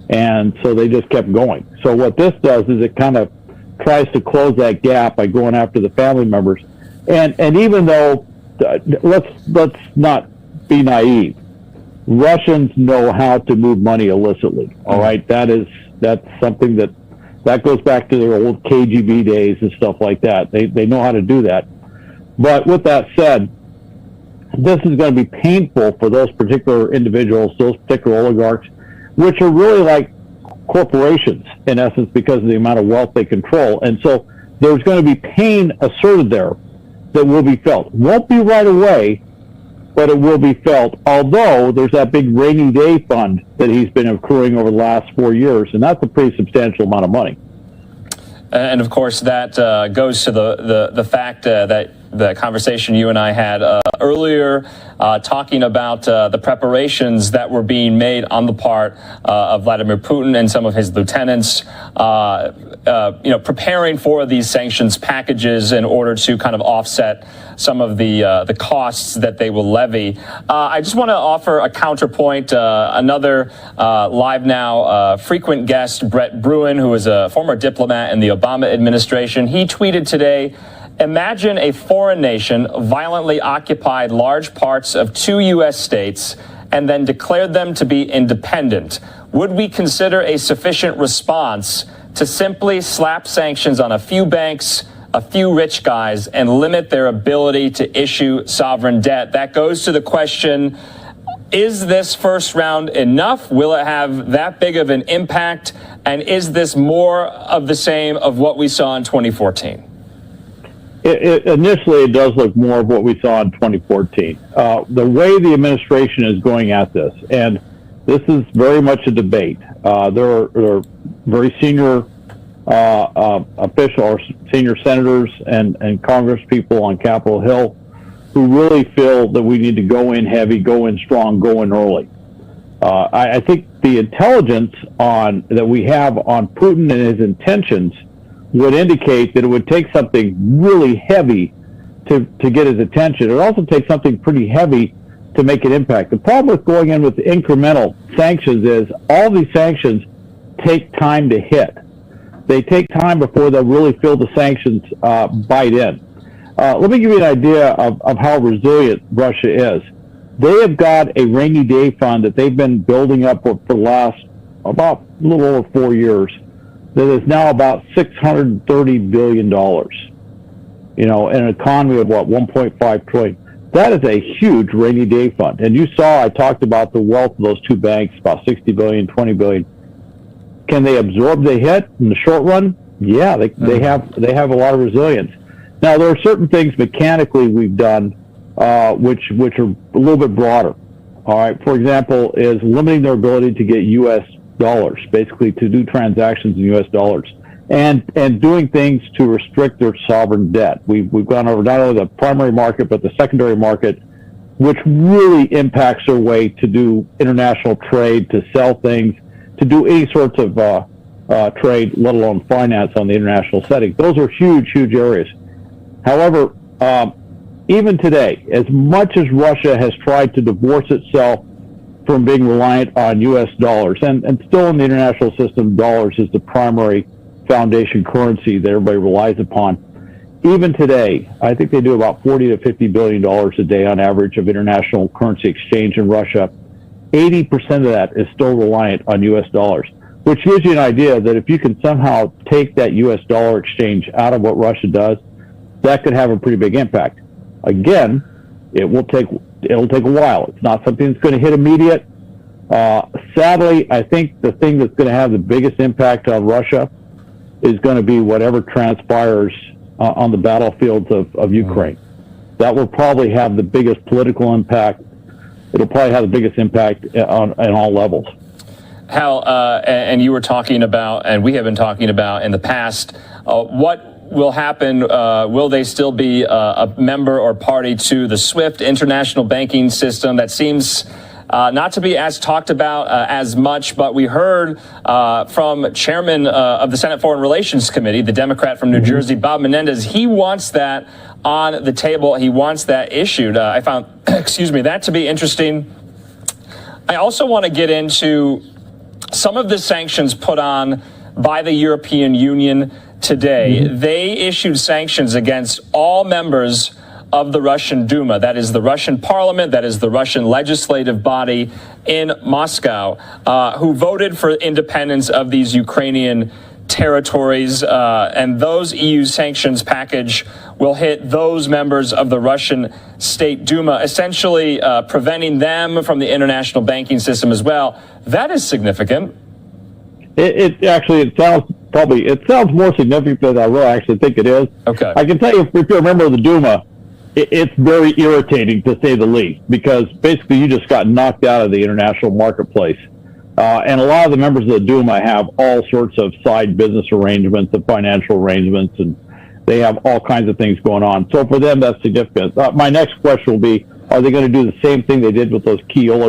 Speaker 17: and so they just kept going. So what this does is it kind of tries to close that gap by going after the family members. And even though, let's not be naive, Russians know how to move money illicitly. All right, that's something that goes back to their old KGB days and stuff like that. They know how to do that. But with that said, this is going to be painful for those particular individuals, those particular oligarchs, which are really like corporations in essence because of the amount of wealth they control. And so there's going to be pain asserted there that will be felt. Won't be right away, but it will be felt, although there's that big rainy day fund that he's been accruing over the last 4 years, and that's a pretty substantial amount of money.
Speaker 6: And of course, that goes to the fact that the conversation you and I had earlier, talking about the preparations that were being made on the part of Vladimir Putin and some of his lieutenants, preparing for these sanctions packages in order to kind of offset some of the costs that they will levy. I just want to offer a counterpoint. Another LiveNOW frequent guest, Brett Bruin, who is a former diplomat in the Obama administration, he tweeted today, "Imagine a foreign nation violently occupied large parts of 2 U.S. states and then declared them to be independent. Would we consider a sufficient response to simply slap sanctions on a few banks, a few rich guys, and limit their ability to issue sovereign debt?" That goes to the question, is this first round enough? Will it have that big of an impact? And is this more of the same of what we saw in 2014?
Speaker 17: Initially, it does look more of what we saw in 2014. The way the administration is going at this, and this is very much a debate. There are very senior officials, or senior senators and Congress people on Capitol Hill who really feel that we need to go in heavy, go in strong, go in early. I think the intelligence that we have on Putin and his intentions would indicate that it would take something really heavy to get his attention. It would also take something pretty heavy to make an impact. The problem with going in with incremental sanctions is all these sanctions take time to hit. They take time before they'll really feel the sanctions bite in. Let me give you an idea of how resilient Russia is. They have got a rainy day fund that they've been building up for the last about a little over 4 years that is now about $630 billion. In an economy of, 1.5 trillion. That is a huge rainy day fund. And you saw, I talked about the wealth of those two banks, about 60 billion, 20 billion. Can they absorb the hit in the short run? Yeah, they have a lot of resilience. Now, there are certain things mechanically we've done which are a little bit broader. All right, for example, is limiting their ability to get U.S. dollars, basically to do transactions in U.S. dollars, and doing things to restrict their sovereign debt. We've gone over not only the primary market but the secondary market, which really impacts their way to do international trade, to sell things, to do any sorts of trade, let alone finance on the international setting. Those are huge, huge areas. However, even today, as much as Russia has tried to divorce itself from being reliant on U.S. dollars, and still in the international system, dollars is the primary foundation currency that everybody relies upon. Even today, I think they do about $40 to $50 billion a day on average of international currency exchange in Russia. 80% of that is still reliant on U.S. dollars, which gives you an idea that if you can somehow take that U.S. dollar exchange out of what Russia does, that could have a pretty big impact. Again, it will take it'll take a while. It's not something that's going to hit immediate. Sadly, I think the thing that's going to have the biggest impact on Russia is going to be whatever transpires on the battlefields of Ukraine. That will probably have the biggest political impact. It'll probably have the biggest impact on all levels.
Speaker 6: Hal, and you were talking about, and we have been talking about in the past, what will happen? Will they still be a member or party to the SWIFT international banking system? That seems not to be as talked about as much, but we heard from Chairman of the Senate Foreign Relations Committee, the Democrat from New Jersey, Bob Menendez. He wants that on the table. He wants that issued. I found, that to be interesting. I also want to get into some of the sanctions put on by the European Union today. They issued sanctions against all members of the Russian Duma, that is the Russian parliament, that is the Russian legislative body in Moscow, who voted for independence of these Ukrainian territories, and those EU sanctions package will hit those members of the Russian State Duma, essentially preventing them from the international banking system as well. That is significant.
Speaker 17: It sounds more significant than I really actually think it is.
Speaker 6: Okay.
Speaker 17: I can tell you, if you're a member of the Duma, it's very irritating to say the least, because basically you just got knocked out of the international marketplace. And a lot of the members of the Duma have all sorts of side business arrangements and financial arrangements, and they have all kinds of things going on. So for them, that's significant. My next question will be, are they going to do the same thing they did with those key